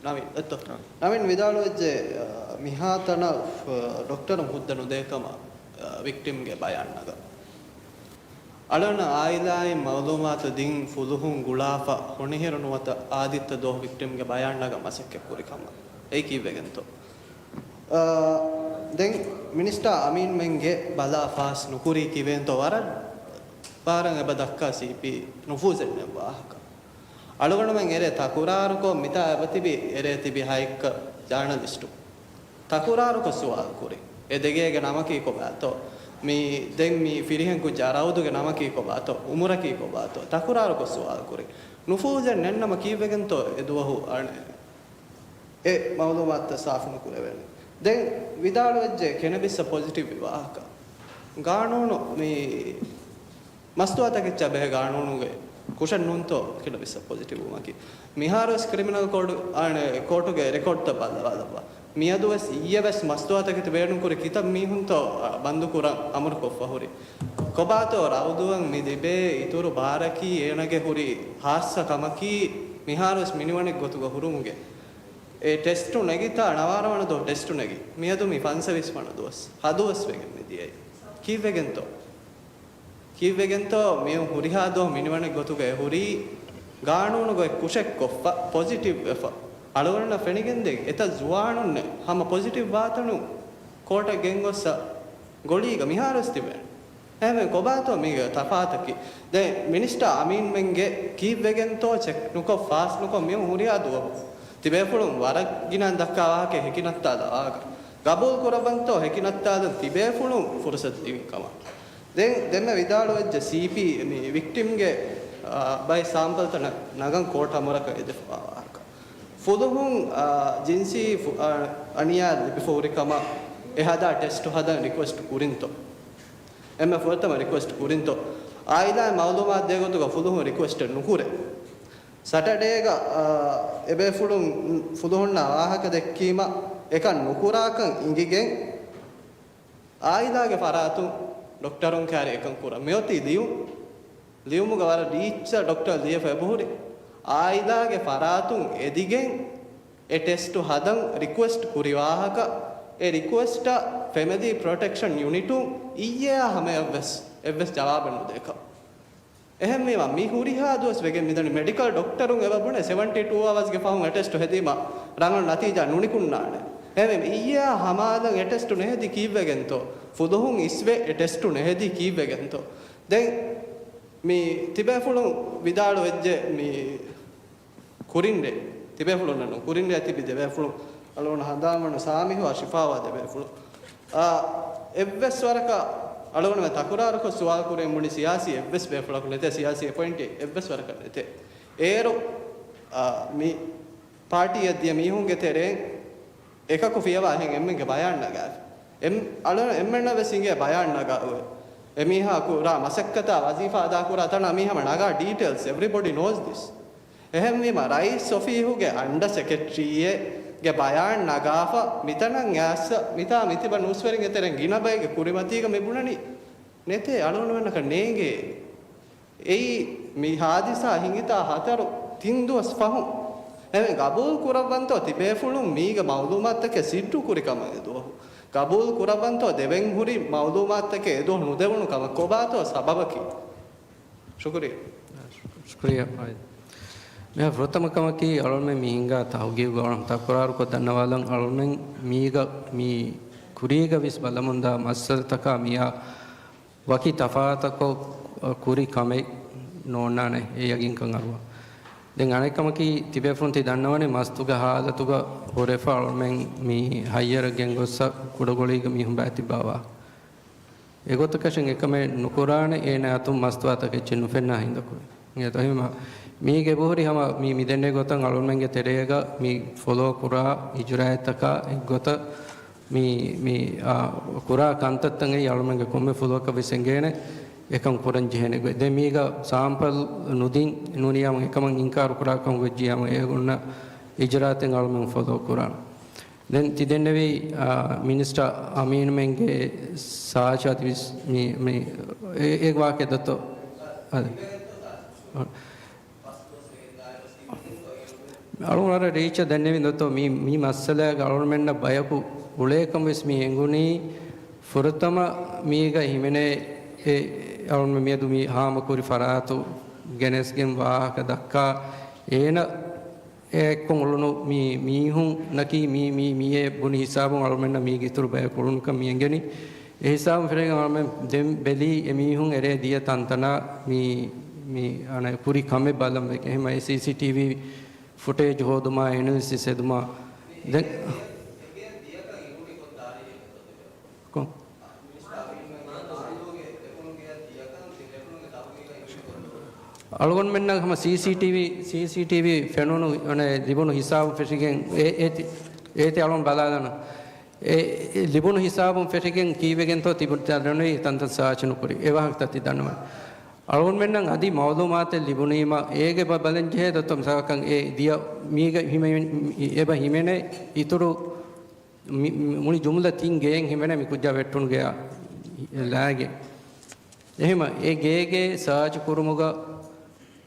නවින් විදාලු වෙච්චේ මිහාතන ડોක්ටර් මුද්දනු දෙකම වික්ටිම්ගේ බයන්නග අලන ආයිලායි මවලුමාත දින් ෆුලුහුන් ගුලාෆා හොනිහෙරනුවත ආදිත්ත දෝ වික්ටිම්ගේ බයන්නග මසෙක්ක කුරිකම ඒ කීවෙගෙන්තෝ දැන් මිනිස්ටර් අමීන් මෙන්ගේ බලා ෆාස් නුකුරි කිවෙන්තෝ වර පාරං එබ දක්කා සීපි නුෆූසෙන් වාහක අලුගණමෙන් එරේ තකුරාරුකෝ මිතා අවතිබි එරේ තිබි හයික ජර්නලිස්ට් තකුරාරුකෝ සුවාල් කුරි ඒ දෙගේගේ නම කී කොබාතෝ මේ දෙන් මේ ෆිරිහෙන් කු ජරවුදුගේ නම කී කොබාතෝ උමුර කී කොබාතෝ තකුරාරුකෝ සුවාල් කුරි නුෆූසෙන් නෙන්නම කීවෙගෙන්තෝ එදුවහු අනේ ඒ මවලුමාත් සාෆුන කුරෙවෙන්නේ දැන් විදාල වෙජ්ජේ කෙනබිස්ස පොසිටිව් විවාහක ගානෝනෝ මේ මස්තුවතකච්ච බෙහ ගානෝනුගේ ಕುಶನ್ ನುಂತೋ ಕಿಲ ಬಿಸ ಪಾಸಿಟಿವ್ ಮಾಕಿ ಮಿಹಾರಸ್ ಕ್ರಿಮಿನಲ್ ಕೋಡ್ ಆನೆ ಕೋರ್ಟುಗೆ ರೆಕಾರ್ಡ್ ತಬಲ್ಲವಾದವ ಮಿಯದುವಸ್ ಇಯವೆಸ್ ಮಸ್ತುವಾತಕಿತ ಬೇಣು ಕುರಿ ಕಿತ ಮೀಹುಂತೋ ಬಂದು ಕುರ ಅಮರ್ ಕೊಫ ಹುರಿ ಕೊಬಾತೋ ರೌದುವಂ ಮಿದಿಬೆ ಇತುರು ಬಾರಕಿ ಏನಗೆ ಹುರಿ ಹಾಸ್ಸ ಕಮಕಿ ಮಿಹಾರಸ್ ಮಿನಿವನೆ ಗೊತುಗ ಹುರುಮುಗೆ ඒ ටෙස්ට් නැගිතා නවාරවන දෝ ටෙස්ට් නැගි මියදු මි ෆන් සර්විස් වන දොස් හදුවස් වෙගෙන් මෙදියයි කීවෙගෙන්තෝ මිය හුරිහා දෝ මිනිවනේ ගොතුගේ හුරි ගානෝන ගොයි කුෂෙක් කොෆ පොසිටිව් එෆ අලවරන ෆෙනිගෙන් දෙක එත ජුවානුන්නේ හැම පොසිටිව් වාතනු කෝට ගෙන්ගොස්ස ගොලීග මිහාරස් තිබෙන හැම කොබාතෝ මිග තපාතකි දැන් මිනිස්ටර් අමීන් මෙන්ගේ කීවෙගෙන්තෝ චෙක් නුකෝ ෆාස් නුකෝ මිය හුරිහා දුව තිබේෆුළුම් වරගිනන් දක්කාවාකේ හැකිනත්තාද ආග ගබෝල් කරබන්තෝ හැකිනත්තාද තිබේෆුළුම් ෆුර්සත් දිවිකම දෙන්න විදාල වෙච්ච CP මේ වික්ටිම්ගේ බයි සාම්පල් තන නගන් කෝට අමරක එදපාවාක ಫುದುಹುಂ ಜಿನ್ಸಿ ಅನಿಯಾ ಬಿಫೋರಿಕಮ ಎಹದ ಟೆಸ್ಟ್ ಹದ ರಿಕ್ವೆಸ್ಟ್ ಕುರಿಂತೋ ಎಮ್ಮ ಫೋರ್ತಮ ರಿಕ್ವೆಸ್ಟ್ ಕುರಿಂತೋ ಆಯ್ದಾ ಮಾಲೂಮಾತ್ ದೇಗೊತ್ತುಗ ಫುದುಹುಂ ರಿಕ್ವೆಸ್ಟ್ ನುಕುರೆ ಸಟರ್ಡೇಗ ಎಬೆ ಫುದುಹುನ್ನ ವಾಹಕ ದೆಕ್ಕೀಮ එක නුකුරාකන් ඉංගිගෙන් ආයිදාගේ ෆරාතු ડોක්ටරුන් කාර්ය එකන් කුර මෙයොති ලියුමුග වල රීච්ච ડોක්ටර් ලිය ෆෙබුහුරි ආයිදාගේ ෆරාතුන් එදිගෙන් ඒ ටෙස්ට් හදන් රික්වෙස්ට් කුරි වාහක ඒ රික්වෙස්ට් ෆැමිලි ප්‍රොටෙක්ෂන් යුනිටු ඊයේ හැම එවස් ජවාබනු දෙක එහෙම මේවා මි හුරිහා දොස් වෙගෙන් මිදනි මෙඩිකල් ડોක්ටරුන් එවබුනේ 72 hours ගේ ෆහුන් ටෙස්ට් හෙදීම රංගන නතිජා නුනිකුන්නානේ එහෙම ඊයේ හමාදන් ටෙස්ට් නෙහෙදි කීවෙගෙන්තෝ ෆුදුහුන් ඉස්වේ ටෙස්ට් නෙහෙදි කීවෙගෙන්තෝ දැන් මේ තිබෙෆුලුන් විදාලු වෙජ්ජ මේ කුරින්ඩේ තිබෙෆුලුන් නෝ කුරින්ඩේ ඇති බිදෙෆුලුන් අලෝන හදාමන සාමිහු අෂිෆාවා දෙබෙෆුලු එවස් වරක අලෝන මේ තකුරාරක සුවාල් කුරේ මුනි සියාසි එවස් බෙෆුලක් නැතේ සියාසි පොයින්ට් එවස් වරක නැතේ ඒරෝ මේ පාටි යදිය මිහුන්ගේ තෙරෙන් එකකු ෆියවා එහෙන් එම්මගේ බයන්න නගා අලෝන එම්මන්න වෙසින්ගේ බයන්න නගා එමිහා කුරා මසක්කතා වසීෆා අදා කුරා තන මිහම නගා ඩීටේල්ස් එවරිබඩි නෝස් දිස් එහෙම මේ රයිස් සොෆීහුගේ අන්ඩර් සෙක්‍රටරියේ ගේ බයන් නගාෆා මිතනන් ඇස්ස මිතා මිතිබ නුස්වරින් එතරන් ගිනබයිගේ කුරිමතියක මෙබුණනි නෙතේ අලෝන වෙනක නේගේ එයි මේ හාදිසා හිඟිතා හතර තින්දුවස් පහු එමෙ ගබූල් කුරබන්තෝ තිබේෆුලු මීග මවුලුමාත්තක සිට්ටු කුරිකම එදෝ ගබූල් කුරබන්තෝ දෙවෙන් හුරි මවුලුමාත්තක එදෝ නුදෙවණු කම කොබාතෝ සබබකි शुक्रिया मैं व्रतमकम की अड़ल में मींगा ताउगी गौरम तकुरार को धन्यवादं अड़ल में मीगा मी कुरीगा विस बलमुंदा मसल तका मिया वकी तफात को कुरी कमे नोना ने ये यगिन कंगरवा दें अनेकम की तिबेफ्रुंति धन्यवाने मस्तुगा हालतुगा होरेफा अड़ल में मी हायर गेंगोसा कुडगोलीगा मी हुंबाति बावा एगोतकशं एकमे नुकुराने एने अतुम मस्तवातके चिन्नु फेन्ना हिंदको ये तो हिमा मी के बोहरी हम मी मिदेने गोतंग अड़ल में तेरेगा मी फॉलो कुरा इजुराय तका गोत मी मी कुरा कांतत्तंगे अड़ल में कोमे फॉलो का विसेंगेने एकम कुरन जेने गो दे मीगा सैंपल नुदिन नुनिया में एकम इंकार कुरा कम गजिया में एगुना इजराते अड़ल में फॉलो कुरा देन तिदेने भी मिनिस्टर अमीन मेंगे साचात मी एक वाक्य दत्तो अड़ुनार रीच धन्य दत्तो मी मसल गवर्नमेंट भयपु उलेकम विस मी एंगुनी फुरतम मीगा हिमेने अड़ुन में मेदु मी हाम कुरी फरातो गणेश गेम वाहक दक्का एन कोंगलोनो मी हूं नकी मी ये बुनी हिसाब गवर्नमेंट मी गितुर भय कुरुन का मी एंगनी ए हिसाब फिर गवर्नमेंट देम बेली मी हूं एरे दिया तंतना मी अने पूरी खामे बालम के हम सीसीटीवी फुटेज हो दुमा एनालिसिस से दुमा देन को अलगोन में ना हम सीसीटीवी फेनोनो अने लिबोनो हिसाब फेशिगें ए ते अलगोन बालाना ए लिबोनो हिसाब फेशिगें कीवेगें तो तिबुत दरने तंत साचनु पुरी ए वाहक तति दनवा अड़ुन में नंग अधी मौलूमात लिबुनीमा एगे बलन जे तो तुम साकंग ए दिया मीगे हिमे एबा हिमेने इतुरु मुनि जुमला तीन गेंग हिमेने मी कुजा वेट्टुन गया लागे එහෙම ඒ ගේගේ සර්ච් කුරුමුග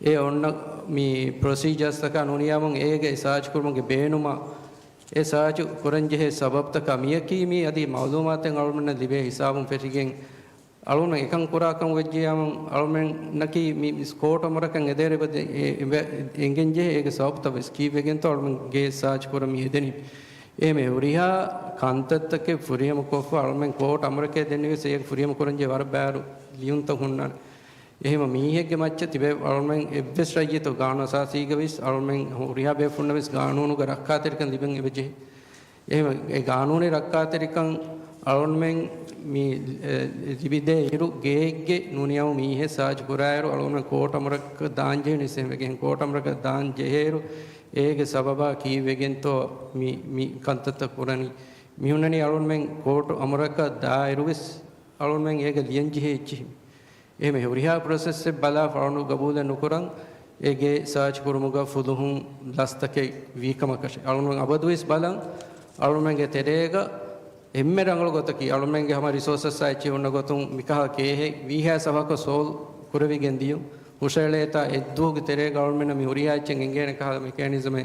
ඒ ඔන්න මේ ප්‍රොසීජර්ස් තක නුනියමුන් ඒගේ සර්ච් කුරුමුගේ බේනුම ඒ සර්ච් කුරන්ජේ සබබ් තක මියකී මී අදී මවුලුමාතෙන් අලුමන ලිබේ හිසාබුන් ෆෙටිගෙන් අලුන එකන් කුරාකම් වෙජ්ජියමුන් අලුමෙන් නකී මී ස්කෝට මරකන් එදේරෙ බද එංගෙන්ජේ ඒගේ සබබ් තව ස්කීවෙගෙන් තෝ අලුමන් ගේ සර්ච් කුරමි එදෙනි එමෙ උරිහා කාන්තත්තකේ ෆුරියම කොෆ අලුමෙන් කෝට අමරකේ දෙන්නේ සේ ෆුරියම කුරන්ජේ වර බෑරු लियुन तो हुन्ना එහෙම මීහෙක්ගේ මච්ච තිබේ අල්මෙන් එබ්බස් රජිත ගාන සාසීග විස් අල්මෙන් හොරියා බෙෆුන්න විස් ගානෝනුග රක්කාතරිකන් ලිබෙන් එබෙජේ එහෙම ඒ ගානෝනේ රක්කාතරිකන් අල්මෙන් මී ලිබිදේ ඉරු ගේග්ගේ නුනියව මීහෙ සාජ් කුරායරු අල්මෙන් කෝටමරක දාන්ජේ නිසෙමගෙන් කෝටමරක දාන් ජෙහෙරු ඒගේ සබබා කීවෙගෙන්තෝ මි කන්තත කුරණි මිහුණනි අලුන් මෙන් කෝට අමරක දායිරුවිස් අලුන් මෙන් ඒගේ ලියන්ජි හේච්චි එහෙම හුරිහා ප්‍රොසෙස් එක බලා ෆරණු ගබූල නුකරන් ඒගේ සර්ච් කුරුමුග ෆුදුහුන් ලස්තකේ වීකමකෂ අලුන් මෙන් අබදුවිස් බලන් අලුන් මෙන්ගේ තෙරේග එම්මෙ රංගල ගොතකි අලුන් මෙන්ගේ හැම රිසෝසස් සයිචි උන්න ගොතුන් මිකහ කේහෙ වීහා සවක සෝල් කුරවිගෙන් දියු ಹುಷಾಳೇತ ಎದ್ದೂಗಿ ತೆರೆ ಗವರ್ಮೆಂಟ್ ಮಿ ಹುರಿಯಾಚೆಂಗ್ ಇಂಗೇನೆ ಕಹ ಮೆಕ್ಯಾನಿಸಮ್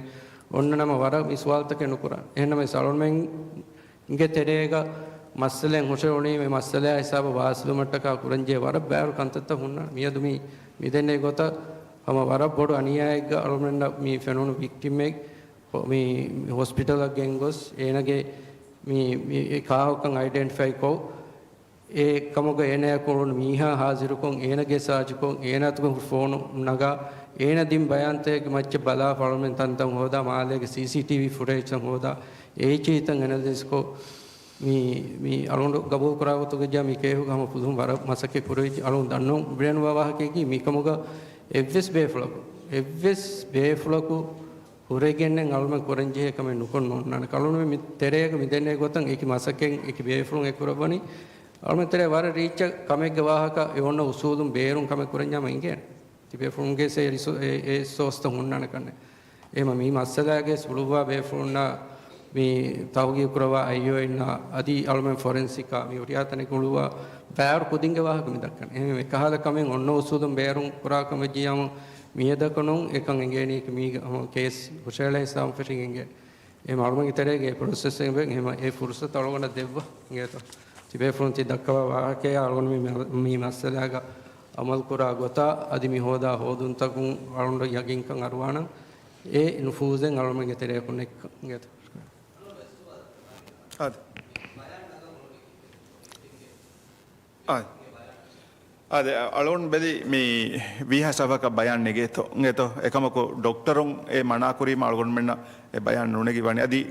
ಒನ್ನ ನಮ ವರ ಮಿ ಸ್ವಾಲ್ತಕೆ ನುಕುರ ಎನ್ನ ಮೈ ಸಳೋನ್ಮೆಂಗ್ ಇಂಗೆ ತೆರೆಗ ಮಸ್ಸಲೆಂ ಹುಷೋಣಿ ಮೆ ಮಸ್ಸಲೆ ಹಿಸಾಬ ವಾಸಲು ಮಟ್ಟಕ ಕುರಂಜೆ ವರ ಬ್ಯಾರು ಕಂತತ್ತ ಹುನ್ನ ಮಿಯದು ಮಿದೆನೆ ಗೊತ ಹಮ ವರ ಬೋಡು ಅನಿಯಾಯಗ ಅಳೋಮೆಂಡ ಮಿ ಫೆನೋನು ವಿಕ್ಟಿಮ್ ಮಿ ಹಾಸ್ಪಿಟಲ್ ಗೆಂಗೋಸ್ ಏನಗೆ ಮಿ ಕಾಹಕಂ ಐಡೆಂಟಿಫೈ ಕೋ ඒ කමක ඒනය කොරුන් මීහා හාසිරුකොන් ඒනගේ සාජුකොන් ඒනතුකොන් ෆෝන් නගා ඒන දින් බයන්තයක මච්ච බලා ෆලොමෙන් තන්තන් හොදා මාලේගේ CCTV ෆුටේජ් හොදා ඒ චීතන් එනදිස්කෝ මී අලොන්ඩ ගබෝ කරාවතුගේ ජා මී කේහු ගම පුදුම් වර මසකේ කුරේ අලොන් දන්නෝ බ්‍රේන් වවාහකේ මී කමක එව්ස් බේෆ්ලකු හුරේගෙන්නෙන් අලුම කොරංජේ කම නුකොන් නොන්නන කලොන මි තෙරේක මිදෙන්නේ ගොතන් ඒකි මසකෙන් ඒකි බේෆ්ලුන් එකුරබනි අලුමෙතරේ වර රීච කමෙක් ගවාහක යොන්න උසූදුම් බේරුම් කමෙක් කුරඤ්ඤාම ඉංගේ තිබේ ෆුන්ගේ සේ ඒ සෝස්ත හුන්නන කන්නේ එම මී මස්සලාගේ සුළුවා බේෆුන්නා මේ තවගේ කුරවා අයියෝ ඉන්න අදි අලුමෙන් ෆොරෙන්සිකා මේ උරියාතනේ කුළුවා බෑර් කුදින්ගේ වාහක මිදක්කන එහෙම එකහල කමෙන් ඔන්න උසූදුම් බේරුම් කුරා කම ජියම මියදකනොන් එකන් ඉංගේනීක මී කේස් හුෂේලේ සම් ෆිටින් ඉංගේ එම අලුමගේ තරේගේ ප්‍රොසෙස් එකෙන් එහෙම ඒ ෆුර්සත අලුගොන දෙව්ව ඉංගේතෝ තිබේ ෆ්‍රොන්ති දක්කවා වාහකේ අලුන් මී මස්සලාග අමල් කුරා ගොතා අදි මි හොදා හොදුන් තකුන් අලුන් යගින්කන් අරවාන ඒ නුෆූසෙන් අලුමගේ තරේ කොනෙක් ඉංගේතෝ අද අලොන් බෙලි මේ විහසවක බයන් නෙගේතෝ ගෙතෝ එකමකෝ ඩොක්ටරුන් ඒ මනාකුරීම අලගොන් මෙන්න ඒ බයන් නුනේගි වනේ අදි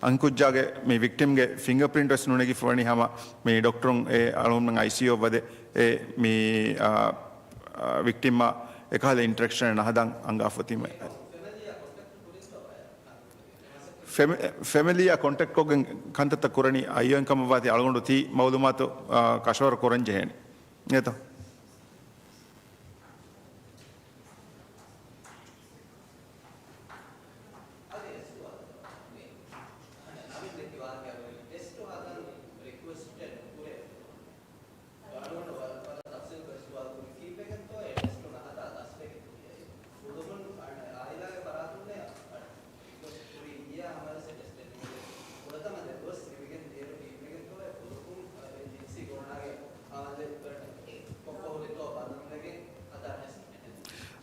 अंकुजागे मे विक्टिम गे फिंगरप्रिंट वस नुने की फवनी हमा मे डॉक्टरों ए अलोन में आईसीयू वदे ए मे विक्टिम मा एकाले इंटरेक्शन नहदंग अंगाफती में फैमिली या कांटेक्ट को कंत तक कुरनी आयो इनकम वाती अलगोंडो थी मालूमात कशवर कुरन जहेन ये तो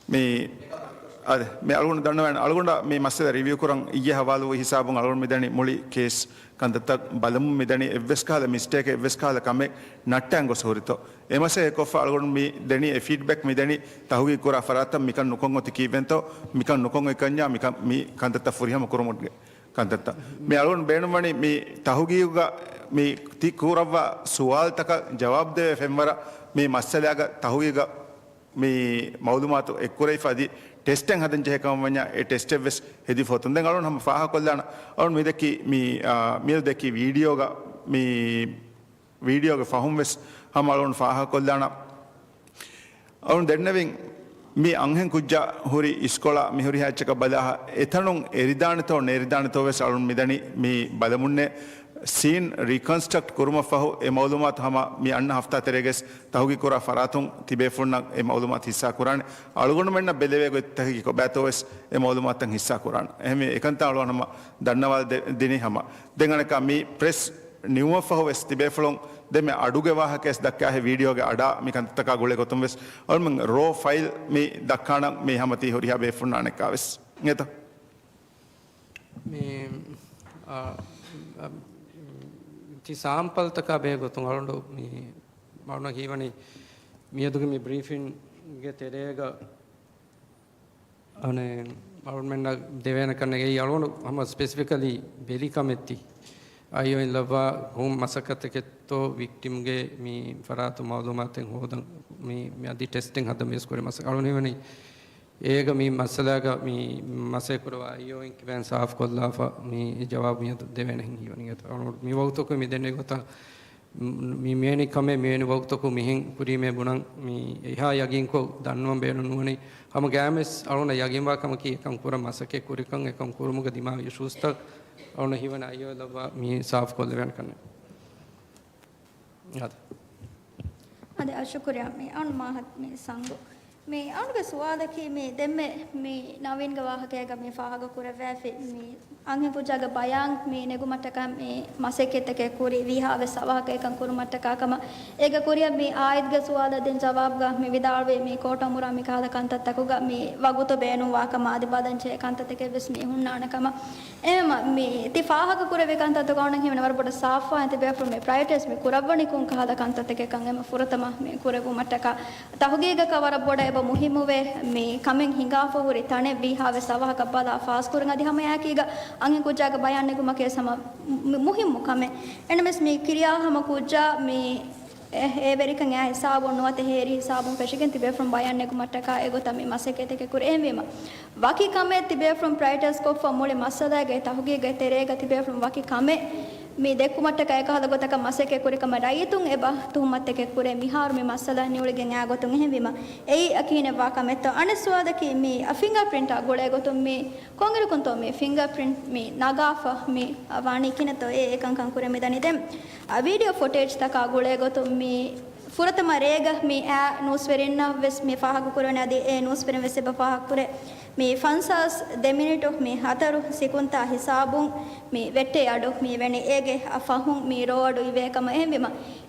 मे अलगुण दंडवन अलगुंड मे मस्से रिव्यू कुरंग ये हवालु हिसाबुं अलगुण मिदनी मुली केस कंदत बलम मिदनी एव्वेस्काल मिस्टेक एव्वेस्काल कमे नट्टंगो सोरितो एमसे कोफ अलगुण मी देनी ए फीडबैक मिदनी तहुगी कुरा फरातम मिकन नुकोंगो तिकीवेंतो मिकन नुकोंगो कन्या मिकन मी कंदत फुरिहम कुरमुगे कंदत मे अलगुण बेणुमणि मी तहुगीगा मी ति कुरवा सवाल तक जवाब दे फेमरा मी मस्सेलागा तहुगीगा मी मालूमात एक्कुरई फदी टेस्टिंग हदन जे कमवन्या ए टेस्ट वेस हेदि फोतन देन अलुन हम फाहा कोल्लाना अलुन मी देखी मी देखी वीडियो गे फाहुम वेस हम अलुन फाहा कोल्लाना अलुन देन्नविन मी अंहें कुज्जा हुरी इस्कोला मी हुरी हाचක බලා එතනුන් එරිදානතෝ නෙරිදානතෝ වෙස් अलुन මිදනි मी බලමුන්නේ सीन रिकन्स्ट्रक्ट कुरुम फहो ए मालूमात हम मी अन्न हफ्ता तेरेगेस तहुगी कुरा फरातुं तिबेफुन ए मालूमात हिस्सा कुरान अलगुण मेन्न बेलेवेगो तहगी को बैतोवेस ए मालूमात तंग हिस्सा कुरान एमे एकंता अलवन हम दन्नवाल दिनी हम देंगने का मी प्रेस न्यू फहो वेस तिबेफुलों दे में अडुगे वाह केस दक्का है वीडियो के अडा मी कंत का गुले को तुम वेस और मंग रो फाइल मी दक्काना मी हमती होरिया बेफुन आने का वेस ये तो मी ති සාම්පල් තක බේගොතුන් අලොන්ඩ මේ මවුන කීවනි මියදුගේ මේ බ්‍රීෆින් ගේ තෙරේග අනේ මවුන් මෙන්න දෙවන කන්නේ අලොන්ඩ හම ස්පෙસિෆිකලි බෙලි කමෙtti අයියෝ ඉන් ලවා හොම් මසකතකෙතෝ වික්ටිම් ගේ මේ ෆරාතු මාලුමාතෙන් හොදන් මේ අදි ටෙස්ටිං හද මේස් කරේ මස අලොන් එවනි ඒක මේ මසලාක මේ මසේ කරවා අයියෝ ඉන් කිව්වන් සාෆ් කොල්ලාෆා මේ ජවාබ මිය දෙවෙන හිවණි ගත මේ වෞතක මේ දෙන්නේ ගත මේ මේනි කමේ මේනි වෞතක මිහින් පුරීමේ බුණන් මේ එහා යගින් කො දන්වම් බේන නුවනේ හම ගෑමස් අරුණ යගින් වාකම කී එකම් කුර මසකේ කුරිකන් එකම් කුරුමුග දිමාව යසුස්තක් අරුණ හිවණ අයියෝ ලබා මේ සාෆ් කොල්ලවන් කන්නේ අද අද අශුක්‍රියා මේ අනුමාහත් මේ සංගෝ මේ අනුගේ සුවාදකී මේ දෙම්මේ මේ නවීන්ගේ වාහකයක මේ ෆාහග කුර වැෆි මේ අංගෙ පුජාග බයං මේ නෙගුමටක මේ මසෙකෙතක කුරි විහාවේ සවාහක එකන් කුරුමටකකම ඒක කුරිය මේ ආයිත්ගේ සුවාද දෙන් ජවාබ් ගා මේ විදාල්වේ මේ කොටමුරා මේ කාද කන්තත්තකුග මේ වගුත බේනු වාකම ආදි බදංචේ කන්තතක වෙස් මේ හුන්නානකම එම මේ ති ෆාහග කුර වේ කන්තත ගෝණ හිමන වරබඩ සාෆා ඇති බේ ෆ්‍රොම් මේ ප්‍රයිවටස් මේ කුරබ්බනි කුන් කාද කන්තතක කන් එම ෆුරතම මේ කුරගුමටක තහුගීග කවර බොඩ මුහිමුවේ මේ කමෙන් හිඟාෆහුරි තනේ විහාවේ සවහක බලා ෆාස් කුරන් අධි හැම යකීග අංගෙ කුජාග බයන්නේ කුමකේ සම මුහිමු කමෙ එනමස් මේ ක්‍රියා හැම කුජා මේ ඒ වෙරිකන් යා හිසාබොන් නොත හේරි හිසාබොන් පෙෂිකන් තිබේ ෆ්‍රොම් බයන්නේ කුමටක ඒගොත මේ මසකේතක කුර එමෙම වකි කමෙ තිබේ ෆ්‍රොම් ප්‍රයිටස් කො ෆොමුලි මස්සදාගේ තහුගීග තෙරේග තිබේ ෆ්‍රොම් වකි කමෙ මේ දෙක්කුමට්ටක එකහද ගොතක මසකේ කුරිකම රයිතුන් එබ තුහමත් එක කුරේ මිහාර මේ මස්සලා නියුලගෙන් ආ ගොතුන් එහෙවිම එයි අකීන වාකමෙත අනස්වාදකී මේ ෆින්ගර් ප්‍රින්ට් ගොලේ ගොතුන් මේ කොංගිර කුන්තෝ මේ ෆින්ගර් ප්‍රින්ට් මේ නගාෆ මේ වාණි කිනතෝ ඒ එකංකන් කුරේ මෙදනි දෙම් වීඩියෝ ෆුටේජ් තක ගොලේ ගොතුන් මේ ෆුරතම රේග මේ ආ නූස් වෙරින්න වෙස් මේ ෆාහක කුරණ අදී ඒ නූස් වෙරින් වෙස් එබ ෆාහක කුරේ මේ ෆන්සස් දෙමිනිටු මේ හතරු සිකුන්තා හිසාබුන් මේ වෙට්ටේ අඩු මේ වෙන්නේ ඒගේ අෆහුන් මේ රෝඩු ඉවේකම එහෙමෙම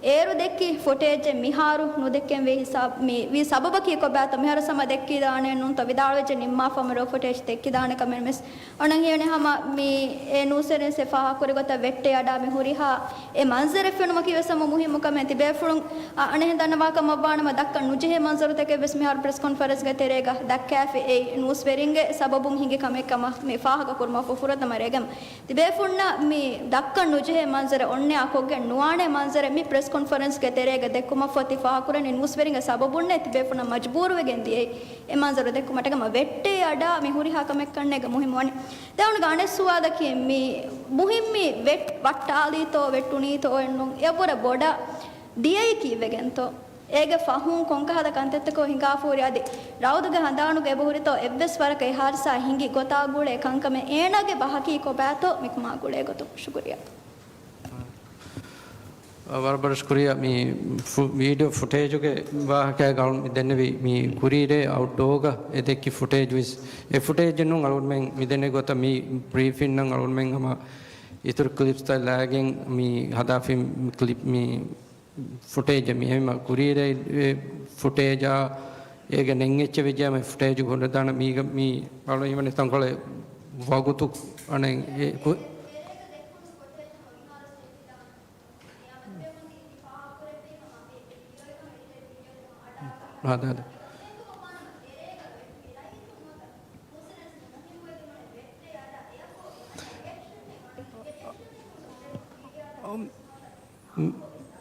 ඒරු දෙක්කි ෆොටේජ් මිහාරු නොදෙක්කෙන් වේ හිසාබ් මේ වී සබබකී කොබෑත මෙහර සම දෙක්කි දානේ නුන් ත විදාල් වෙච්ච නිම්මා ෆම රෝ ෆොටේජ් දෙක්කි දාන කමෙන් මෙස් අනන් හේනේ හම මේ ඒ නූසරෙන් සෙෆා කුර ගොත වෙට්ටේ අඩා මේ හුරිහා ඒ මන්සරෙ ෆෙනුම කිවසම මුහිම කම ඇති බේෆුන් අනේ දන්නවා කම බානම දක්ක නුජේ මන්සරු තක වෙස් මෙහර press conference ගතේරේග දක්කෑෆි A නූස් ringe sababun hinge kamekama me fahaga kurma fufurata maregam tibe funna me dakkan nuje manzare onne akogge nuane manzare me press conference ge terega dekkuma foti fahakura ne news weringa sababunne tibe funna majbur wegen die e manzare dekkuma takama vette ada me huri ha kamekkanne ge muhim wani devun gane suwada ki me muhim me vet wattali to vettuni to ennun evora boda die ki vegento ඒගේ ෆහුන් කොංකහද කන්තෙත්තකෝ හිඟාෆූරි අදි රවුදුගේ හඳානුගේ බහුරිතෝ එව්වෙස් වරක එහාරසා හිඟි ගොතාගුලේ කංකමේ ඒනගේ බහකී කොබෑතෝ මික්මාගුලේ ගොතු ශුක්‍රියා වරබර ශුක්‍රියා මේ video footage එක වාහකය ගලුන් දෙන්නේ මේ කුරීරේ අවුට්ඩෝග එදෙක්කි footage විස් ඒ footage නුන් අලුන් මෙන් මිදෙන්නේ ගොත මේ බ්‍රීෆින් නම් අලුන් මෙන් හම ඉතුරු ක්ලිප්ස් තයි ලෑගෙන් මේ හදාෆිම් ක්ලිප් මේ फुटेज में हम कुरीरे फुटेज एक नेंगेच विजय में फुटेज घोड़दान मी वालों ही मैंने तंगले वागुतु अने हाँ दादा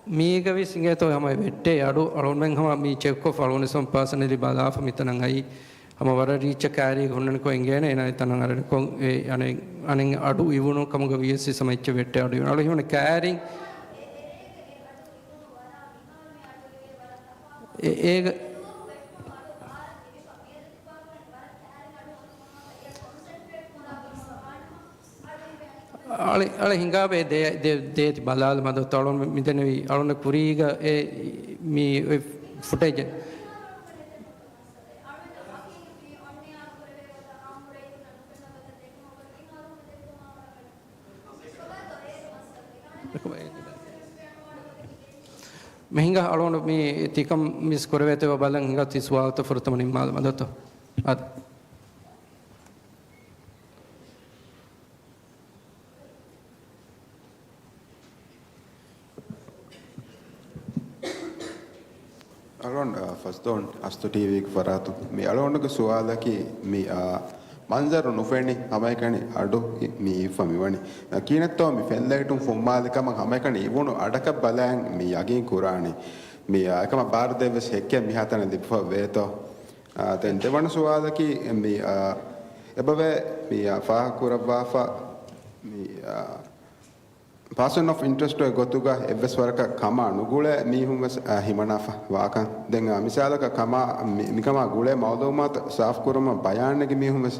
මේක විසින් ඒතෝ හැම වෙට්ටේ අඩු අලොන් මෙන් හැම මේ චෙක් කො ෆලෝන සම් පර්සනලි බලාෆ මිතනන් අයි හැම වර රීච් කාරී ගොන්නන කො එංගේන එනයි තනන් අර කො ඒ අනෙන් අඩු ඉවුණු කමග වියසි සමච්ච වෙට්ටේ අඩු අලු හිමන කාරින් ඒක අල හිඟාවේ දේති බලාල මද තලොන් මිදෙනවි අලොන කුරීග ඒ මේ ෆුටේජ් මෙහිඟ අලොන මේ තිකම් මිස් කරවේතව බලන් හිඟ තිස්වාත ෆුරතම නිමාල මදත අද alon fasdon astu tv ku faratu mi alon ku suwala ki mi manzaru nufeni amaikani adu mi fami wani kinatto mi fellaitum fommal kama amaikani ibunu adaka balang mi yagin kurani mi akama bardeves hekke mi hatana dipfa veto දැන් දෙවන සුවාලකි මේ එබවේ මේ ෆාහ කුරවාෆා මේ person of interest gotuga evves waraka kama nugule mihum himanafa wakan den misalaka kama mikama gule mawdumat saaf kurama bayanne ge mihum